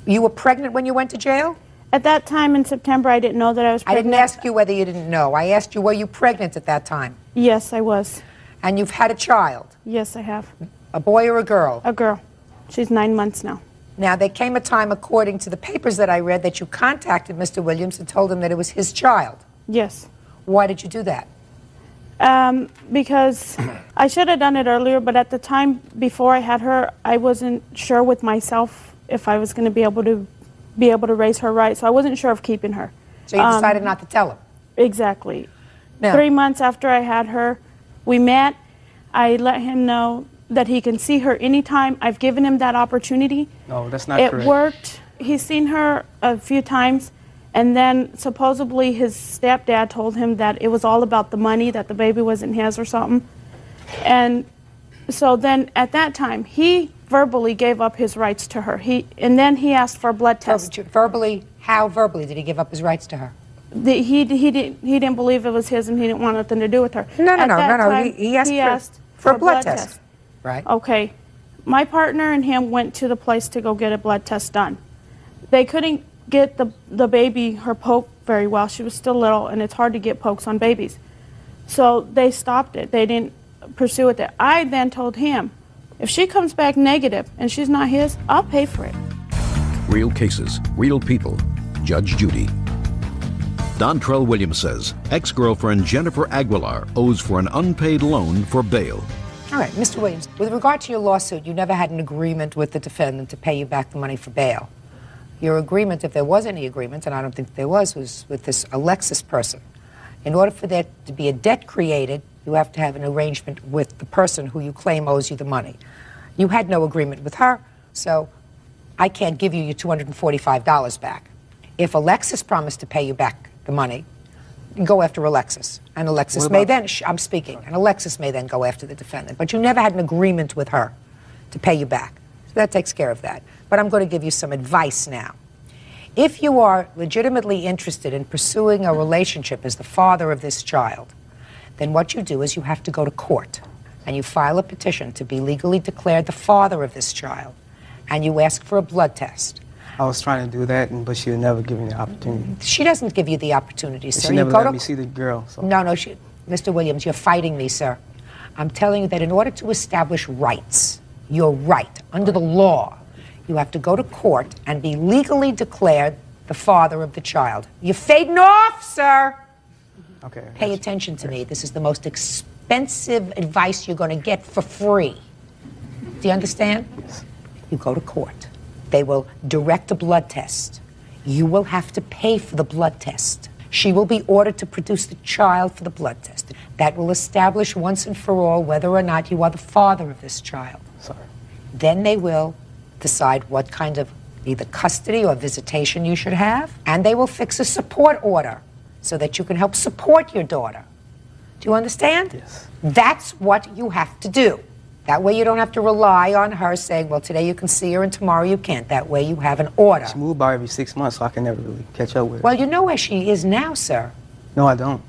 you were pregnant when you went to jail? At that time in September, I didn't know that I was pregnant. I didn't ask you whether you didn't know. I asked you, were you pregnant at that time? Yes, I was. And you've had a child? Yes, I have. A boy or a girl? A girl. She's 9 months now. Now, there came a time, according to the papers that I read, that you contacted Mr. Williams and told him that it was his child. Yes. Why did you do that? Because I should have done it earlier, but at the time before I had her, I wasn't sure with myself if I was going to be able to raise her right. So I wasn't sure of keeping her. So you decided not to tell him? Exactly. Now, 3 months after I had her, we met. I let him know that he can see her anytime. I've given him that opportunity. No, that's not it correct. It worked. He's seen her a few times, and then supposedly his stepdad told him that it was all about the money, that the baby wasn't his or something. And so then at that time, he verbally gave up his rights to her. And then he asked for a blood test. Verbally? How verbally did he give up his rights to her? He didn't believe it was his, and he didn't want nothing to do with her. No. Time, He asked for a blood test. Right. Okay. My partner and him went to the place to go get a blood test done. They couldn't get the baby her poke very well. She was still little, and it's hard to get pokes on babies. So they stopped it. They didn't pursue it. I then told him, if she comes back negative and she's not his, I'll pay for it. Real cases, real people. Judge Judy. Dontrell Williams says ex-girlfriend Jennifer Aguilar owes for an unpaid loan for bail. All right, Mr. Williams, with regard to your lawsuit, you never had an agreement with the defendant to pay you back the money for bail. Your agreement, if there was any agreement, and I don't think there was with this Alexis person. In order for there to be a debt created, you have to have an arrangement with the person who you claim owes you the money. You had no agreement with her, so I can't give you your $245 back. If Alexis promised to pay you back the money, go after Alexis. And Alexis may then, I'm speaking, and Alexis may then go after the defendant. But you never had an agreement with her to pay you back. So that takes care of that. But I'm going to give you some advice now. If you are legitimately interested in pursuing a relationship as the father of this child, then what you do is you have to go to court and you file a petition to be legally declared the father of this child, and you ask for a blood test. I was trying to do that, but she would never give me the opportunity. She doesn't give you the opportunity, sir. She never let me see the girl. So. No, Mr. Williams, you're fighting me, sir. I'm telling you that in order to establish rights, your right under the law, you have to go to court and be legally declared the father of the child. You're fading off, sir. Okay. Pay attention to me. This is the most expensive advice you're going to get for free. Do you understand? Yes. You go to court. They will direct a blood test. You will have to pay for the blood test. She will be ordered to produce the child for the blood test. That will establish once and for all whether or not you are the father of this child. Sorry. Then they will decide what kind of either custody or visitation you should have, and they will fix a support order so that you can help support your daughter. Do you understand? Yes. That's what you have to do. That way you don't have to rely on her saying, well, today you can see her and tomorrow you can't. That way you have an order. She moved by every 6 months, so I can never really catch up with her. Well, you know where she is now, sir. No, I don't.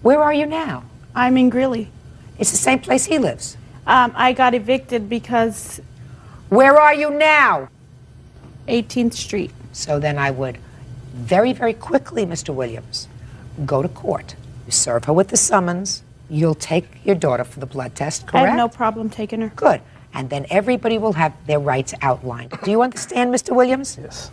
Where are you now? I'm in Greeley. It's the same place he lives. I got evicted because... Where are you now? 18th Street. So then I would very, very quickly, Mr. Williams, go to court. You serve her with the summons. You'll take your daughter for the blood test, correct? I have no problem taking her. Good. And then everybody will have their rights outlined. Do you understand, Mr. Williams? Yes.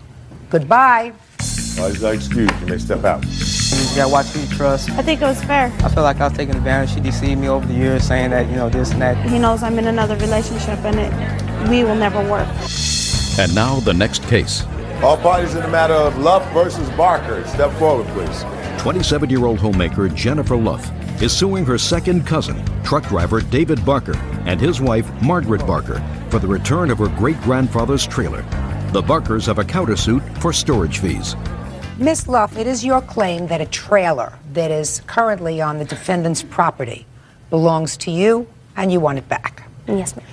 Goodbye. Excuse, you may step out. You gotta watch who you trust. I think it was fair. I feel like I was taking advantage. She deceived me over the years, saying that, this and that. He knows I'm in another relationship, and we will never work. And now the next case. All parties in the matter of Luff versus Barker. Step forward, please. 27-year-old homemaker Jennifer Luff is suing her second cousin, truck driver David Barker, and his wife Margaret Barker for the return of her great-grandfather's trailer. The Barkers have a countersuit for storage fees. Miss Luff, it is your claim that a trailer that is currently on the defendant's property belongs to you and you want it back. Yes, ma'am.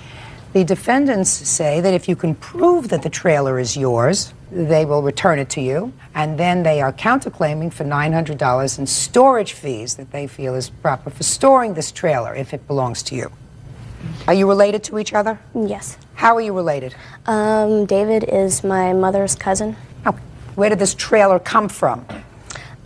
The defendants say that if you can prove that the trailer is yours, they will return it to you, and then they are counterclaiming for $900 in storage fees that they feel is proper for storing this trailer if it belongs to you. Are you related to each other? Yes. How are you related? David is my mother's cousin. Oh, where did this trailer come from?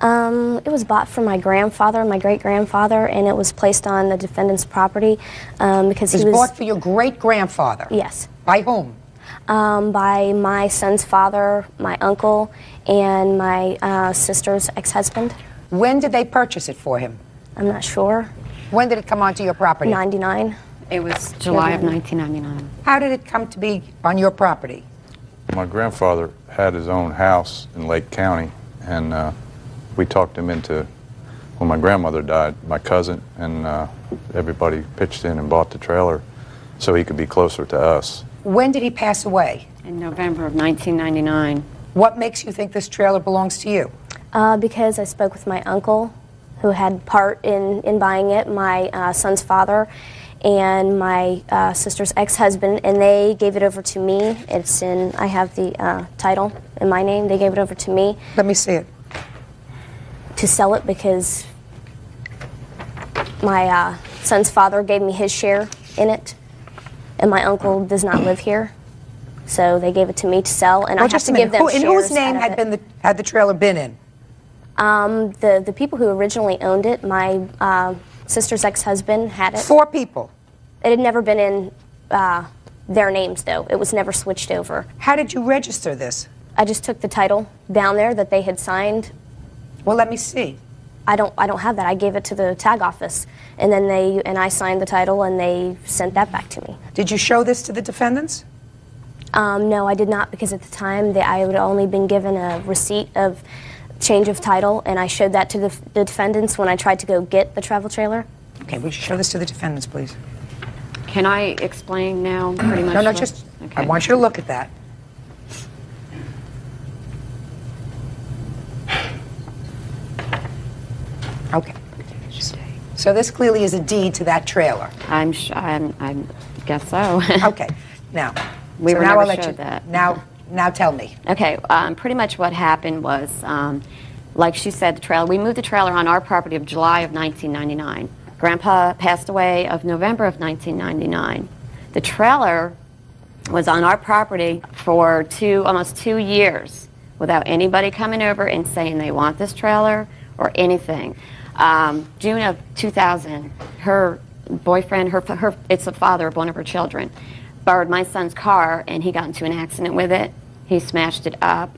It was bought from my grandfather, my great-grandfather, and it was placed on the defendant's property because It was bought for your great-grandfather? Yes. By whom? By my son's father, my uncle, and my sister's ex-husband. When did they purchase it for him? I'm not sure. When did it come onto your property? 99. It was July of 1999. How did it come to be on your property? My grandfather had his own house in Lake County, and we talked him into, when my grandmother died, my cousin and everybody pitched in and bought the trailer so he could be closer to us. When did he pass away? In November of 1999. What makes you think this trailer belongs to you? Because I spoke with my uncle, who had part in buying it, my son's father, and my sister's ex-husband, and they gave it over to me. It's in, I have the title in my name. They gave it over to me. Let me see it. To sell it because my son's father gave me his share in it, and my uncle does not live here. So they gave it to me to sell, and I have to give them shares. In whose name had the trailer been in? The people who originally owned it, my sister's ex-husband had it. 4 people? It had never been in their names, though. It was never switched over. How did you register this? I just took the title down there that they had signed. Well, let me see. I don't have that. I gave it to the tag office, and then I signed the title, and they sent that back to me. Did you show this to the defendants? No, I did not, because at the time I had only been given a receipt of change of title, and I showed that to the defendants when I tried to go get the travel trailer. Okay, would you show this to the defendants, please? Can I explain now pretty much? No, just, okay. I want you to look at that. Okay. So this clearly is a deed to that trailer. I guess so. Okay. Now, we so were now never I'll let showed you, that. Now tell me. Okay, pretty much what happened was, like she said, the trailer. We moved the trailer on our property of July of 1999. Grandpa passed away of November of 1999. The trailer was on our property for almost 2 years without anybody coming over and saying they want this trailer or anything. June of 2000, her boyfriend, it's the father of one of her children, borrowed my son's car, and he got into an accident with it. He smashed it up.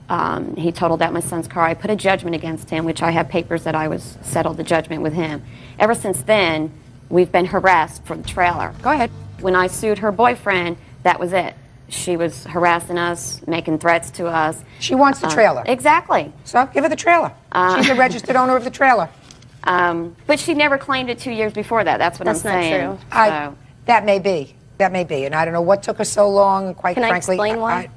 He totaled out my son's car. I put a judgment against him, which I have papers that I was settled the judgment with him. Ever since then, we've been harassed for the trailer. Go ahead. When I sued her boyfriend, that was it. She was harassing us, making threats to us. She wants the trailer. Exactly. So give her the trailer. She's a registered owner of the trailer. But she never claimed it 2 years before that. That's what I'm saying. That's not true. That may be. That may be. And I don't know what took her so long, quite Can frankly. I explain why?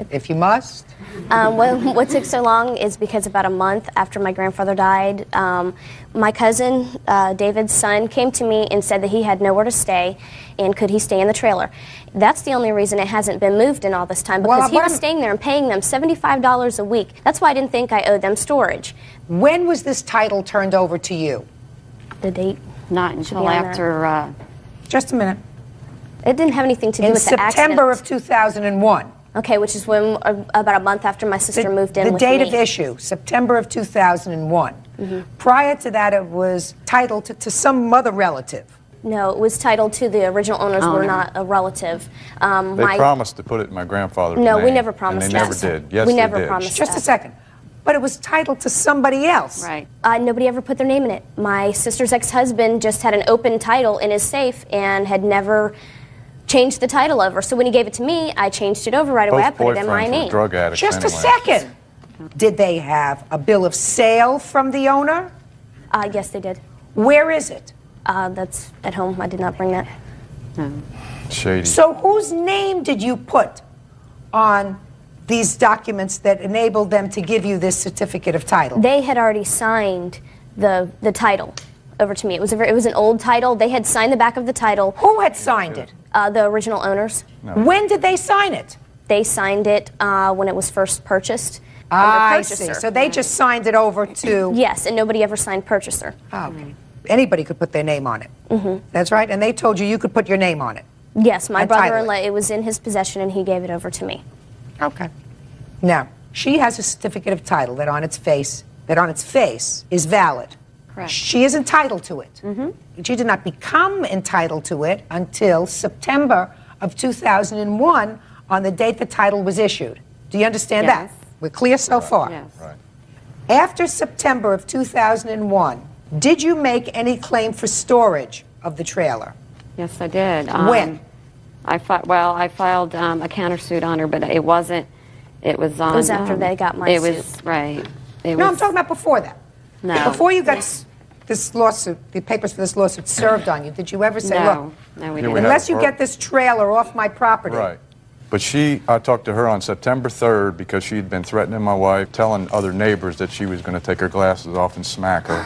If you must. What took so long is because about a month after my grandfather died, my cousin, David's son, came to me and said that he had nowhere to stay and could he stay in the trailer. That's the only reason it hasn't been moved in all this time, because he was staying there and paying them $75 a week. That's why I didn't think I owed them storage. When was this title turned over to you? The date? Not until after... Just a minute. It didn't have anything to do with the accident. In September of 2001. Okay, which is when about a month after my sister moved in the with date me. of issue, September of 2001. Mm-hmm. Prior to that, it was titled to some other relative. No, it was titled to the original owners. We're not a relative. They promised to put it in my grandfather's name. No, we never promised and they that. never did. Yes, we they never did. promised Just that. a second. But it was titled to somebody else. Right. Nobody ever put their name in it. My sister's ex-husband just had an open title in his safe and had never changed the title over. So when he gave it to me, I changed it over right away. I put it in my boyfriends name. were drug addicts Just a anyway. second. Did they have a bill of sale from the owner? Yes, they did. Where is it? That's at home. I did not bring that. No. Shady. So whose name did you put on these documents that enabled them to give you this certificate of title? They had already signed the title over to me. It was an old title. They had signed the back of the title. Who had signed it? The original owners. No. When did they sign it? They signed it when it was first purchased. I see. So they just signed it over to... Yes, and nobody ever signed purchaser. Oh, okay. Anybody could put their name on it. Mm-hmm. That's right. And they told you could put your name on it. Yes, my And title brother-in-law, it was in his possession, and he gave it over to me. Okay. Now, she has a certificate of title that on its face is valid. Correct. She is entitled to it. Mm-hmm. She did not become entitled to it until September of 2001 on the date the title was issued. Do you understand Yes. that? We're clear so far? Yes. Right. After September of 2001, did you make any claim for storage of the trailer? Yes, I did. When? I filed a countersuit on her, but it wasn't. It was on. It was after they got my It suit. was right. It No, was, I'm talking about before that. No. Before you got this lawsuit, the papers for this lawsuit served on you, did you ever say, No. look, No, we Yeah, didn't. we had unless a you ver- get this trailer off my property? Right. But I talked to her on September 3rd because she had been threatening my wife, telling other neighbors that she was going to take her glasses off and smack her.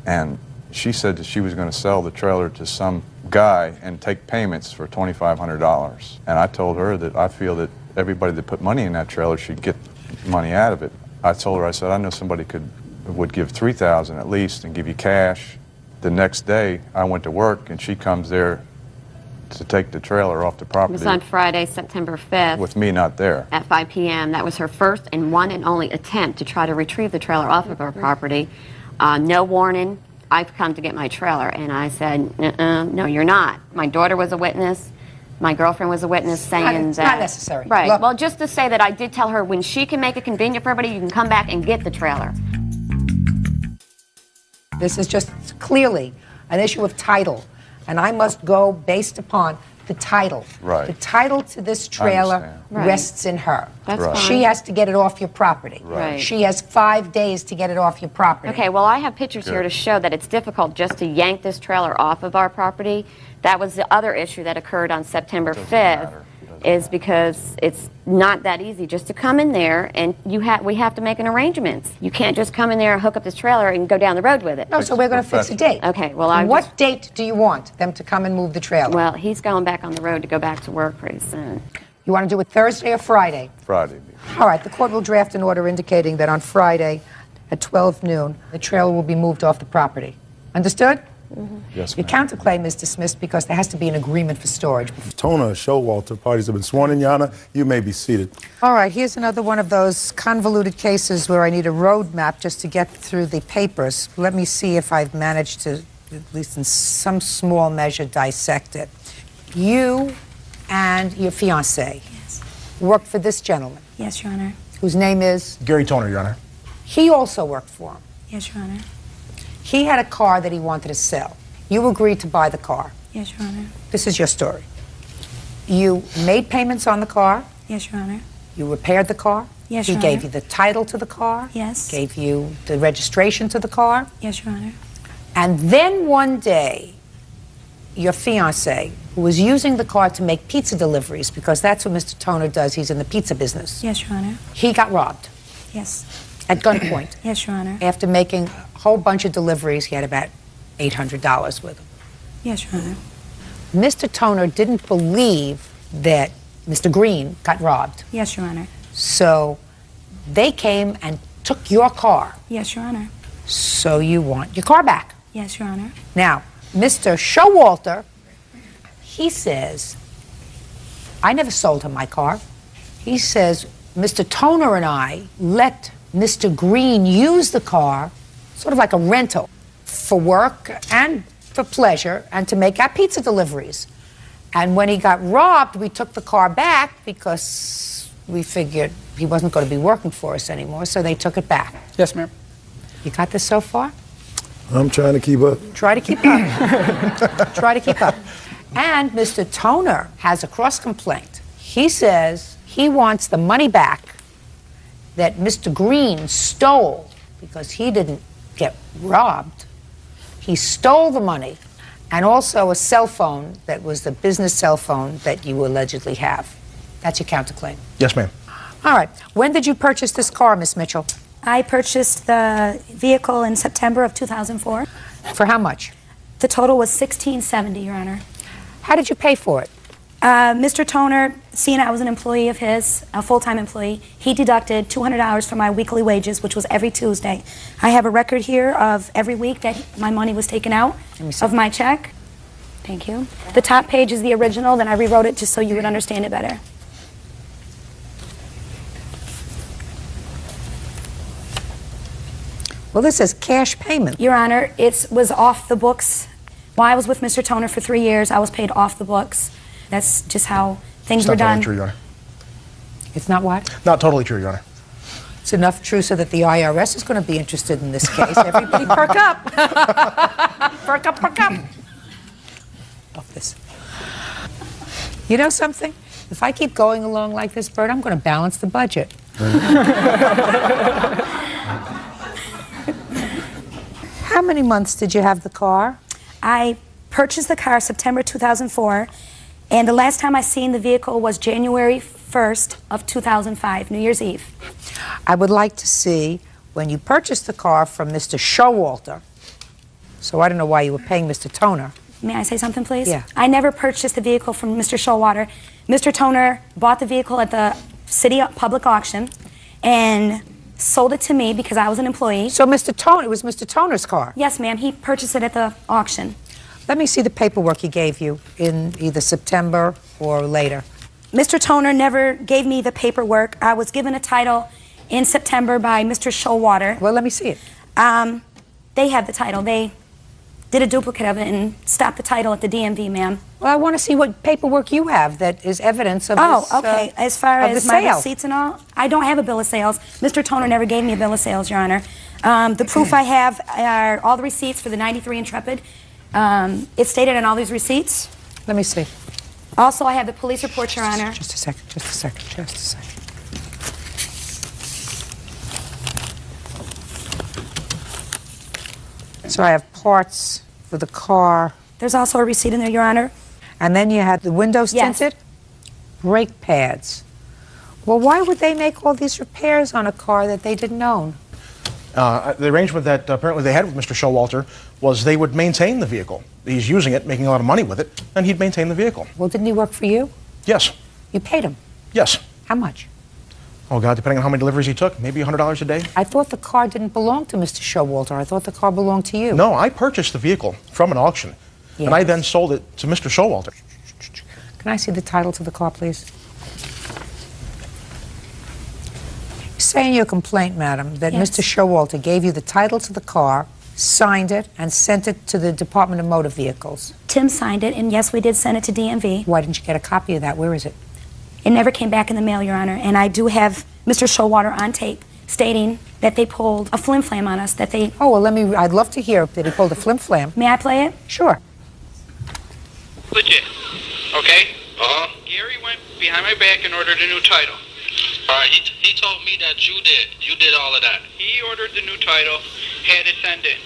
And she said that she was going to sell the trailer to some guy and take payments for $2,500. And I told her that I feel that everybody that put money in that trailer should get money out of it. I told her, I said, I know somebody would give $3,000 at least and give you cash. The next day, I went to work and she comes there to take the trailer off the It property was on Friday, September 5th. with me not there. At 5 p.m. That was her first and one and only attempt to try to retrieve the trailer off of our property. No warning. I've come to get my trailer. And I said, no, you're not. My daughter was a witness. My girlfriend was a witness saying It's that. not necessary. Right. Look. Well, just to say that I did tell her when she can make it convenient for everybody, you can come back and get the trailer. This is just clearly an issue of title, and I must go based upon the title. Right. The title to this trailer understand. Right. rests in her. That's Right. fine. She has to get it off your property. Right. She has 5 days to get it off your property. Okay, well, I have pictures here to show that it's difficult just to yank this trailer off of our property. That was the other issue that occurred on September 5th, is because it's not that easy just to come in there and we have to make an arrangement. You can't just come in there and hook up this trailer and go down the road with it. No, so we're going to fix a date. Okay, well, What date do you want them to come and move the trailer? Well, he's going back on the road to go back to work pretty soon. You want to do it Thursday or Friday? Friday. All right, the court will draft an order indicating that on Friday at 12 noon, the trailer will be moved off the property. Understood? Yes, Your counterclaim is dismissed because there has to be an agreement for storage. Tona Showalter, parties have been sworn in. Your Honor, you may be seated. All right, here's another one of those convoluted cases where I need a roadmap just to get through the papers. Let me see if I've managed to, at least in some small measure, dissect it. You and your fiancé worked for this gentleman, Yes, Your Honor. whose name is? Gary Toner, Your Honor. He also worked for him. Yes, Your Honor. He had a car that he wanted to sell. You agreed to buy the car. Yes, Your Honor. This is your story. You made payments on the car. Yes, Your Honor. You repaired the car. Yes, He Your gave Honor. you the title to the car. Yes. Gave you the registration to the car. Yes, Your Honor. And then one day, your fiancé, who was using the car to make pizza deliveries, because that's what Mr. Toner does, he's in the pizza business, Yes, Your Honor. he got robbed Yes. at gunpoint. Yes, Your Honor. After making a whole bunch of deliveries, he had about $800 with him. Yes, Your Honor. Mr. Toner didn't believe that Mr. Green got robbed. Yes, Your Honor. So they came and took your car. Yes, Your Honor. So you want your car back. Yes, Your Honor. Now, Mr. Showalter, he says, I never sold him my car. He says, Mr. Toner and I let Mr. Green use the car, sort of like a rental, for work and for pleasure and to make our pizza deliveries. And when he got robbed, we took the car back because we figured he wasn't going to be working for us anymore, so they took it back. Yes, ma'am. You got this so far? I'm trying to keep up. Try to keep up. Try to keep up. And Mr. Toner has a cross complaint. He says he wants the money back that Mr. Green stole because he didn't get robbed. He stole the money and also a cell phone that was the business cell phone that you allegedly have. That's your counterclaim. Yes, ma'am. All right. When did you purchase this car, Miss Mitchell? I purchased the vehicle in September of 2004. For how much? The total was $1,670, Your Honor. How did you pay for it? Mr. Toner, seeing I was an employee of his, a full-time employee, he deducted $200 from my weekly wages, which was every Tuesday. I have a record here of every week that my money was taken out of my check. Thank you. The top page is the original, then I rewrote it just so you would understand it better. Well, this says cash payment. Your Honor, it was off the books. While I was with Mr. Toner for 3 years, I was paid off the books. That's just how things It's were not done. totally true, Your Honor. It's not what? Not totally true, Your Honor. It's enough true so that the IRS is going to be interested in this case. Everybody perk up. Perk up, perk up. Off this. You know something? If I keep going along like this, Bert, I'm going to balance the budget. How many months did you have the car? I purchased the car September 2004, and the last time I seen the vehicle was January 1st of 2005, New Year's Eve. I would like to see when you purchased the car from Mr. Showalter. So I don't know why you were paying Mr. Toner. May I say something, please? Yeah. I never purchased the vehicle from Mr. Showalter. Mr. Toner bought the vehicle at the city public auction and sold it to me because I was an employee. So Mr. Toner, it was Mr. Toner's car? Yes, ma'am. He purchased it at the auction. Let me see the paperwork he gave you in either September or later. Mr. Toner never gave me the paperwork. I was given a title in September by Mr. Showalter. Well, let me see it. They have the title. They did a duplicate of it and stopped the title at the DMV, ma'am. Well, I want to see what paperwork you have that is evidence of this, this, okay. As far of as the my sale. receipts and all, I don't have a bill of sales. Mr. Toner never gave me a bill of sales, Your Honor. The proof I have are all the receipts for the 93 Intrepid. It's stated on all these receipts. Let me see. Also, I have the police report, Your Honor. Just a second, just a second, just a second. So I have parts for the car. There's also a receipt in there, Your Honor. And then you had the windows tinted? Brake pads. Well, why would they make all these repairs on a car that they didn't own? The arrangement that apparently they had with Mr. Showalter was they would maintain the vehicle. He's using it, making a lot of money with it, and he'd maintain the vehicle. Well, didn't he work for you? Yes. You paid him? Yes. How much? Oh, God, depending on how many deliveries he took, maybe $100 a day. I thought the car didn't belong to Mr. Showalter. I thought the car belonged to you. No, I purchased the vehicle from an auction, and I then sold it to Mr. Showalter. Can I see the title to the car, please? You say in your complaint, madam, that Mr. Showalter gave you the title to the car, signed it, and sent it to the Department of Motor Vehicles. Tim signed it, and yes, we did send it to DMV. Why didn't you get a copy of that? Where is it? It never came back in the mail, Your Honor, and I do have Mr. Showalter on tape stating that they pulled a flim-flam on us, that they... Oh, well, I'd love to hear that he pulled a flim-flam. May I play it? Sure. Legit. Okay? Gary went behind my back and ordered a new title. Alright, he told me that you did all of that. He ordered the new title, had it sent in.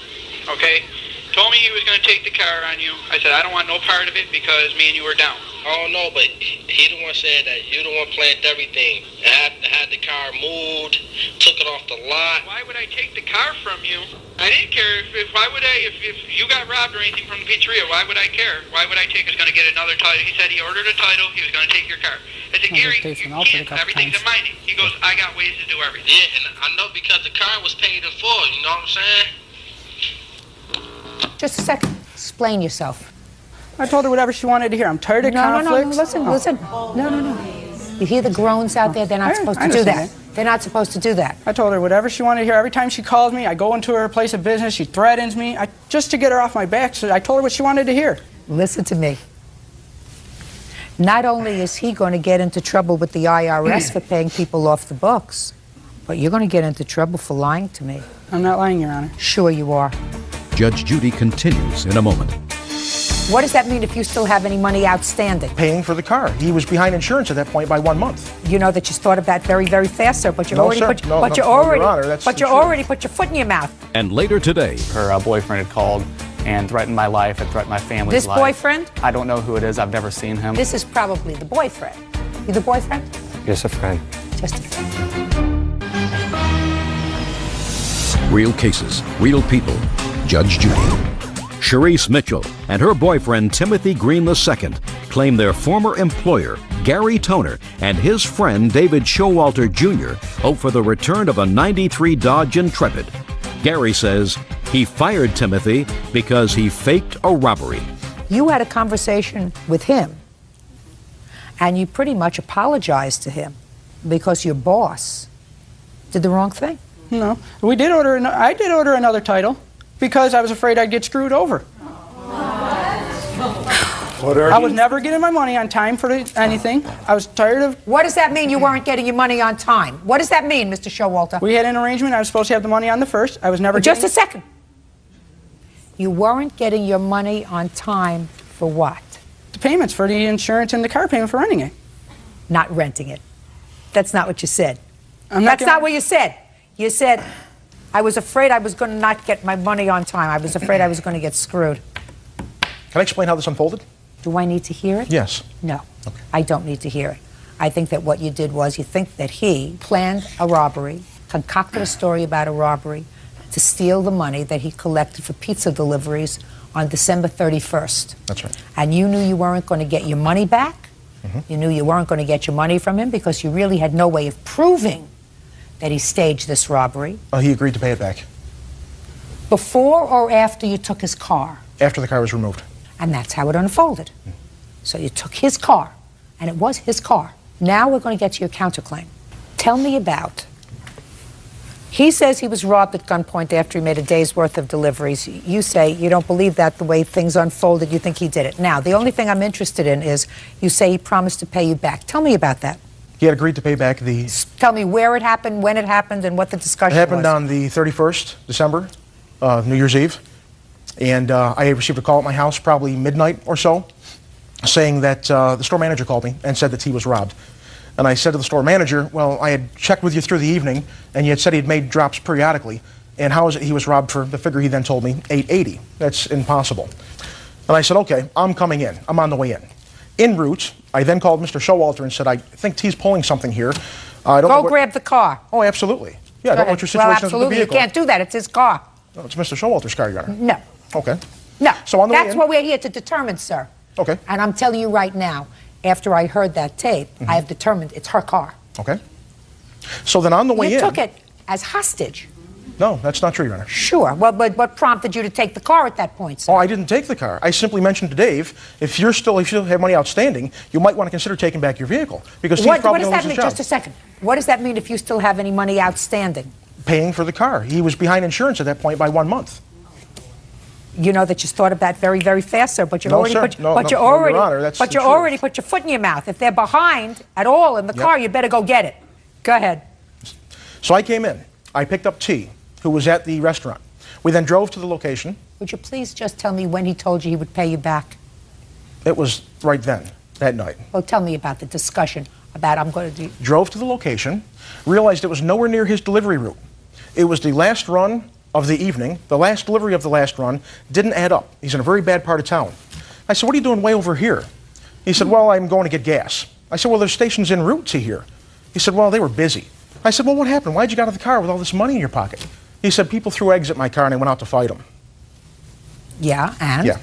Okay? Told me he was going to take the car on you. I said, I don't want no part of it because me and you were down. Oh no, but he the one said that you the one planned everything. Had the car moved, took it off the lot. Why would I take the car from you? I didn't care. If you got robbed or anything from the pizzeria, why would I care? Why would I take? Is going to get another title. He said he ordered a title. He was going to take your car. I said, Gary, you can't. Everything's in my name. He goes, I got ways to do everything. Yeah, and I know because the car was paid in full. You know what I'm saying? Just a second. Explain yourself. I told her whatever she wanted to hear. I'm tired of conflicts. No, listen. No. You hear the groans out there? They're not supposed to do that. They're not supposed to do that. I told her whatever she wanted to hear. Every time she calls me, I go into her place of business. She threatens me just to get her off my back. So I told her what she wanted to hear. Listen to me. Not only is he going to get into trouble with the IRS for paying people off the books, but you're going to get into trouble for lying to me. I'm not lying, Your Honor. Sure you are. Judge Judy continues in a moment. What does that mean if you still have any money outstanding? Paying for the car. He was behind insurance at that point by 1 month. You know that you thought of that very, very fast, sir, but you already put your foot in your mouth. And later today, her boyfriend had called and threatened my life and threatened my family's life. This boyfriend? I don't know who it is. I've never seen him. This is probably the boyfriend. You the boyfriend? Just a friend. Just a friend. real cases, real people. Judge Judy. Sharice Mitchell and her boyfriend Timothy Green II claim their former employer, Gary Toner, and his friend David Showalter Jr. hope for the return of a '93 Dodge Intrepid. Gary says he fired Timothy because he faked a robbery. You had a conversation with him, and you pretty much apologized to him because your boss did the wrong thing. No, I did order another title because I was afraid I'd get screwed over. I was never getting my money on time for anything. I was tired of... What does that mean, you weren't getting your money on time? What does that mean, Mr. Showalter? We had an arrangement. I was supposed to have the money on the 1st. I was never Just getting a second. You weren't getting your money on time for what? the payments for the insurance and the car payment for renting it. Not renting it. That's not what you said. That's not what you said. You said, I was afraid I was going to not get my money on time. I was afraid I was going to get screwed. Can I explain how this unfolded? Do I need to hear it? Yes. No, I don't need to hear it. I think that what you did was you think that he planned a robbery, concocted a story about a robbery to steal the money that he collected for pizza deliveries on December 31st. That's right. And you knew you weren't going to get your money back. You knew you weren't going to get your money from him because you really had no way of proving that he staged this robbery. He agreed to pay it back. Before or after you took his car? After the car was removed. And that's how it unfolded. So you took his car, and it was his car. Now we're going to get to your counterclaim. Tell me about... He says he was robbed at gunpoint after he made a day's worth of deliveries. You say you don't believe that the way things unfolded, you think he did it. Now, the only thing I'm interested in is you say he promised to pay you back. Tell me about that. He had agreed to pay back the... Tell me where it happened, when it happened, and what the discussion was. It happened on the 31st, December, New Year's Eve. And I received a call at my house, probably midnight or so, saying that the store manager called me and said that he was robbed. And I said to the store manager, well, I had checked with you through the evening, and you had said he had made drops periodically. And how is it he was robbed for the figure he then told me, $880? That's impossible. And I said, okay, I'm coming in. I'm on the way in. En route, I then called Mr. Showalter and said, I think T's pulling something here. I don't know grab the car. Oh, absolutely. Yeah, I don't know what your situation is with the absolutely. vehicle. You can't do that. It's his car. No, it's Mr. Showalter's car, Your Honor. No. Okay. No. So on the way That's in- what we're here to determine, sir. Okay. And I'm telling you right now, after I heard that tape, I have determined it's her car. Okay. So then on the way in... You took it as hostage. No, that's not true, Your Honor. Sure. Well, but what prompted you to take the car at that point, sir? Oh, I didn't take the car. I simply mentioned to Dave, if you still have money outstanding, you might want to consider taking back your vehicle. Because What probably does gonna that lose mean? his job. Just a second. What does that mean if you still have any money outstanding? Paying for the car. He was behind insurance at that point by 1 month. You know that you thought of that very, very fast, sir. But you No, already sir. put, No, but no, you no, already, Your Honor, that's but the you truth. already put your foot in your mouth. If they're behind at all in the car, you better go get it. Go ahead. So I came in. I picked up T, who was at the restaurant. We then drove to the location. Would you please just tell me when he told you he would pay you back? It was right then, that night. Well, tell me about the discussion about I'm going to do... Drove to the location, realized it was nowhere near his delivery route. It was the last run of the evening. The last delivery of the last run didn't add up. He's in a very bad part of town. I said, what are you doing way over here? He said, well, I'm going to get gas. I said, well, there's stations en route to here. He said, well, they were busy. I said, well, what happened? Why'd you get out of the car with all this money in your pocket? He said, people threw eggs at my car and I went out to fight them. Yeah, and? Yeah.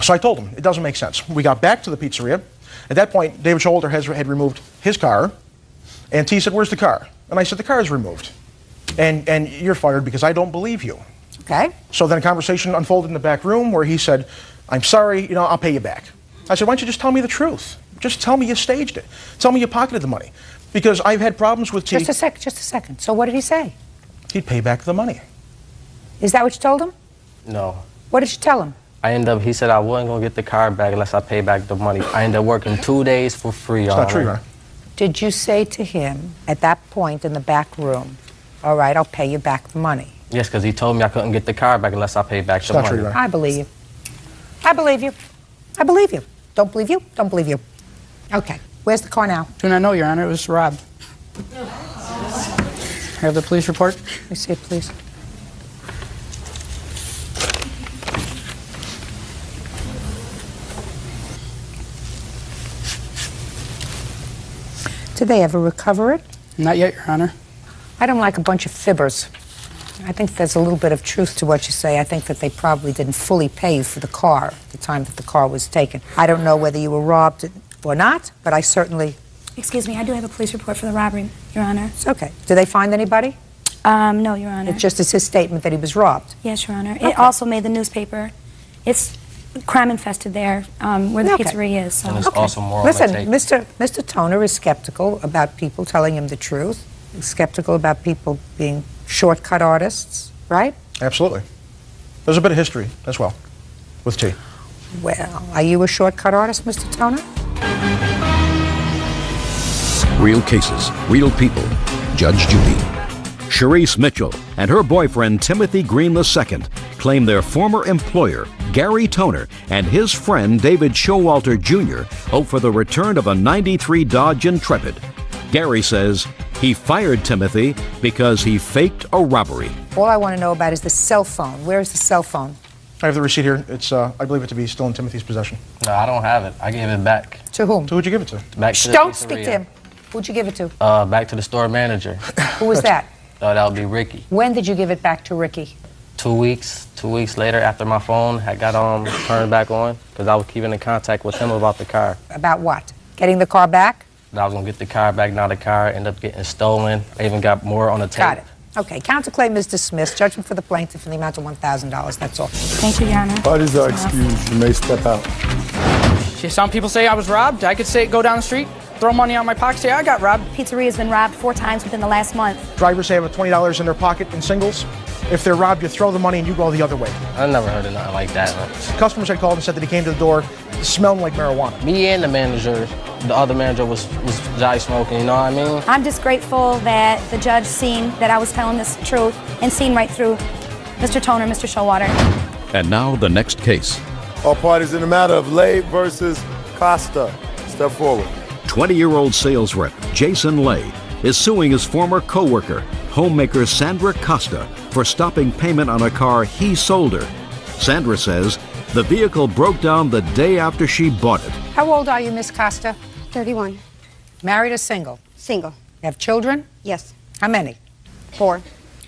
So I told him, it doesn't make sense. We got back to the pizzeria. At that point, David Showalter had removed his car. And T said, where's the car? And I said, the car is removed. And you're fired because I don't believe you. Okay. So then a conversation unfolded in the back room where he said, I'm sorry, I'll pay you back. I said, why don't you just tell me the truth? Just tell me you staged it. Tell me you pocketed the money. Because I've had problems with T. Just a second. So what did he say? He'd pay back the money. Is that what you told him? No. What did you tell him? He said I wasn't going to get the car back unless I pay back the money. I ended up working 2 days for free. It's not true, Your Honor. Did you say to him at that point in the back room, all right, I'll pay you back the money? Yes, because he told me I couldn't get the car back unless I paid back the money. True, Your Honor. I believe you. I believe you. I believe you. Don't believe you? Don't believe you. Okay. Where's the car now? Do not know, Your Honor. It was robbed. Have the police report? Let me see it, please. Did they ever recover it? Not yet, Your Honor. I don't like a bunch of fibbers. I think there's a little bit of truth to what you say. I think that they probably didn't fully pay you for the car at the time that the car was taken. I don't know whether you were robbed or not, but I certainly... Excuse me, I do have a police report for the robbery, Your Honor. It's okay. Did they find anybody? No, Your Honor. It just is his statement that he was robbed. Yes, Your Honor. Okay. It also made the newspaper. It's crime infested there where the Okay. pizzeria is. So. And it's also more on Listen, the tape. Mr. Toner is skeptical about people telling him the truth. He's skeptical about people being shortcut artists, right? Absolutely. There's a bit of history as well with T. Well, are you a shortcut artist, Mr. Toner? Real cases, real people. Judge Judy. Sharice Mitchell and her boyfriend Timothy Green II claim their former employer, Gary Toner, and his friend David Showalter Jr. hope for the return of a '93 Dodge Intrepid. Gary says he fired Timothy because he faked a robbery. All I want to know about is the cell phone. Where is the cell phone? I have the receipt here. It's, I believe it to be still in Timothy's possession. No, I don't have it. I gave it back. To whom? To who'd you give it to? Back to the Don't pizzeria. speak to him. Who'd you give it to? Back to the store manager. Who was that? That would be Ricky. When did you give it back to Ricky? 2 weeks. 2 weeks later, after my phone had got turned back on, because I was keeping in contact with him about the car. About what? Getting the car back? That I was gonna get the car back. Now the car ended up getting stolen. I even got more on the tape. Got it. Okay, counterclaim is dismissed. Judgment for the plaintiff in the amount of $1,000. That's all. Thank you, Your Honor. Parties are excused. You may step out. Some people say I was robbed. I could say, go down the street, throw money out of my pocket, say I got robbed. Pizzeria has been robbed 4 times within the last month. Drivers have $20 in their pocket in singles. If they're robbed, you throw the money and you go the other way. I never heard of nothing like that. Customers had called and said that he came to the door smelling like marijuana. Me and the manager, the other manager was dry smoking, you know what I mean? I'm just grateful that the judge seen that I was telling this truth and seen right through Mr. Toner, Mr. Showalter. And now the next case. All parties in the matter of Lay versus Costa. Step forward. 20-year-old sales rep Jason Lay is suing his former co-worker, homemaker Sandra Costa, for stopping payment on a car he sold her. Sandra says the vehicle broke down the day after she bought it. How old are you, Miss Costa? 31. Married or single? Single. You have children? Yes. How many? 4.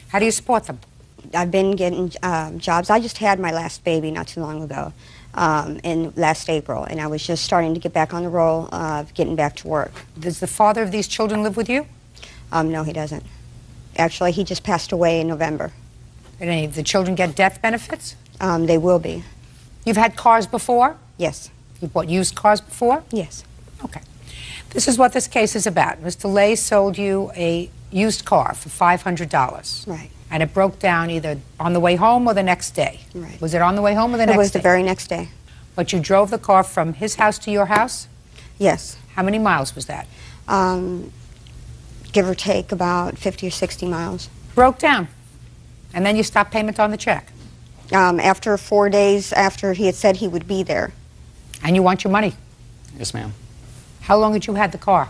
How do you support them? I've been getting jobs. I just had my last baby not too long ago, in last April, and I was just starting to get back on the roll of getting back to work. Does the father of these children live with you? No, he doesn't. Actually, he just passed away in November. Did any of the children get death benefits? They will be. You've had cars before? Yes. You bought used cars before? Yes. Okay. This is what this case is about. Mr. Lay sold you a used car for $500. Right. And it broke down either on the way home or the next day. Right. Was it on the way home or the next day? It was the very next day. But you drove the car from his house to your house? Yes. How many miles was that? Give or take about 50 or 60 miles. Broke down. And then you stopped payment on the check. After 4 days after he had said he would be there. And you want your money? Yes, ma'am. How long had you had the car?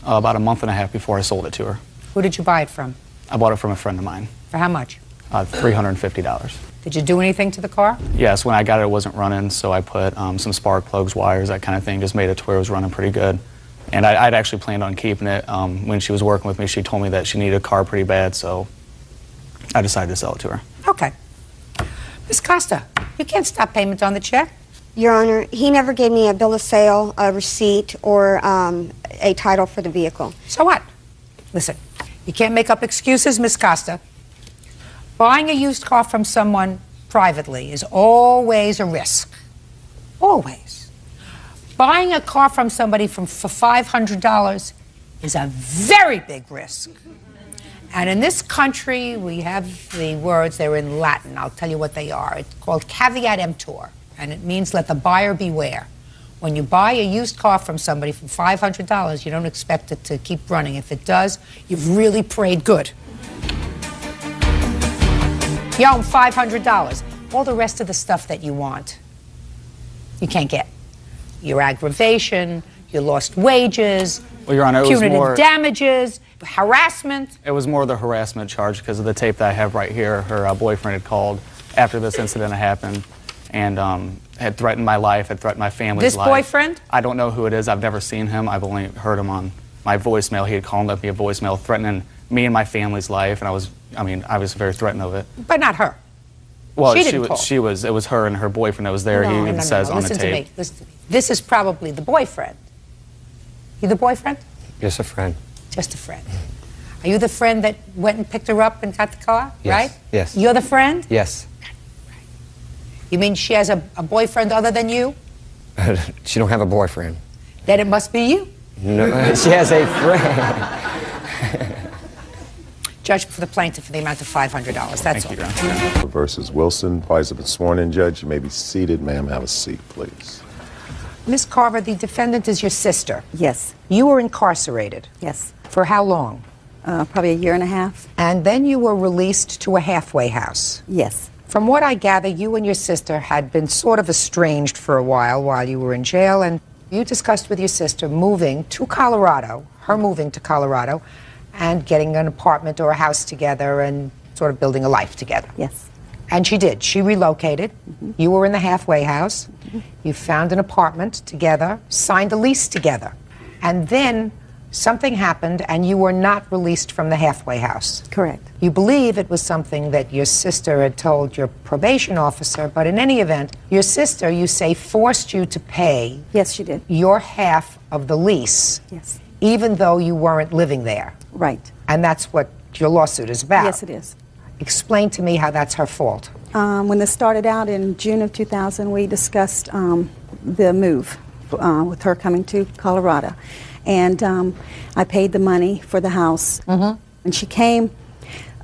About a month and a half before I sold it to her. Who did you buy it from? I bought it from a friend of mine. For how much? $350. Did you do anything to the car? Yes, when I got it, it wasn't running, so I put some spark plugs, wires, that kind of thing, just made it to where it was running pretty good. And I'd actually planned on keeping it. When she was working with me, she told me that she needed a car pretty bad, so I decided to sell it to her. Okay. Miss Costa, you can't stop payment on the check. Your Honor, he never gave me a bill of sale, a receipt, or a title for the vehicle. So what? Listen, you can't make up excuses, Miss Costa. Buying a used car from someone privately is always a risk. Always. Buying a car from somebody for $500 is a very big risk. And in this country, we have the words, they're in Latin. I'll tell you what they are. It's called caveat emptor, and it means let the buyer beware. When you buy a used car from somebody for $500, you don't expect it to keep running. If it does, you've really prayed good. You owe them $500. All the rest of the stuff that you want, you can't get. Your aggravation, your lost wages, Well, Your Honor, it was punitive more, damages, harassment. it was more the harassment charge because of the tape that I have right here. Her boyfriend had called after this incident had happened and had threatened my life, had threatened my family's life. This boyfriend? I don't know who it is. I've never seen him. I've only heard him on my voicemail. He had called left me a voicemail threatening me and my family's life, and I was very threatened of it. But not her. Well, She didn't call. it was her and her boyfriend that was there. He even says on the Listen tape. to me. Listen to me. This is probably the boyfriend. You the boyfriend? Just a friend. Just a friend. Are you the friend that went and picked her up and got the car? Yes. Right? Yes. You're the friend? Yes. You mean she has a boyfriend other than you? She don't have a boyfriend. Then it must be you. No, she has a friend. Judge, for the plaintiff for the amount of $500. That's all. Thank you, Versus Wilson. Parties have been sworn in, Judge. You may be seated. Ma'am, have a seat, please. Ms. Carver, the defendant is your sister. Yes. You were incarcerated. Yes. For how long? Probably a year and a half. And then you were released to a halfway house. Yes. From what I gather, you and your sister had been sort of estranged for a while you were in jail, and you discussed with your sister moving to Colorado, her moving to Colorado, and getting an apartment or a house together and sort of building a life together. Yes. And she did. She relocated. You were in the halfway house. You found an apartment together, signed a lease together. And then something happened and you were not released from the halfway house. Correct. You believe it was something that your sister had told your probation officer, but in any event, your sister, you say, forced you to pay. Yes, she did. Your half of the lease. Yes. Even though you weren't living there. Right. And that's what your lawsuit is about. Yes, it is. Explain to me how that's her fault. When this started out in June of 2000, we discussed the move with her coming to Colorado. And I paid the money for the house. And she came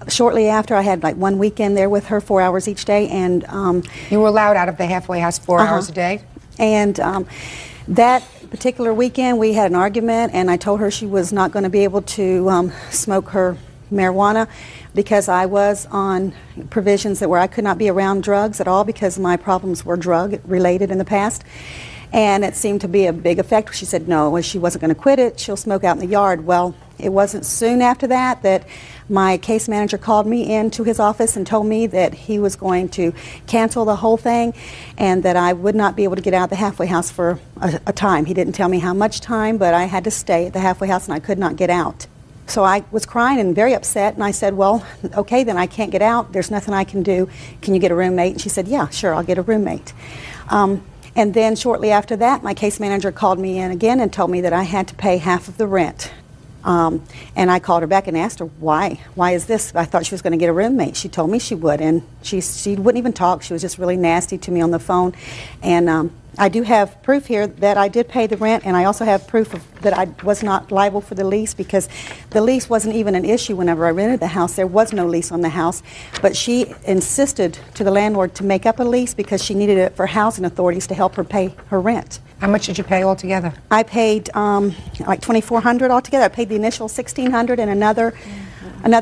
shortly after. I had like one weekend there with her, 4 hours each day. And you were allowed out of the halfway house 4 hours a day? And that particular weekend, we had an argument, and I told her she was not going to be able to smoke her marijuana because I was on provisions that where I could not be around drugs at all because my problems were drug related in the past. And it seemed to be a big effect. She said no, she wasn't going to quit it. She'll smoke out in the yard. Well, it wasn't soon after that that my case manager called me into his office and told me that he was going to cancel the whole thing and that I would not be able to get out of the halfway house for a time. He didn't tell me how much time, but I had to stay at the halfway house and I could not get out. So I was crying and very upset, and I said, well, okay, then I can't get out. There's nothing I can do. Can you get a roommate? And she said, yeah, sure, I'll get a roommate. And then shortly after that, my case manager called me in again and told me that I had to pay half of the rent. And I called her back and asked her, why? Why is this? I thought she was going to get a roommate. She told me she would, and she wouldn't even talk. She was just really nasty to me on the phone. And I do have proof here that I did pay the rent, and I also have proof that I was not liable for the lease because the lease wasn't even an issue whenever I rented the house. There was no lease on the house, but she insisted to the landlord to make up a lease because she needed it for housing authorities to help her pay her rent. How much did you pay altogether? I paid like $2,400 altogether. I paid the initial $1,600 and another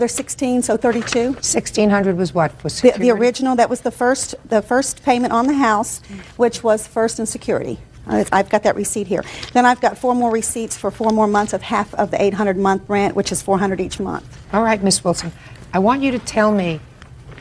$16, so $32. $1,600 was what? Was the original. That was the first payment on the house, which was first in security. I've got that receipt here. Then I've got 4 more receipts for 4 more months of half of the $800 month rent, which is $400 each month. All right, Miss Wilson. I want you to tell me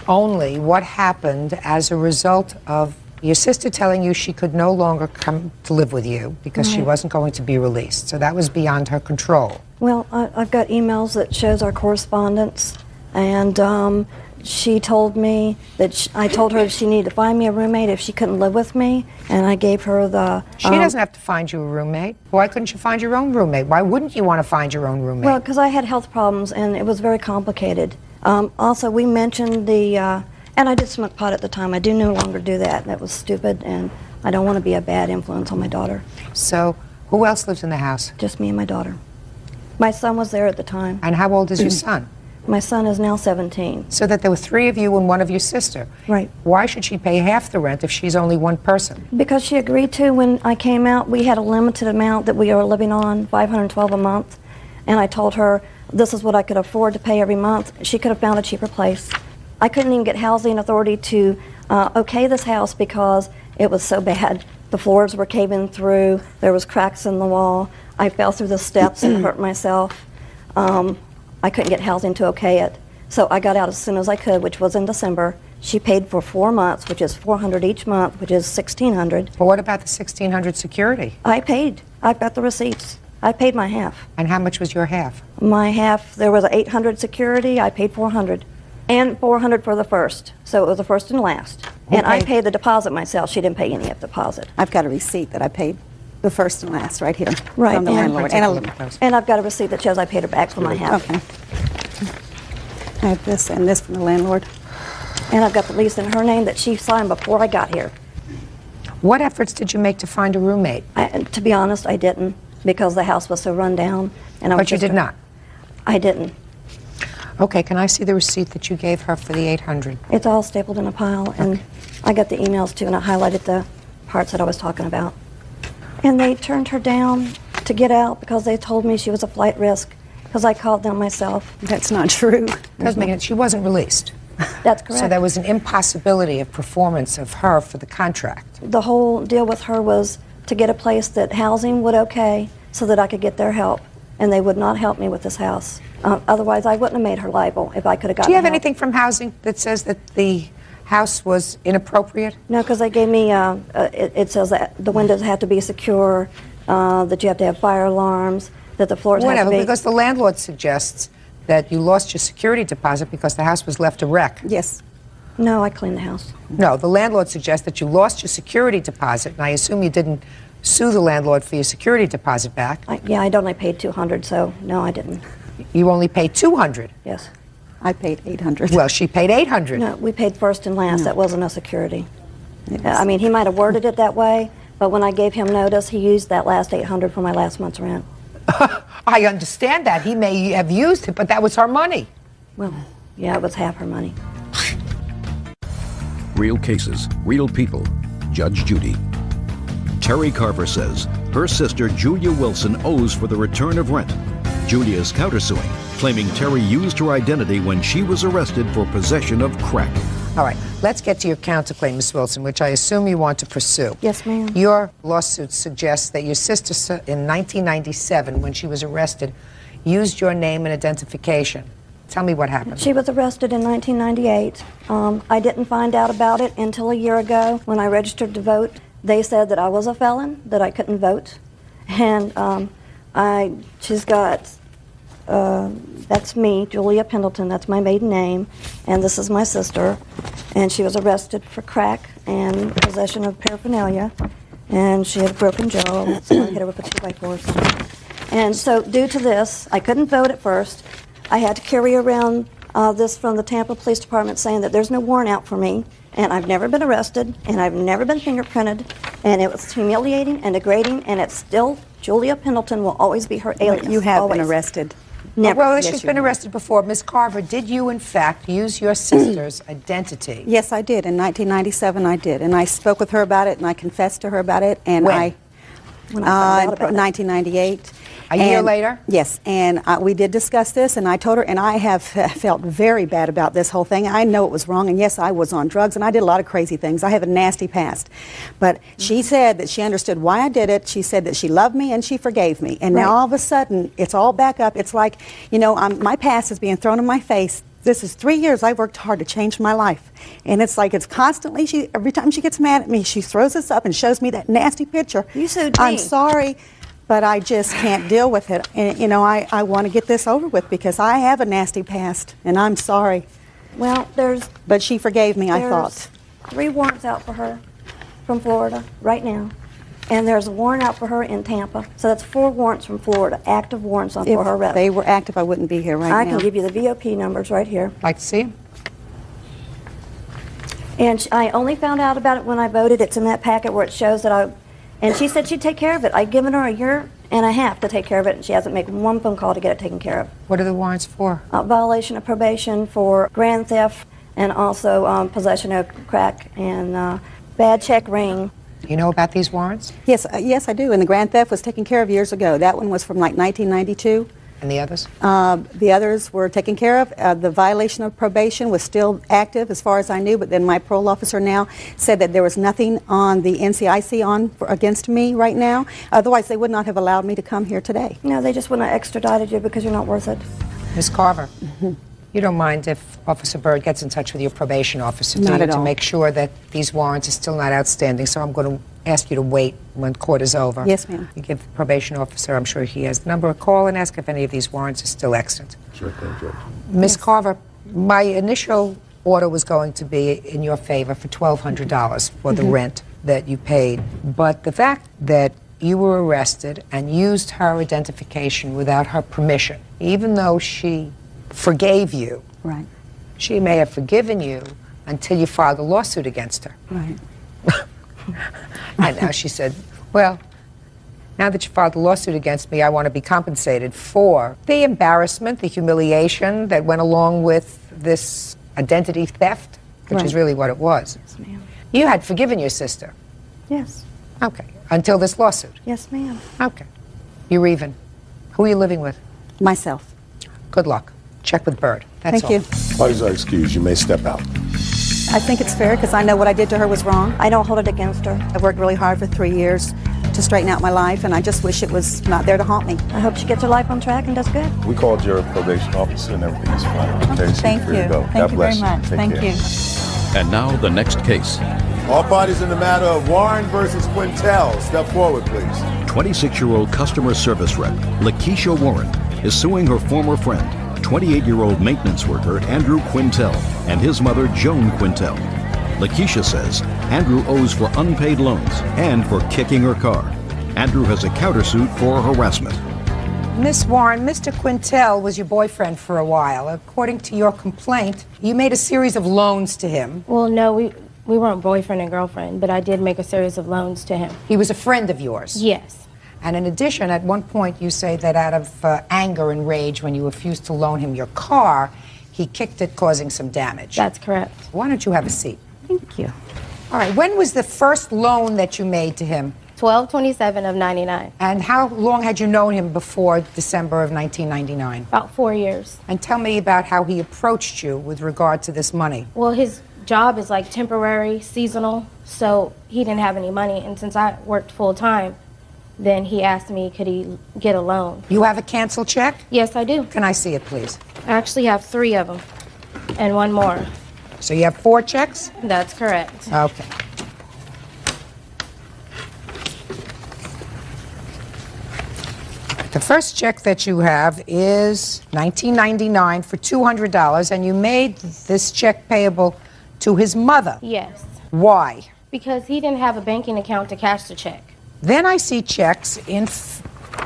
only what happened as a result of your sister telling you she could no longer come to live with you because she wasn't going to be released. So that was beyond her control. Well, I've got emails that shows our correspondence, and she told me that I told her she needed to find me a roommate if she couldn't live with me, and I gave her the... She doesn't have to find you a roommate. Why couldn't you find your own roommate? Why wouldn't you want to find your own roommate? Well, because I had health problems, and it was very complicated. Also, we mentioned the... and I did smoke pot at the time. I do no longer do that. That was stupid, and I don't want to be a bad influence on my daughter. So, who else lives in the house? Just me and my daughter. My son was there at the time. And how old is your son? My son is now 17. So that there were 3 of you and 1 of your sister. Right. Why should she pay half the rent if she's only 1 person? Because she agreed to. When I came out, we had a limited amount that we were living on, $512 a month. And I told her this is what I could afford to pay every month. She could have found a cheaper place. I couldn't even get housing authority to okay this house because it was so bad. The floors were caving through. There was cracks in the wall. I fell through the steps and hurt myself. I couldn't get housing to okay it. So I got out as soon as I could, which was in December. She paid for 4 months, which is $400 each month, which is $1,600. But what about the $1,600 security? I paid. I've got the receipts. I paid my half. And how much was your half? My half, there was $800 security. I paid $400. And $400 for the first. So it was the first and last. And I paid the deposit myself. She didn't pay any of the deposit. I've got a receipt that I paid the first and last right here right. from the landlord. And I've got a receipt that shows I paid her back for my half. Okay. I have this and this from the landlord. And I've got the lease in her name that she signed before I got here. What efforts did you make to find a roommate? To be honest, I didn't, because the house was so run down. And But you did not? I didn't. Okay, can I see the receipt that you gave her for the $800? It's all stapled in a pile, and I got the emails too, and I highlighted the parts that I was talking about. And they turned her down to get out because they told me she was a flight risk, because I called them myself. That's not true. She wasn't released. That's correct. So there was an impossibility of performance of her for the contract. The whole deal with her was to get a place that housing would okay so that I could get their help, and they would not help me with this house. Otherwise, I wouldn't have made her liable if I could have gotten Do you have help. anything from housing that says that the house was inappropriate? No, because they gave me, it says that the windows have to be secure, that you have to have fire alarms, that the floors have to be... Because the landlord suggests that you lost your security deposit because the house was left a wreck. Yes. No, I cleaned the house. No, the landlord suggests that you lost your security deposit, and I assume you didn't sue the landlord for your security deposit back. Yeah, I'd only paid $200, so no, I didn't. You only paid $200? Yes. I paid $800. Well, she paid $800. No, we paid first and last. That wasn't a security. I mean, he might have worded it that way, but when I gave him notice, he used that last $800 for my last month's rent. I understand that. He may have used it, but that was her money. Well, yeah, it was half her money. Real cases, real people. Judge Judy. Terry Carver says her sister Julia Wilson owes for the return of rent. Julia is countersuing, claiming Terry used her identity when she was arrested for possession of crack. All right, let's get to your counterclaim, Ms. Wilson, which I assume you want to pursue. Yes, ma'am. Your lawsuit suggests that your sister, in 1997, when she was arrested, used your name and identification. Tell me what happened. She was arrested in 1998. I didn't find out about it until a year ago when I registered to vote. They said that I was a felon, that I couldn't vote. And she's got, that's me, Julia Pendleton, that's my maiden name, and this is my sister. And she was arrested for crack and possession of paraphernalia. And she had a broken jaw, so I hit her with a 2x4. And so due to this, I couldn't vote at first. I had to carry around this from the Tampa Police Department saying that there's no warrant out for me, and I've never been arrested, and I've never been fingerprinted, and it was humiliating and degrading, and it's still, Julia Pendleton will always be her alias. You have always. been arrested. Never. Well, Yes, she's you been have. arrested before. Ms. Carver, did you, in fact, use your sister's identity? Yes, I did. In 1997, I did. And I spoke with her about it, and I confessed to her about it. And When? When I found out about it. 1998. A year later? Yes, and we did discuss this, and I told her, and I have felt very bad about this whole thing. I know it was wrong, and yes, I was on drugs, and I did a lot of crazy things. I have a nasty past. But she said that she understood why I did it. She said that she loved me, and she forgave me. And now all of a sudden, it's all back up. It's like, you know, my past is being thrown in my face. This is 3 years I've worked hard to change my life. And it's like it's constantly, every time she gets mad at me, she throws this up and shows me that nasty picture. You sued me. I'm sorry, but I just can't deal with it. And, you know, I want to get this over with because I have a nasty past, and I'm sorry. Well, But she forgave me, I thought. 3 warrants out for her from Florida right now. And there's a warrant out for her in Tampa. So that's 4 warrants from Florida, active warrants for her arrest. If they were active, I wouldn't be here right now. I can give you the VOP numbers right here. Like to see them? And I only found out about it when I voted. It's in that packet where it shows that and she said she'd take care of it. I'd given her a year and a half to take care of it, and she hasn't made one phone call to get it taken care of. What are the warrants for? Violation of probation for grand theft and also possession of crack and bad check ring. You know about these warrants? Yes, yes, I do. And the grand theft was taken care of years ago. That one was from like 1992. And the others? The others were taken care of. The violation of probation was still active as far as I knew, but then my parole officer now said that there was nothing on the NCIC against me right now. Otherwise, they would not have allowed me to come here today. No, they just wouldn't have extradited you because you're not worth it. Ms. Carver, you don't mind if Officer Byrd gets in touch with your probation officer Not at to all. make sure that these warrants are still not outstanding, so I'm going to ask you to wait when court is over. Yes, ma'am. You give the probation officer, I'm sure he has the number, a call and ask if any of these warrants are still extant. Sure thing, Judge. Ms. Carver, my initial order was going to be in your favor for $1,200 for the rent that you paid, but the fact that you were arrested and used her identification without her permission, even though she forgave you, right? She may have forgiven you until you filed a lawsuit against her. Right. And now she said, well, Now that you filed a lawsuit against me, I want to be compensated for the embarrassment, the humiliation that went along with this identity theft, which is really what it was. Yes, ma'am. You had forgiven your sister. Yes. Okay. Until this lawsuit. Yes, ma'am. Okay. You're even. Who are you living with? Myself. Good luck. Check with Bird. That's Thank all. you. Parties are excused. You may step out. I think it's fair because I know what I did to her was wrong. I don't hold it against her. I worked really hard for 3 years to straighten out my life, and I just wish it was not there to haunt me. I hope she gets her life on track and does good. We called your probation officer and everything is fine. Okay, so Thank you're free you. to go. Thank God you bless very much. Take Thank care. you. And now the next case. All parties in the matter of Warren versus Quintel. Step forward, please. 26-year-old customer service rep Lakeisha Warren is suing her former friend, 28-year-old maintenance worker Andrew Quintel, and his mother Joan Quintel. Lakeisha says Andrew owes for unpaid loans and for kicking her car. Andrew has a countersuit for harassment. Miss Warren, Mr. Quintel was your boyfriend for a while. According to your complaint, you made a series of loans to him. Well, no, we weren't boyfriend and girlfriend, but I did make a series of loans to him. He was a friend of yours? Yes. And in addition, at one point you say that out of anger and rage when you refused to loan him your car, he kicked it, causing some damage. That's correct. Why don't you have a seat? Thank you. All right, when was the first loan that you made to him? 12/27 of 99. And how long had you known him before December of 1999? About 4 years. And tell me about how he approached you with regard to this money. Well, his job is like temporary, seasonal, so he didn't have any money, and since I worked full-time, then he asked me could he get a loan. You have a canceled check? Yes, I do. Can I see it, please? I actually have 3 of them, and 1 more. So you have 4 checks? That's correct. Okay. The first check that you have is $19.99 for $200, and you made this check payable to his mother. Yes. Why? Because he didn't have a banking account to cash the check. Then I see checks in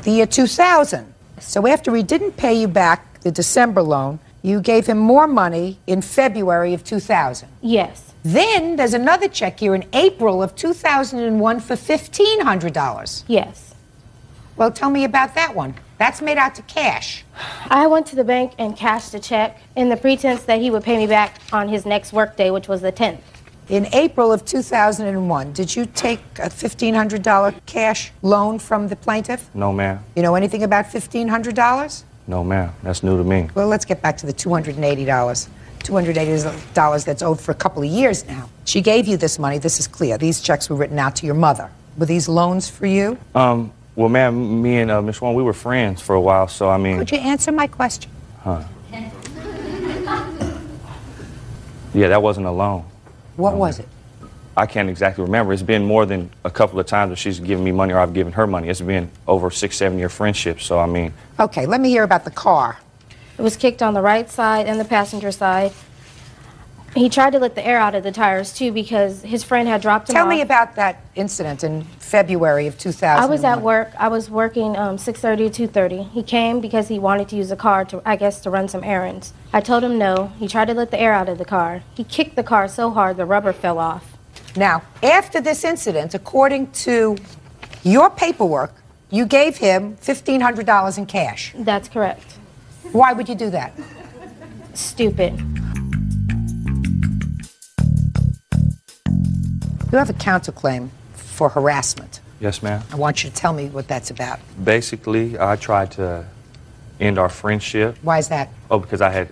the year 2000. So after he didn't pay you back the December loan, you gave him more money in February of 2000. Yes. Then there's another check here in April of 2001 for $1,500. Yes. Well, tell me about that one. That's made out to cash. I went to the bank and cashed the check in the pretense that he would pay me back on his next work day, which was the 10th. In April of 2001, did you take a $1,500 cash loan from the plaintiff? No, ma'am. You know anything about $1,500? No, ma'am. That's new to me. Well, let's get back to the $280. $280 that's owed for a couple of years now. She gave you this money. This is clear. These checks were written out to your mother. Were these loans for you? Well, ma'am, me and Miss Warren, we were friends for a while, so I mean... Could you answer my question? Huh. Yeah, that wasn't a loan. What was it? I can't exactly remember. It's been more than a couple of times that she's given me money or I've given her money. It's been over 6-7 year friendship, so I mean... Okay, let me hear about the car. It was kicked on the right side and the passenger side. He tried to let the air out of the tires, too, because his friend had dropped him off. Tell me about that incident in February of 2000. I was at work. I was working 6:30 to 2:30. He came because he wanted to use the car to, I guess, to run some errands. I told him no. He tried to let the air out of the car. He kicked the car so hard the rubber fell off. Now, after this incident, according to your paperwork, you gave him $1,500 in cash. That's correct. Why would you do that? Stupid. You have a counterclaim for harassment. Yes, ma'am. I want you to tell me what that's about. Basically, I tried to end our friendship. Why is that? Oh, because I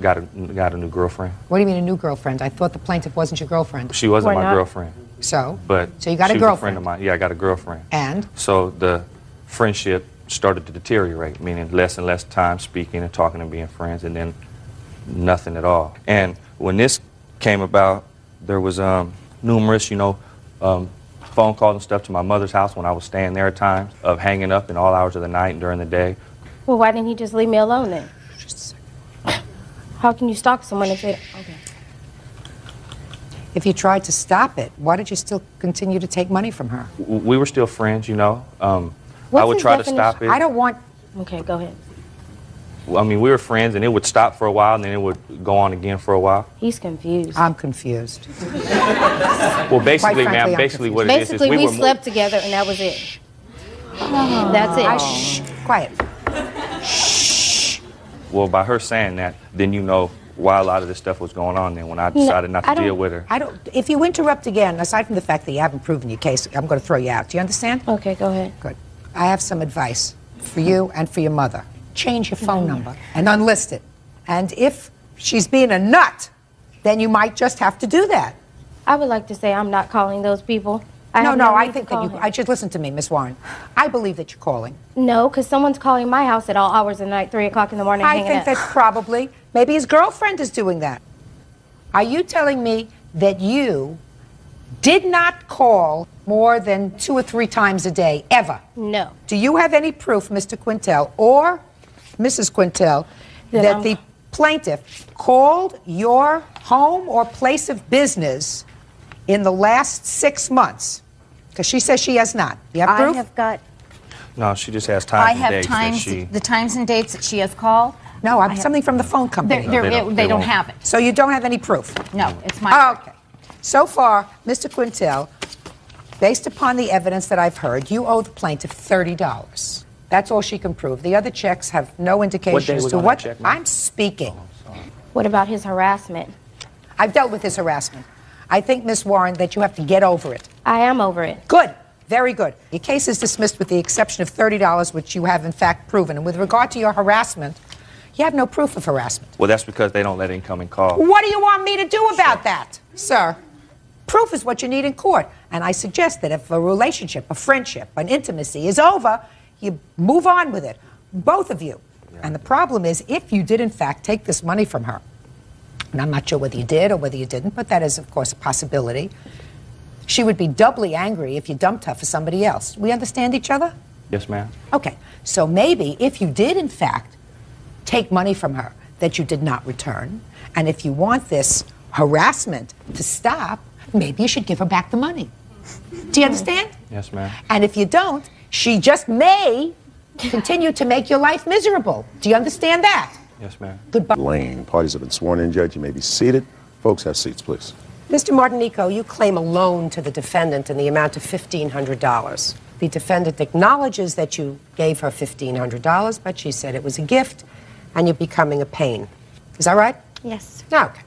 got a new girlfriend. What do you mean a new girlfriend? I thought the plaintiff wasn't your girlfriend. She wasn't my girlfriend. So? But So you got a she was girlfriend? friend of mine. Yeah, I got a girlfriend. And? So the friendship started to deteriorate, meaning less and less time speaking and talking and being friends, and then nothing at all. And when this came about, there was numerous, phone calls and stuff to my mother's house when I was staying there at times, of hanging up in all hours of the night and during the day. Well, why didn't he just leave me alone then? How can you stalk someone if they... Okay. If you tried to stop it, why did you still continue to take money from her? We were still friends, I What's would his try definition? to stop it. I don't want... Okay, go ahead. I mean, we were friends, and it would stop for a while, and then it would go on again for a while. He's confused. I'm confused. Well, basically, Quite frankly, ma'am, I'm basically confused. what it is Basically, we were slept together and that was it. That's it. Shh, quiet. Well, by her saying that, then you know why a lot of this stuff was going on then when I decided not to deal with her. If you interrupt again, aside from the fact that you haven't proven your case, I'm going to throw you out. Do you understand? Okay, go ahead. Good. I have some advice for you and for your mother. Change your phone number and unlist it. And if she's being a nut, then you might just have to do that. I would like to say I'm not calling those people. I think that I should listen to me, Miss Warren. I believe that you're calling. No, because someone's calling my house at all hours of the night, 3 o'clock in the morning. I think that probably, maybe his girlfriend is doing that. Are you telling me that you did not call more than 2 or 3 times a day, ever? No. Do you have any proof, Mr. Quintel or Mrs. Quintel, that the plaintiff called your home or place of business in the last 6 months? Because she says she has not. You have proof? I have got. No, she just has times and dates that she... the times and dates that she has called. No, I have something from the phone company. They don't have it. So you don't have any proof? No, it's my Okay. So far, Mr. Quintel, based upon the evidence that I've heard, you owe the plaintiff $30. That's all she can prove. The other checks have no indication as to what I'm speaking. What about his harassment? I've dealt with his harassment. I think, Miss Warren, that you have to get over it. I am over it. Good. Very good. Your case is dismissed with the exception of $30, which you have in fact proven. And with regard to your harassment, you have no proof of harassment. Well, that's because they don't let incoming calls. What do you want me to do about that, sir? Proof is what you need in court. And I suggest that if a relationship, a friendship, an intimacy is over, you move on with it, both of you. Yeah. And the problem is, if you did in fact take this money from her, and I'm not sure whether you did or whether you didn't, but that is, of course, a possibility, she would be doubly angry if you dumped her for somebody else. We understand each other? Yes, ma'am. Okay, so maybe if you did in fact take money from her that you did not return, and if you want this harassment to stop, maybe you should give her back the money. Do you understand? Yes, ma'am. And if you don't, she just may continue to make your life miserable. Do you understand that? Yes, ma'am. Goodbye. Lane, parties have been sworn in, Judge. You may be seated. Folks, have seats, please. Mr. Martinico, you claim a loan to the defendant in the amount of $1,500. The defendant acknowledges that you gave her $1,500, but she said it was a gift and you're becoming a pain. Is that right? Yes. Okay.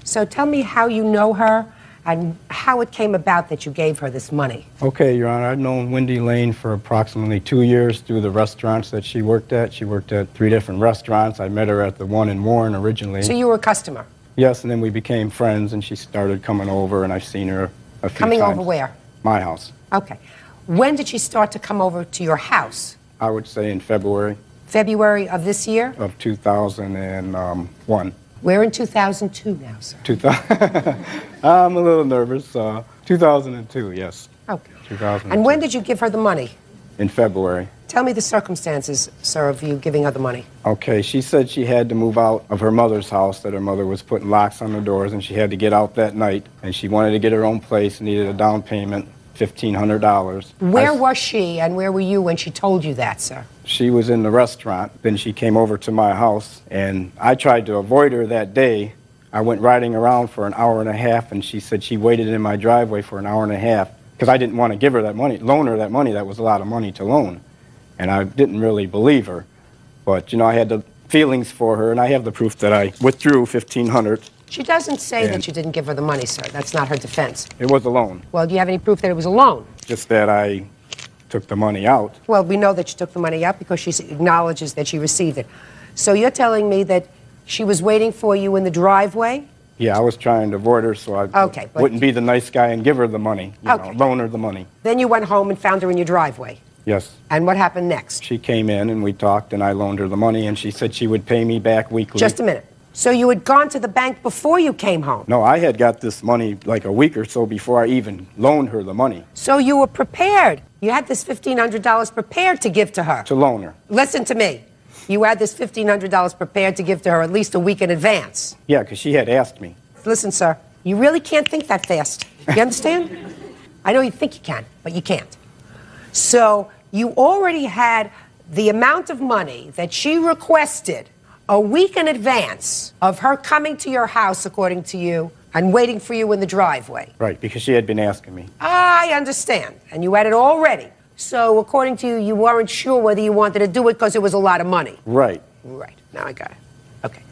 So tell me how you know her and how it came about that you gave her this money. Okay, Your Honor, I've known Wendy Lane for approximately 2 years through the restaurants that she worked at. She worked at 3 different restaurants. I met her at the one in Warren originally. So you were a customer? Yes, and then we became friends, and she started coming over, and I've seen her a few Coming times. over where? My house. Okay. When did she start to come over to your house? I would say in February. February of this year? Of 2001. We're in 2002 now, sir. I'm a little nervous. 2002, yes. Okay. 2002. And when did you give her the money? In February. Tell me the circumstances, sir, of you giving her the money. Okay, she said she had to move out of her mother's house, that her mother was putting locks on the doors, and she had to get out that night. And she wanted to get her own place, needed a down payment, $1,500. Where was she and where were you when she told you that, sir? She was in the restaurant. Then she came over to my house, and I tried to avoid her that day. I went riding around for an hour and a half, and she said she waited in my driveway for an hour and a half because I didn't want to give her that money, loan her that money. That was a lot of money to loan. And I didn't really believe her. But, you know, I had the feelings for her, and I have the proof that I withdrew $1,500. She doesn't say that you didn't give her the money, sir. That's not her defense. It was a loan. Well, do you have any proof that it was a loan? Just that I took the money out. Well, we know that you took the money out because she acknowledges that she received it. So you're telling me that she was waiting for you in the driveway? Yeah, I was trying to avoid her so I wouldn't be the nice guy and give her the money, you know, loan her the money. Then you went home and found her in your driveway? Yes. And what happened next? She came in and we talked and I loaned her the money and she said she would pay me back weekly. Just a minute. So you had gone to the bank before you came home? No, I had got this money like a week or so before I even loaned her the money. So you were prepared. You had this $1,500 prepared to give to her. To loan her. Listen to me. You had this $1,500 prepared to give to her at least a week in advance. Yeah, because she had asked me. Listen, sir, you really can't think that fast. You understand? I know you think you can, but you can't. So you already had the amount of money that she requested a week in advance of her coming to your house, according to you, and waiting for you in the driveway. Right, because she had been asking me. I understand. And you had it all ready So according to you, you weren't sure whether you wanted to do it because it was a lot of money. Right. Right. Now I got it. Okay.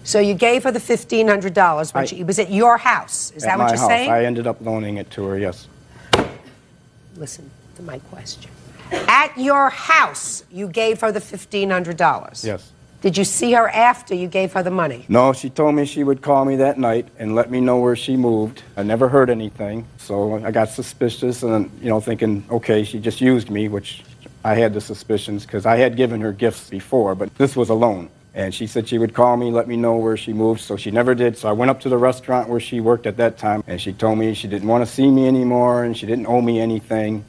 So you gave her the $1,500 when she was at your house. Is that what you're saying? I ended up loaning it to her, yes. Listen to my question. At your house, you gave her the $1,500. Yes. Did you see her after you gave her the money? No, she told me she would call me that night and let me know where she moved. I never heard anything, so I got suspicious and, thinking, okay, she just used me, which I had the suspicions because I had given her gifts before, but this was a loan. And she said she would call me, let me know where she moved, so she never did. So I went up to the restaurant where she worked at that time, and she told me she didn't want to see me anymore and she didn't owe me anything.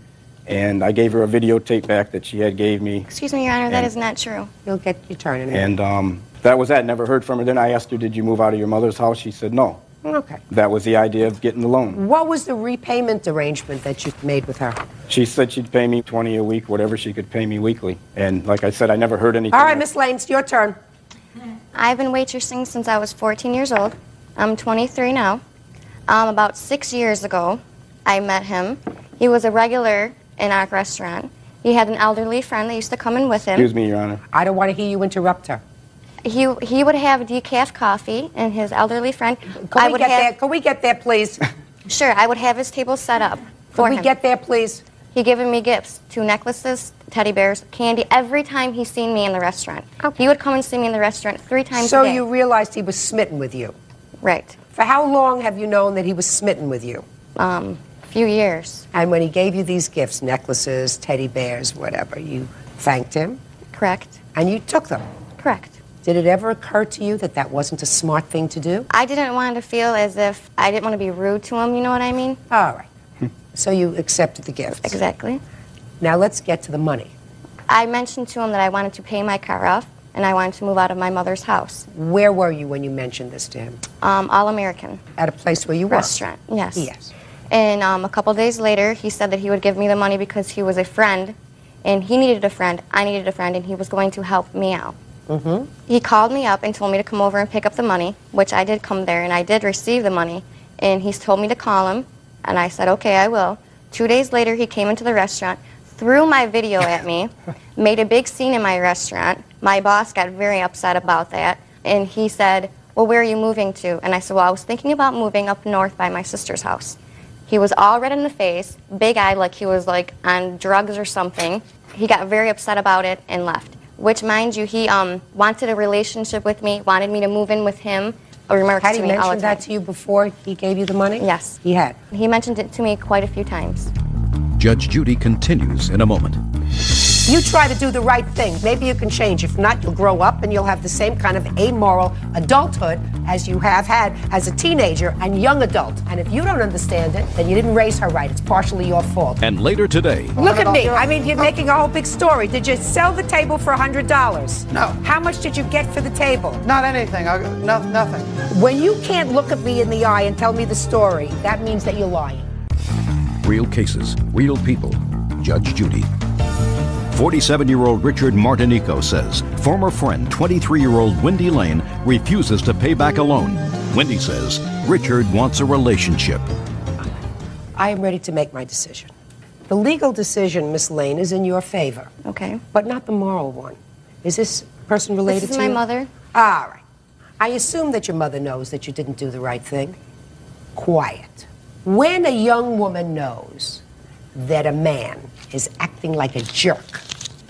And I gave her a videotape back that she had gave me. Excuse me, Your Honor, that is not true. You'll get your turn in a minute. And that was that. Never heard from her. Then I asked her, did you move out of your mother's house? She said no. Okay. That was the idea of getting the loan. What was the repayment arrangement that you made with her? She said she'd pay me $20 a week, whatever she could pay me weekly. And like I said, I never heard anything. All right, Miss Lane, it's your turn. I've been waitressing since I was 14 years old. I'm 23 now. About 6 years ago, I met him. He was a regular in our restaurant. He had an elderly friend that used to come in with him. Excuse me, Your Honor. I don't want to hear you interrupt her. He would have decaf coffee, and his elderly friend. Can we get there, please? Sure, I would have his table set up for him. Can we get there, please? He given me gifts, 2 necklaces, teddy bears, candy, every time he seen me in the restaurant. He would come and see me in the restaurant 3 times a day. So you realized he was smitten with you? Right. For how long have you known that he was smitten with you? Few years. And when he gave you these gifts, necklaces, teddy bears, whatever, you thanked him? Correct. And you took them? Correct. Did it ever occur to you that that wasn't a smart thing to do? I didn't want to feel as if I didn't want to be rude to him, you know what I mean? All right. So you accepted the gifts? Exactly. Now let's get to the money. I mentioned to him that I wanted to pay my car off, and I wanted to move out of my mother's house. Where were you when you mentioned this to him? All American. At a place where you worked? Restaurant, yes. Yes. And a couple days later, he said that he would give me the money because he was a friend, and he needed a friend, I needed a friend, and he was going to help me out. Mm-hmm. He called me up and told me to come over and pick up the money, which I did come there, and I did receive the money. And he's told me to call him, and I said, okay, I will. 2 days later, he came into the restaurant, threw my video at me, made a big scene in my restaurant. My boss got very upset about that, and he said, well, where are you moving to? And I said, well, I was thinking about moving up north by my sister's house. He was all red in the face, big-eyed like he was like on drugs or something. He got very upset about it and left, which, mind you, he wanted a relationship with me, wanted me to move in with him. Had he mentioned that to you before he gave you the money? Yes. He had? He mentioned it to me quite a few times. Judge Judy continues in a moment. You try to do the right thing. Maybe you can change. If not, you'll grow up and you'll have the same kind of amoral adulthood as you have had as a teenager and young adult. And if you don't understand it, then you didn't raise her right. It's partially your fault. And later today. Look at me. I mean, you're making a whole big story. Did you sell the table for $100? No. How much did you get for the table? Not anything. Nothing. When you can't look at me in the eye and tell me the story, that means that you're lying. Real cases, real people. Judge Judy. 47-year-old Richard Martinico says former friend 23-year-old Wendy Lane refuses to pay back a loan. Wendy says Richard wants a relationship. I am ready to make my decision. The legal decision, Miss Lane, is in your favor. Okay. But not the moral one. Is this person related to you? This is my mother. All right. I assume that your mother knows that you didn't do the right thing. Quiet. When a young woman knows that a man is acting like a jerk,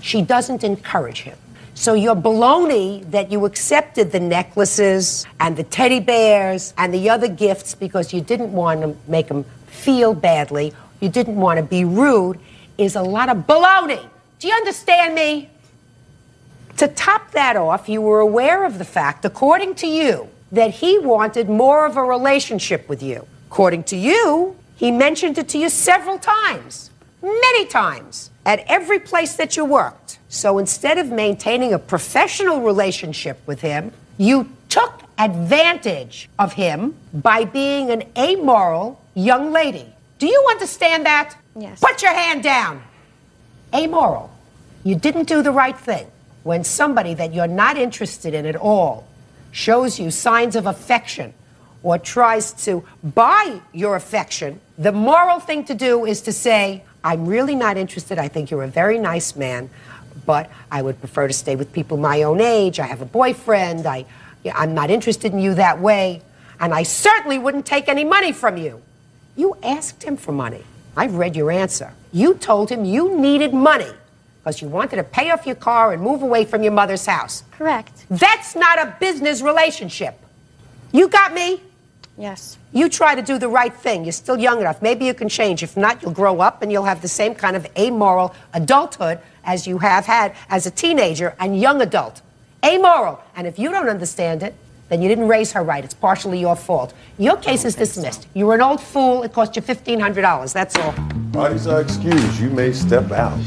she doesn't encourage him. So your baloney that you accepted the necklaces and the teddy bears and the other gifts because you didn't want to make him feel badly, you didn't want to be rude, is a lot of baloney. Do you understand me? To top that off, you were aware of the fact, according to you, that he wanted more of a relationship with you. According to you, he mentioned it to you several times, many times, at every place that you worked. So instead of maintaining a professional relationship with him, you took advantage of him by being an amoral young lady. Do you understand that? Yes. Put your hand down. Amoral. You didn't do the right thing. When somebody that you're not interested in at all shows you signs of affection or tries to buy your affection, the moral thing to do is to say, I'm really not interested. I think you're a very nice man, but I would prefer to stay with people my own age. I have a boyfriend. I'm not interested in you that way. And I certainly wouldn't take any money from you. You asked him for money. I've read your answer. You told him you needed money because you wanted to pay off your car and move away from your mother's house. Correct. That's not a business relationship. You got me? Yes. You try to do the right thing. You're still young enough. Maybe you can change. If not, you'll grow up and you'll have the same kind of amoral adulthood as you have had as a teenager and young adult. Amoral. And if you don't understand it, then you didn't raise her right. It's partially your fault. Your case is dismissed. You were an old fool. It cost you $1,500. That's all. Parties are excused. You may step out.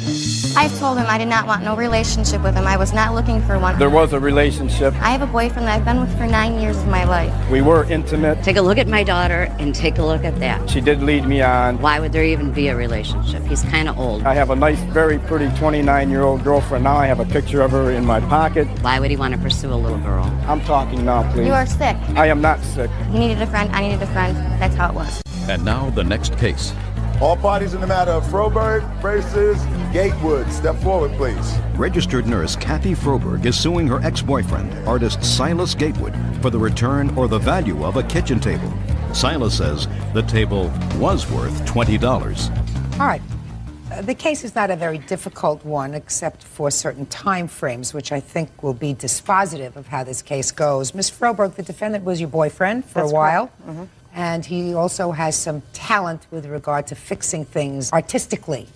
I told him I did not want no relationship with him. I was not looking for one. There was a relationship. I have a boyfriend that I've been with for 9 years of my life. We were intimate. Take a look at my daughter and take a look at that. She did lead me on. Why would there even be a relationship? He's kind of old. I have a nice, very pretty 29-year-old girlfriend now. I have a picture of her in my pocket. Why would he want to pursue a little girl? I'm talking now, please. You are sick. I am not sick. He needed a friend. I needed a friend. That's how it was. And now the next case. All parties in the matter of Froberg versus Gatewood. Step forward, please. Registered nurse Kathy Froberg is suing her ex-boyfriend, artist Silas Gatewood, for the return or the value of a kitchen table. Silas says the table was worth $20. All right. The case is not a very difficult one, except for certain time frames, which I think will be dispositive of how this case goes. Ms. Froberg, the defendant was your boyfriend for a while. Mm-hmm. And he also has some talent with regard to fixing things artistically.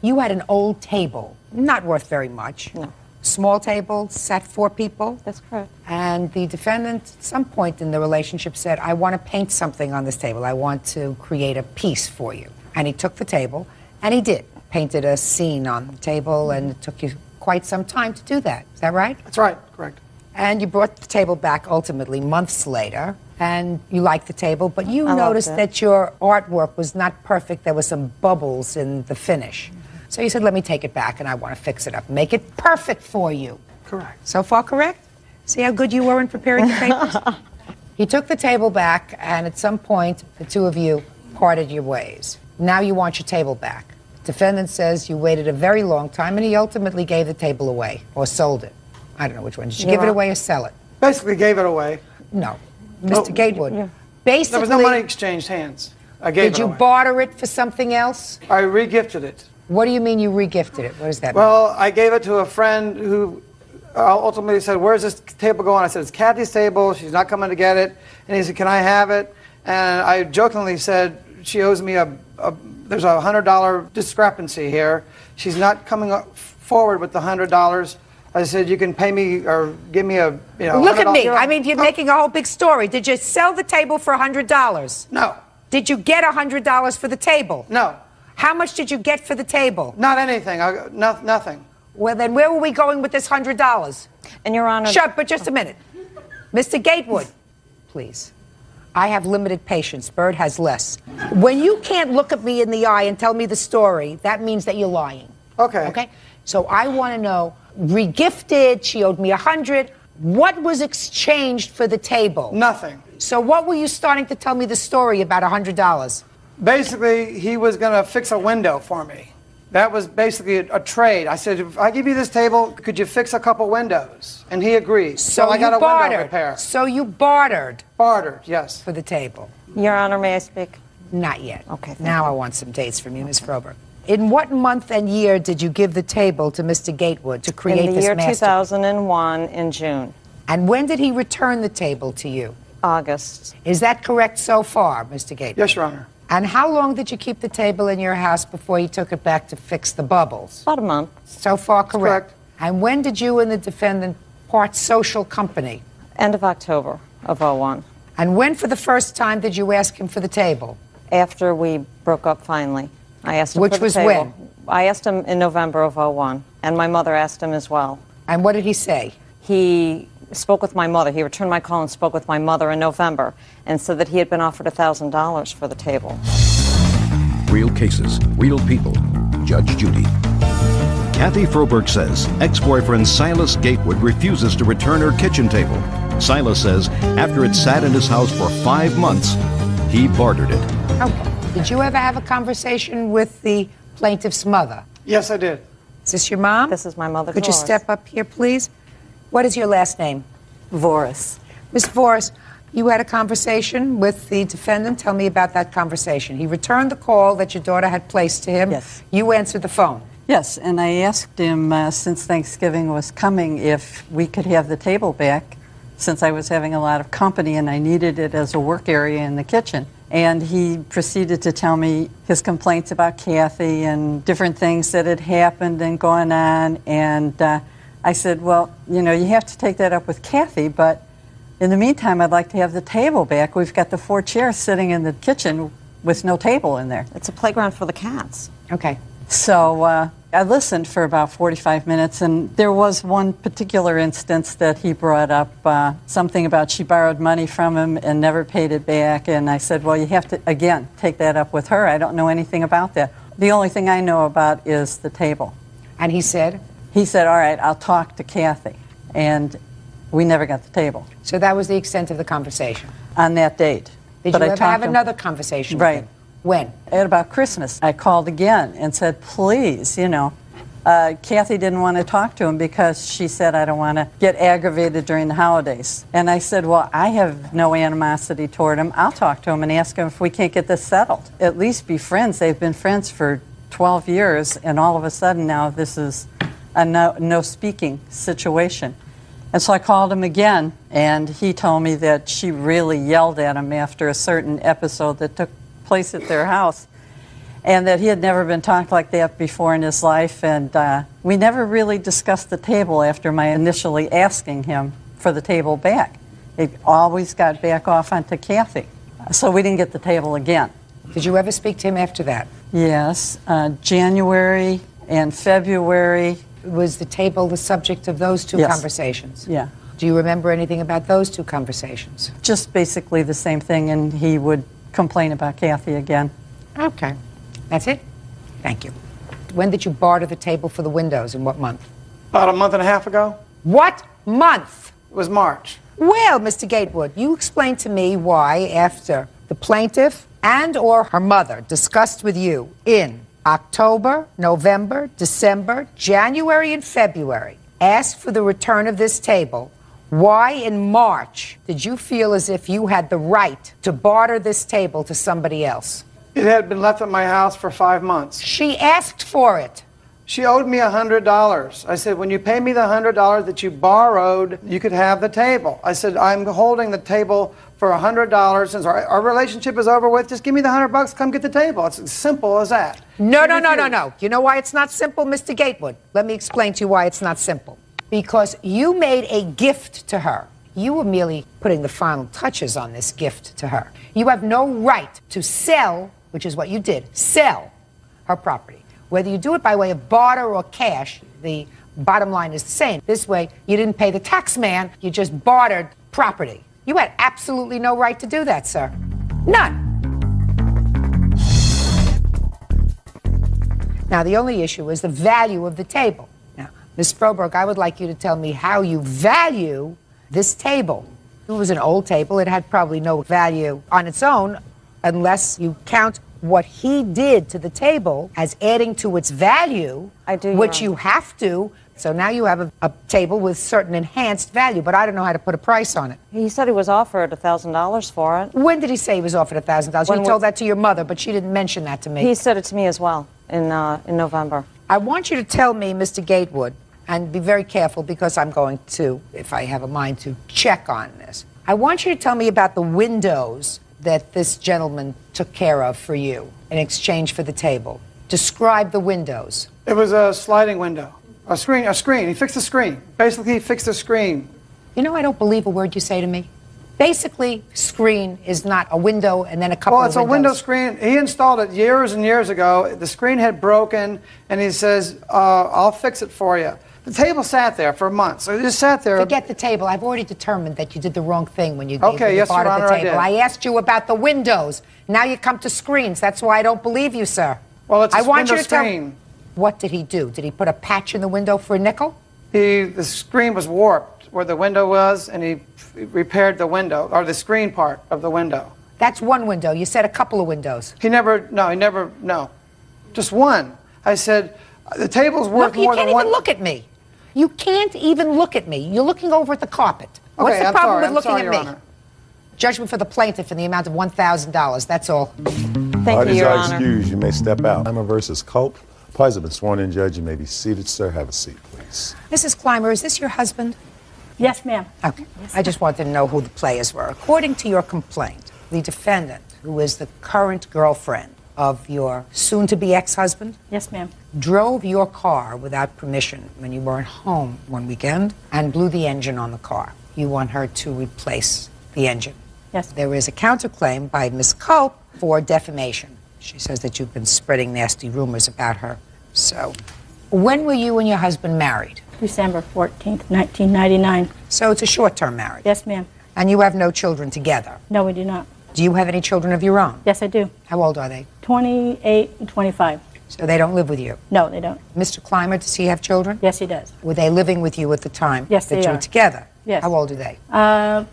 You had an old table, not worth very much. No. Small table, sat 4 people. That's correct. And the defendant, at some point in the relationship, said, I want to paint something on this table. I want to create a piece for you. And he took the table, and he did. Painted a scene on the table, and it took you quite some time to do that. Is that right? That's right, correct. And you brought the table back ultimately months later, and you liked the table, but you I loved noticed it. that your artwork was not perfect. There were some bubbles in the finish. So you said, let me take it back, and I want to fix it up, make it perfect for you. Correct. So far, correct? See how good you were in preparing the papers? He took the table back, and at some point, the two of you parted your ways. Now you want your table back. Defendant says you waited a very long time, and he ultimately gave the table away, or sold it. I don't know which one. Did you give it away or sell it? Basically gave it away. No. Mr. Gatewood. Basically, There was no money exchanged hands. I gave did it you away. barter it for something else? I regifted it. What do you mean you regifted it? What does that mean? Well, I gave it to a friend who ultimately said, where's this table going? I said, it's Kathy's table. She's not coming to get it. And he said, can I have it? And I jokingly said, she owes me there's a $100 discrepancy here. She's not coming forward with the $100. I said, you can pay me or give me a, Look at me. $100. I mean, you're making a whole big story. Did you sell the table for $100? No. Did you get $100 for the table? No. How much did you get for the table? Not anything. Nothing. Well, then where were we going with this $100? And Your Honor... Shut, but just a minute. Mr. Gatewood, please. I have limited patience. Bird has less. When you can't look at me in the eye and tell me the story, that means that you're lying. Okay. Okay? So I want to know, regifted, she owed me $100. What was exchanged for the table? Nothing. So what were you starting to tell me the story about $100? Basically, he was going to fix a window for me. That was basically a trade. I said, if I give you this table, could you fix a couple windows? And he agreed. So I got a window repair. So you bartered? Bartered, yes. For the table? Your Honor, may I speak? Not yet. Okay. Now I want some dates from you, Ms. Froberg. In what month and year did you give the table to Mr. Gatewood to create In the this year masterpiece? 2001 in June. And when did he return the table to you? August. Is that correct so far, Mr. Gatewood? Yes, Your Honor. And how long did you keep the table in your house before you took it back to fix the bubbles? About a month. So far, correct. And when did you and the defendant part social company? End of October of 01. And when for the first time did you ask him for the table? After we broke up finally. I asked him Which for the was table. when? I asked him in November of 01. And my mother asked him as well. And what did he say? He spoke with my mother. He returned my call and spoke with my mother in November and said that he had been offered $1,000 for the table. Real cases, real people. Judge Judy. Kathy Froberg says ex-boyfriend Silas Gatewood refuses to return her kitchen table. Silas says after it sat in his house for 5 months, he bartered it. Okay. Did you ever have a conversation with the plaintiff's mother. Yes, I did. Is this your mom? This is my mother, Could you Doris. step up here, please? What is your last name? Voris. Ms. Voris, you had a conversation with the defendant. Tell me about that conversation. He returned the call that your daughter had placed to him. Yes. You answered the phone. Yes, and I asked him, since Thanksgiving was coming, if we could have the table back, since I was having a lot of company and I needed it as a work area in the kitchen. And he proceeded to tell me his complaints about Kathy and different things that had happened and gone on. And I said, well, you know, you have to take that up with Kathy, but in the meantime, I'd like to have the table back. We've got the 4 chairs sitting in the kitchen with no table in there. It's a playground for the cats. Okay. So I listened for about 45 minutes, and there was one particular instance that he brought up, something about she borrowed money from him and never paid it back. And I said, well, you have to, again, take that up with her. I don't know anything about that. The only thing I know about is the table. And he said? He said, all right, I'll talk to Kathy. And we never got the table. So that was the extent of the conversation? On that date. Did But you I ever talked have to him. another conversation with Right. him? When? At about Christmas. I called again and said, please, you know. Kathy didn't want to talk to him because she said, I don't want to get aggravated during the holidays. And I said, well, I have no animosity toward him. I'll talk to him and ask him if we can't get this settled. At least be friends. They've been friends for 12 years, and all of a sudden now this is a no speaking situation. And so I called him again, and he told me that she really yelled at him after a certain episode that took place at their house, and that he had never been talked like that before in his life. And we never really discussed the table after my initially asking him for the table back. It always got back off onto Kathy. So we didn't get the table again. Did you ever speak to him after that? Yes. January and February. Was the table the subject of those 2 Yes. conversations? Yeah. Do you remember anything about those 2 conversations? Just basically the same thing, and he would complain about Kathy again. Okay. That's it? Thank you. When did you barter the table for the windows? In what month? About a month and a half ago. What month? It was March. Well, Mr. Gatewood, you explain to me why, after the plaintiff and or her mother discussed with you in October, November, December, January, and February, asked for the return of this table, why in March did you feel as if you had the right to barter this table to somebody else? It had been left at my house for 5 months. She asked for it. She owed me $100. I said, when you pay me the $100 that you borrowed, you could have the table. I said, I'm holding the table for $100 since our relationship is over with. Just give me the $100, come get the table. It's as simple as that. No. You know why it's not simple, Mr. Gatewood? Let me explain to you why it's not simple. Because you made a gift to her. You were merely putting the final touches on this gift to her. You have no right to sell, which is what you did, sell her property. Whether you do it by way of barter or cash, the bottom line is the same. This way, you didn't pay the tax man, you just bartered property. You had absolutely no right to do that, sir. None. Now, the only issue is the value of the table. Now, Ms. Froberg, I would like you to tell me how you value this table. It was an old table. It had probably no value on its own unless you count what he did to the table as adding to its value, which you have to. So now you have a table with certain enhanced value, but I don't know how to put a price on it. He said he was offered $1,000 for it. When did he say he was offered $1,000? You told that to your mother, but she didn't mention that to me. He said it to me as well in November. I want you to tell me, Mr. Gatewood, and be very careful because I'm going to, if I have a mind to, check on this. I want you to tell me about the windows that this gentleman took care of for you in exchange for the table. Describe the windows. It was a sliding window. A screen. He fixed the screen. Basically, he fixed the screen. You know, I don't believe a word you say to me. Basically, screen is not a window and then a couple of windows. Well, it's a window screen. He installed it years and years ago. The screen had broken, and he says, I'll fix it for you. The table sat there for months. So it just sat there. Forget the table. I've already determined that you did the wrong thing when you gave Okay, me yes, the part Your of the Honor, I table. did. I asked you about the windows. Now you come to screens. That's why I don't believe you, sir. Well, it's a I want window you to tell screen. me, what did he do? Did he put a patch in the window for a nickel? The screen was warped where the window was, and he repaired the window, or the screen part of the window. That's one window. You said a couple of windows. No. Just one. I said, the table's worth Look, you more can't than one. even look at me. You can't even look at me. You're looking over at the carpet. What's Okay, the I'm problem sorry, with I'm looking sorry, at Your me? Honor. Judgment for the plaintiff in the amount of $1,000. That's all. Parties are excused. You may step out. Clymer versus Culp. Parties have been sworn in, Judge. You may be seated, sir. Have a seat, please. Mrs. Clymer, is this your husband? Yes, ma'am. Okay. I just wanted to know who the players were. According to your complaint, the defendant, who is the current girlfriend of your soon-to-be ex-husband, Yes, ma'am. drove your car without permission when you weren't home one weekend and blew the engine on the car. You want her to replace the engine. Yes. There is a counterclaim by Ms. Culp for defamation. She says that you've been spreading nasty rumors about her. So, when were you and your husband married? December 14th, 1999. So it's a short-term marriage? Yes, ma'am. And you have no children together? No, we do not. Do you have any children of your own? Yes, I do. How old are they? 28 and 25. So they don't live with you? No, they don't. Mr. Clymer, does he have children? Yes, he does. Were they living with you at the time Yes, that they you are. were together? Yes. How old are they?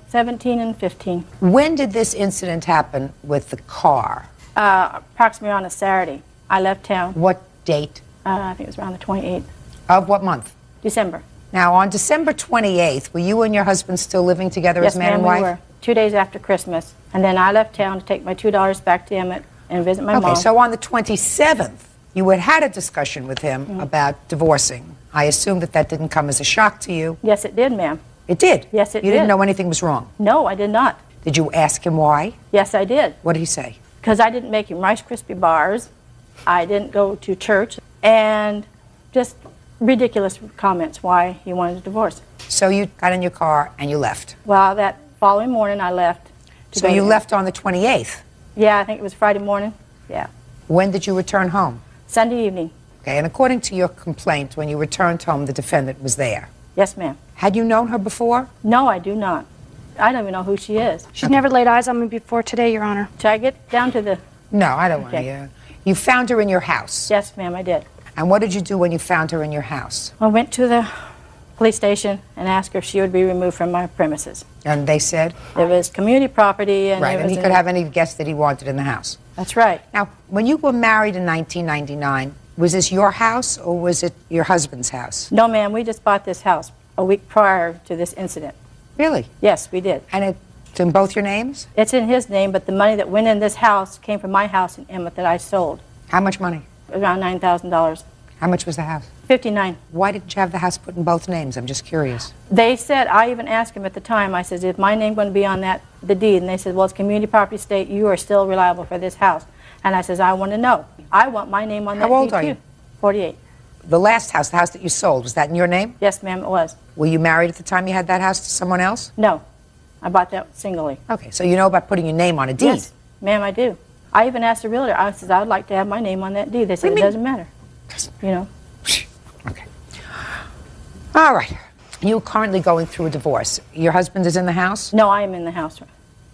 17 and 15. When did this incident happen with the car? Approximately on a Saturday. I left town. What date? I think it was around the 28th. Of what month? December. Now, on December 28th, were you and your husband still living together Yes, as man ma'am, and we wife? were. 2 days after Christmas. And then I left town to take my $2 back to Emmett and visit my mom. Okay, so on the 27th, you had had a discussion with him Mm-hmm. about divorcing. I assume that that didn't come as a shock to you. Yes, it did, ma'am. It did? Yes, it You did. didn't know anything was wrong? No, I did not. Did you ask him why? Yes, I did. What did he say? Because I didn't make him Rice Krispie bars. I didn't go to church. And just ridiculous comments why he wanted a divorce. So you got in your car and you left? Well, that following morning I left. So you left on the 28th? Yeah, I think it was Friday morning. Yeah. When did you return home? Sunday evening. Okay, and according to your complaint, when you returned home, the defendant was there. Yes, ma'am. Had you known her before? No, I do not. I don't even know who she is. She's never laid eyes on me before today, Your Honor. Should I get down to the... No, I don't want to. You found her in your house? Yes, ma'am, I did. And what did you do when you found her in your house? I went to the police station and asked her if she would be removed from my premises. And they said? It was community property and... Right, and he could have any guests that he wanted in the house. That's right. Now, when you were married in 1999, was this your house or was it your husband's house? No, ma'am, we just bought this house a week prior to this incident. Really? Yes, we did. And it's in both your names? It's in his name, but the money that went in this house came from my house in Emmett that I sold. How much money? Around $9,000. How much was the house? $59,000. Why didn't you have the house put in both names? I'm just curious. They said, I even asked him at the time, I said, is my name going to be on the deed? And they said, well, it's community property state, you are still reliable for this house. And I says, I want to know. I want my name on that deed, How old are you? 48. The last house, the house that you sold, was that in your name? Yes, ma'am, it was. Were you married at the time you had that house to someone else? No. I bought that singly. Okay, so you know about putting your name on a deed? Yes, ma'am, I do. I even asked the realtor, I said, I would like to have my name on that deed. They said, it doesn't matter. You know? All right. You're currently going through a divorce. Your husband is in the house? No, I am in the house.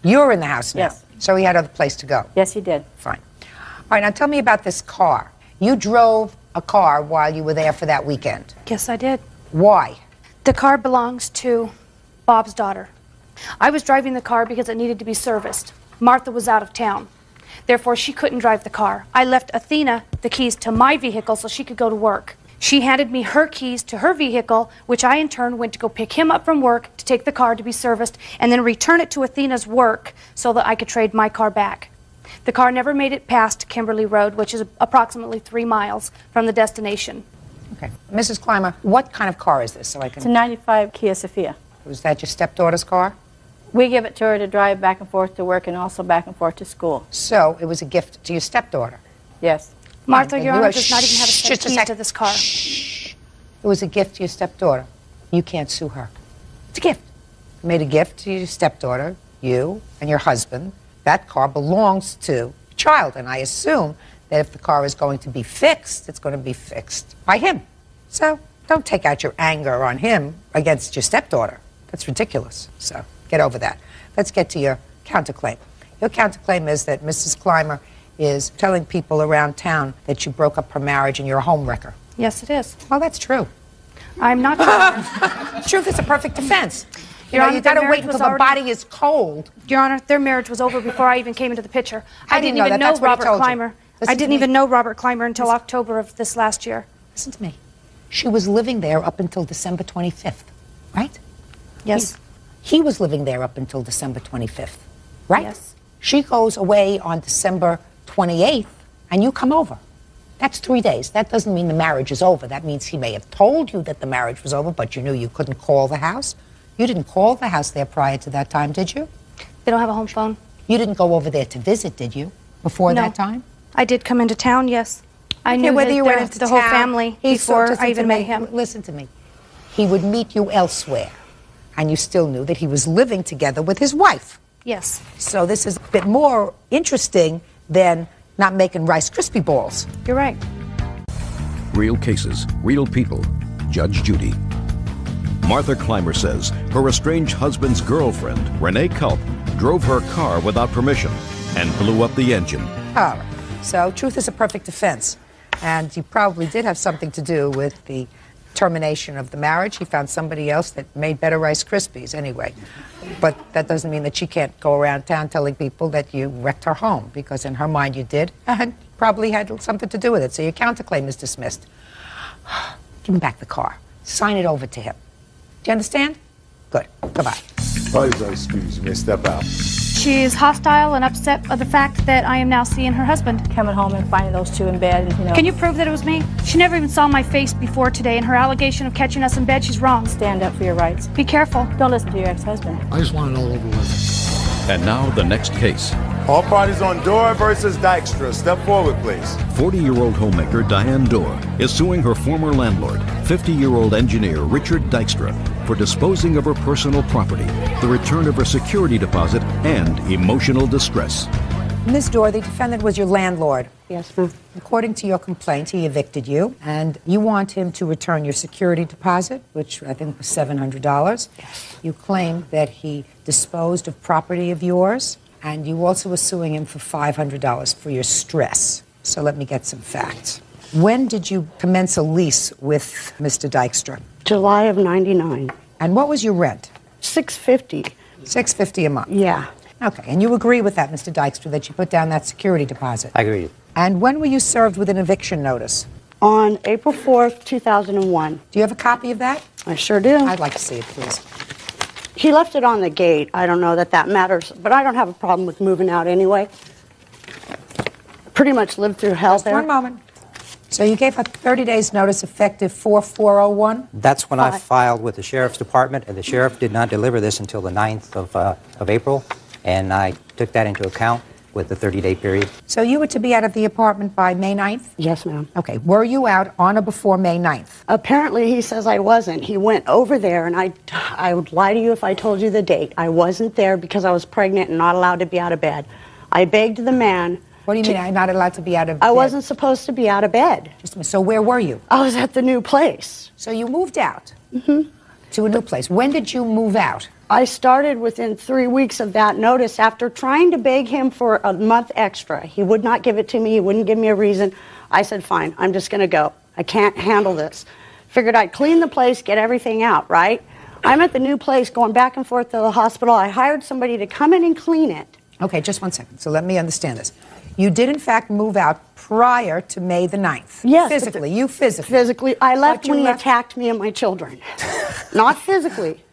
You're in the house now? Yes. So he had other place to go? Yes, he did. Fine. All right, now tell me about this car. You drove a car while you were there for that weekend. Yes, I did. Why? The car belongs to Bob's daughter. I was driving the car because it needed to be serviced. Martha was out of town. Therefore, she couldn't drive the car. I left Athena the keys to my vehicle so she could go to work. She handed me her keys to her vehicle, which I in turn went to go pick him up from work to take the car to be serviced and then return it to Athena's work so that I could trade my car back. The car never made it past Kimberly Road, which is approximately 3 miles from the destination. Okay. Mrs. Clymer, what kind of car is this so I can... It's a 95 Kia Sophia. Was that your stepdaughter's car? We give it to her to drive back and forth to work and also back and forth to school. So it was a gift to your stepdaughter? Yes. Martha, And Your you Honor, are- does not even have a set of just a keys sec. to this car. It was a gift to your stepdaughter. You can't sue her. It's a gift. You made a gift to your stepdaughter, you and your husband. That car belongs to the child, and I assume that if the car is going to be fixed, it's going to be fixed by him. So don't take out your anger on him against your stepdaughter. That's ridiculous. So get over that. Let's get to your counterclaim. Your counterclaim is that Mrs. Clymer is telling people around town that you broke up her marriage and you're a homewrecker. Yes, it is. Well, that's true. I'm not sure. Truth is a perfect defense. You Your know, Honor, you got to their wait marriage until was the already- body is cold. Your Honor, their marriage was over before I even came into the picture. I didn't know that. even know That's what he Robert told you. Clymer. I didn't even know Robert Clymer until October of this last year. Listen to me. She was living there up until December 25th, right? Yes. He was living there up until December 25th, right? Yes. She goes away on December 28th, and you come over. That's 3 days. That doesn't mean the marriage is over. That means he may have told you that the marriage was over, but you knew you couldn't call the house. You didn't call the house there prior to that time, did you? They don't have a home phone. You didn't go over there to visit, did you, before No. that time? I did come into town, yes. I Okay, knew whether you went the into whole town, family before I even met him. Listen to me. He would meet you elsewhere, and you still knew that he was living together with his wife. Yes. So this is a bit more interesting than not making Rice Krispie balls. You're right. Real cases, real people. Judge Judy. Martha Clymer says her estranged husband's girlfriend, Renee Culp, drove her car without permission and blew up the engine. All right. So truth is a perfect defense. And you probably did have something to do with the termination of the marriage. He found somebody else that made better Rice Krispies anyway. But that doesn't mean that she can't go around town telling people that you wrecked her home, because in her mind you did, and probably had something to do with it. So your counterclaim is dismissed. Give him back the car. Sign it over to him. Do you understand? Good. Goodbye. Parties are excused. You may step out. She is hostile and upset by the fact that I am now seeing her husband. Coming home and finding those two in bed, you know. Can you prove that it was me? She never even saw my face before today, and her allegation of catching us in bed, she's wrong. Stand up for your rights. Be careful. Don't listen to your ex-husband. I just want it all over with. And now the next case. All parties on Dorr versus Dykstra. Step forward, please. 40-year-old homemaker Diane Dorr is suing her former landlord, 50-year-old engineer Richard Dykstra, for disposing of her personal property, the return of her security deposit, and emotional distress. Ms. Dorr, the defendant was your landlord. Yes, ma'am. According to your complaint, he evicted you, and you want him to return your security deposit, which I think was $700. Yes. You claim that he disposed of property of yours, and you also were suing him for $500 for your stress. So let me get some facts. When did you commence a lease with Mr. Dykstra? July of '99. And what was your rent? $650. $650 a month? Yeah. Okay, and you agree with that, Mr. Dykstra, that you put down that security deposit? I agree. And when were you served with an eviction notice? On April 4th, 2001. Do you have a copy of that? I sure do. I'd like to see it, please. He left it on the gate. I don't know that matters, but I don't have a problem with moving out anyway. Pretty much lived through hell there. One moment. So you gave a 30 days notice effective 4/4/01? That's when I filed with the Sheriff's Department, and the Sheriff did not deliver this until the 9th of April, and I took that into account with the 30-day period. So you were to be out of the apartment by May 9th? Yes, ma'am. Okay. Were you out on or before May 9th? Apparently, he says I wasn't. He went over there, and I would lie to you if I told you the date. I wasn't there because I was pregnant and not allowed to be out of bed. I begged the man. What do you mean I'm not allowed to be out of bed? I wasn't supposed to be out of bed. Just a minute. So where were you? I was at the new place. So you moved out to a new place. When did you move out? I started within 3 weeks of that notice after trying to beg him for a month extra. He would not give it to me. He wouldn't give me a reason. I said, fine, I'm just going to go. I can't handle this. Figured I'd clean the place, get everything out, right? I'm at the new place going back and forth to the hospital. I hired somebody to come in and clean it. Okay, just 1 second. So let me understand this. You did, in fact, move out prior to May the 9th. Yes. Physically. You physically. Physically. I left you when he left- attacked me and my children. Not physically.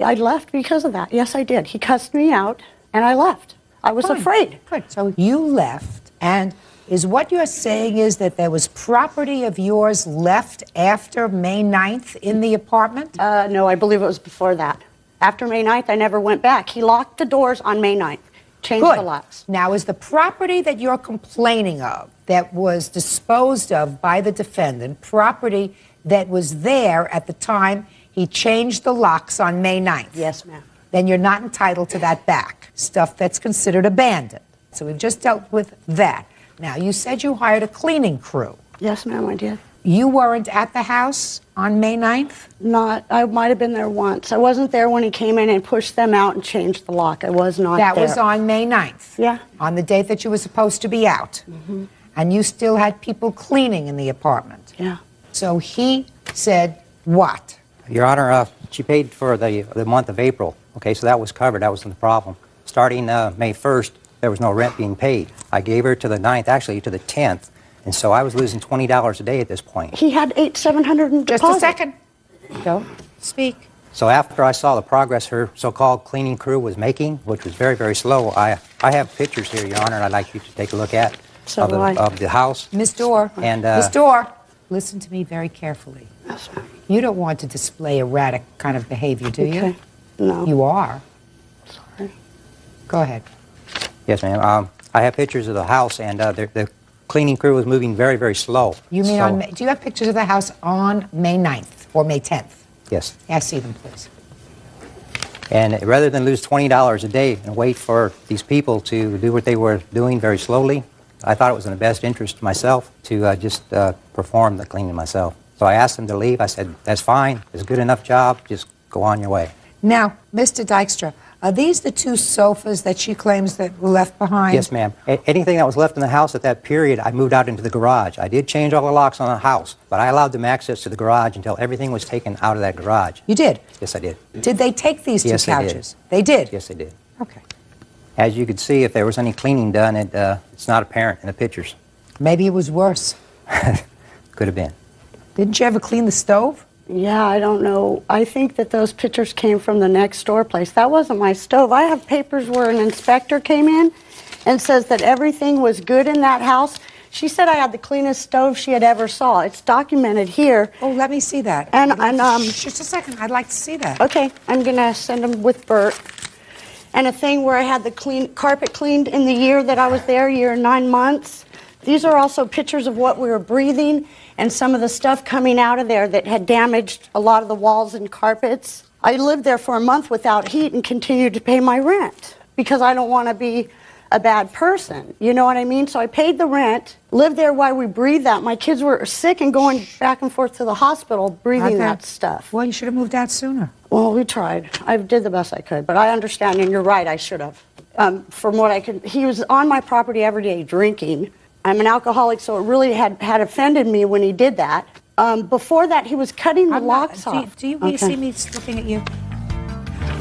I left because of that. Yes, I did. He cussed me out, and I left. I was Fine. afraid. Good. So you left, and is what you're saying is that there was property of yours left after May 9th in the apartment? No, I believe it was before that. After May 9th, I never went back. He locked the doors on May 9th. Changed Good. the locks. Now, is the property that you're complaining of that was disposed of by the defendant property that was there at the time he changed the locks on May 9th? Yes, ma'am. Then you're not entitled to that back. Stuff that's considered abandoned. So we've just dealt with that. Now, you said you hired a cleaning crew. Yes, ma'am, I did. You weren't at the house on May 9th? Not. I might have been there once. I wasn't there when he came in and pushed them out and changed the lock. I was not That there. was on May 9th? Yeah. On the date that you were supposed to be out? Mm-hmm. And you still had people cleaning in the apartment? Yeah. So he said what? Your Honor, she paid for the month of April. Okay, so that was covered. That wasn't the problem. Starting May 1st, there was no rent being paid. I gave her to the 9th, actually to the 10th, and so I was losing $20 a day at this point. He had $700 in deposit. Just a second. Don't speak. So after I saw the progress her so-called cleaning crew was making, which was very, very slow, I have pictures here, Your Honor, and I'd like you to take a look at of the house. Miss Dorr, And, Miss Dorr, listen to me very carefully. You don't want to display erratic kind of behavior, do you? Okay. No. You are. Sorry. Go ahead. Yes, ma'am. I have pictures of the house, and the cleaning crew was moving very, very slow. You mean So- do you have pictures of the house on May 9th or May 10th? Yes. I see them, please. And rather than lose $20 a day and wait for these people to do what they were doing very slowly, I thought it was in the best interest of myself to just perform the cleaning myself. So I asked them to leave. I said, that's fine. It's a good enough job. Just go on your way. Now, Mr. Dykstra, are these the 2 sofas that she claims that were left behind? Yes, ma'am. Anything that was left in the house at that period, I moved out into the garage. I did change all the locks on the house, but I allowed them access to the garage until everything was taken out of that garage. You did? Yes, I did. Did they take these 2 Yes, couches? they They did? Yes, they did. Okay. As you could see, if there was any cleaning done, it's not apparent in the pictures. Maybe it was worse. Could have been. Didn't you ever clean the stove? Yeah, I don't know. I think that those pictures came from the next door place. That wasn't my stove. I have papers where an inspector came in and says that everything was good in that house. She said I had the cleanest stove she had ever saw. It's documented here. Oh, let me see that. And just a second. I'd like to see that. Okay, I'm gonna send them with Bert. And a thing where I had the carpet cleaned in the year that I was there, year and 9 months. These are also pictures of what we were breathing and some of the stuff coming out of there that had damaged a lot of the walls and carpets. I lived there for a month without heat and continued to pay my rent because I don't want to be a bad person. You know what I mean? So I paid the rent, lived there while we breathed that. My kids were sick and going back and forth to the hospital breathing that stuff. Well, you should have moved out sooner. Well, we tried. I did the best I could, but I understand, and you're right, I should have. From what I could, he was on my property every day drinking. I'm an alcoholic, so it really had offended me when he did that. Before that, he was cutting the locks off. Do you see me looking at you?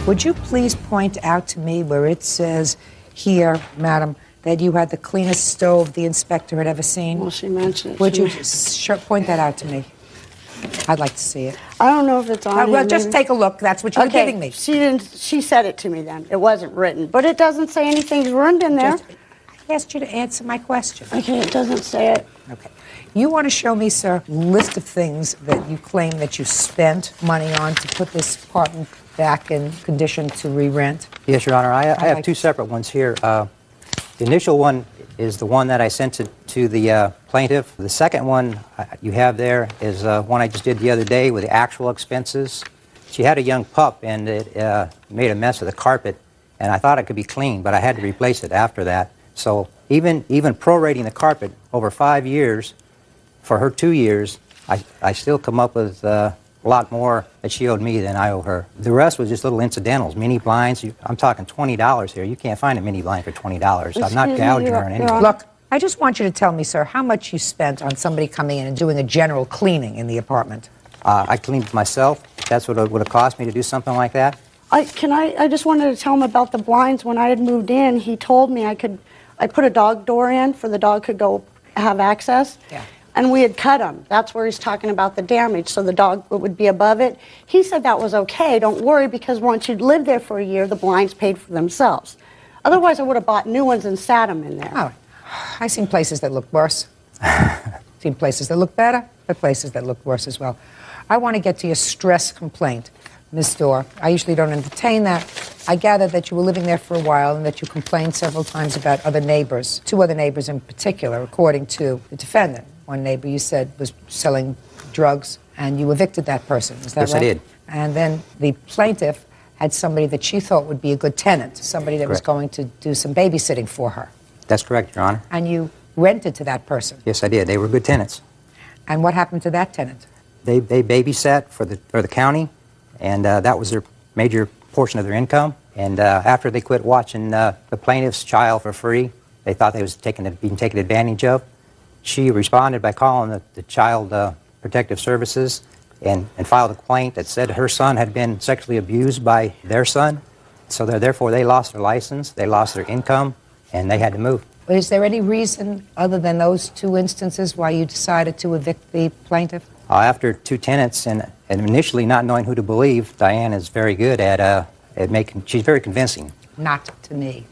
Would you please point out to me where it says here, madam, that you had the cleanest stove the inspector had ever seen? Well, she mentioned it. Would you point that out to me? I'd like to see it. I don't know if it's on Well, here, just maybe. take a look. That's what you were giving me. She didn't. She said it to me then. It wasn't written, but it doesn't say anything's ruined in there. I asked you to answer my question. Okay, it doesn't say it. Okay. You want to show me, sir, a list of things that you claim that you spent money on to put this apartment back in condition to re-rent? Yes, Your Honor. I have 2 separate ones here. The initial one is the one that I sent to the plaintiff. The second one you have there is one I just did the other day with the actual expenses. She had a young pup, and it made a mess of the carpet, and I thought it could be cleaned, but I had to replace it after that. So even prorating the carpet over 5 years, for her 2 years, I still come up with a lot more that she owed me than I owe her. The rest was just little incidentals, mini blinds. I'm talking $20 here. You can't find a mini blind for $20. I'm not gouging her in any way. Look, I just want you to tell me, sir, how much you spent on somebody coming in and doing a general cleaning in the apartment. I cleaned it myself. That's what it would have cost me to do something like that. I just wanted to tell him about the blinds. When I had moved in, he told me I put a dog door in for the dog could go have access. Yeah. And we had cut them. That's where he's talking about the damage, so the dog would be above it. He said that was okay, don't worry, because once you'd lived there for a year, the blinds paid for themselves. Otherwise, I would have bought new ones and sat them in there. Oh, I've seen places that look worse. Seen places that look better, but places that look worse as well. I want to get to your stress complaint, Ms. Dorr. I usually don't entertain that. I gather that you were living there for a while and that you complained several times about other neighbors, 2 other neighbors in particular, according to the defendant. One neighbor you said was selling drugs, and you evicted that person. Is that right? Yes, I did. And then the plaintiff had somebody that she thought would be a good tenant, somebody that was going to do some babysitting for her. That's correct, Your Honor. And you rented to that person. Yes, I did. They were good tenants. And what happened to that tenant? They babysat for the county, and that was their major portion of their income. And after they quit watching the plaintiff's child for free, they thought they was being taken advantage of. She responded by calling the Child Protective Services and filed a complaint that said her son had been sexually abused by their son. So therefore they lost their license, they lost their income, and they had to move. Is there any reason other than those two instances why you decided to evict the plaintiff? After 2 tenants, and initially not knowing who to believe, Diane is very good at making, she's very convincing. Not to me.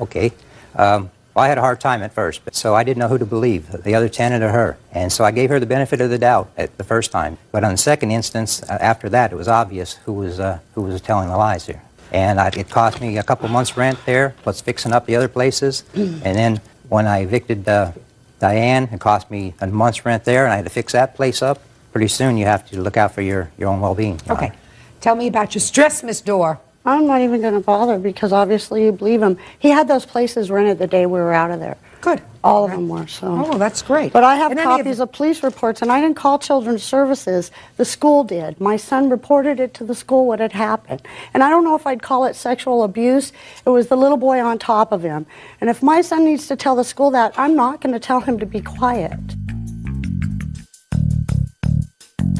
Okay. Well, I had a hard time at first, so I didn't know who to believe, the other tenant or her. And so I gave her the benefit of the doubt at the first time. But on the second instance, after that, it was obvious who was telling the lies here. And it cost me a couple months' rent there, plus fixing up the other places. And then when I evicted Diane, it cost me a month's rent there, and I had to fix that place up. Pretty soon, you have to look out for your own well-being. Okay. Tell me about your stress, Miss Dorr. I'm not even going to bother because obviously you believe him. He had those places rented the day we were out of there. Good. All of them were, so. Oh, that's great. But I have copies of police reports, and I didn't call Children's Services. The school did. My son reported it to the school what had happened. And I don't know if I'd call it sexual abuse. It was the little boy on top of him. And if my son needs to tell the school that, I'm not going to tell him to be quiet.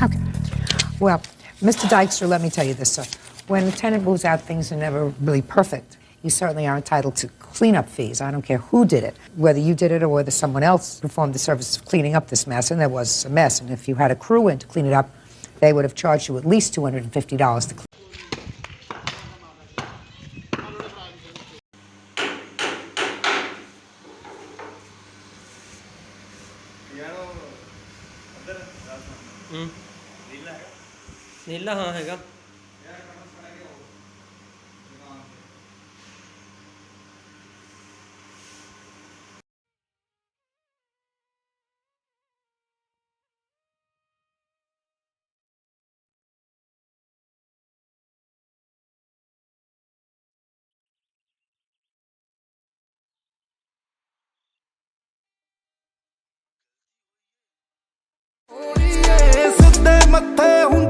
Okay. Well, Mr. Dykstra, let me tell you this, sir. When the tenant moves out, things are never really perfect. You certainly are entitled to cleanup fees. I don't care who did it, whether you did it or whether someone else performed the service of cleaning up this mess, and there was a mess. And if you had a crew in to clean it up, they would have charged you at least $250 to clean. नीला हाँ हैगा ਸਿੱਧੇ ਮੱਥੇ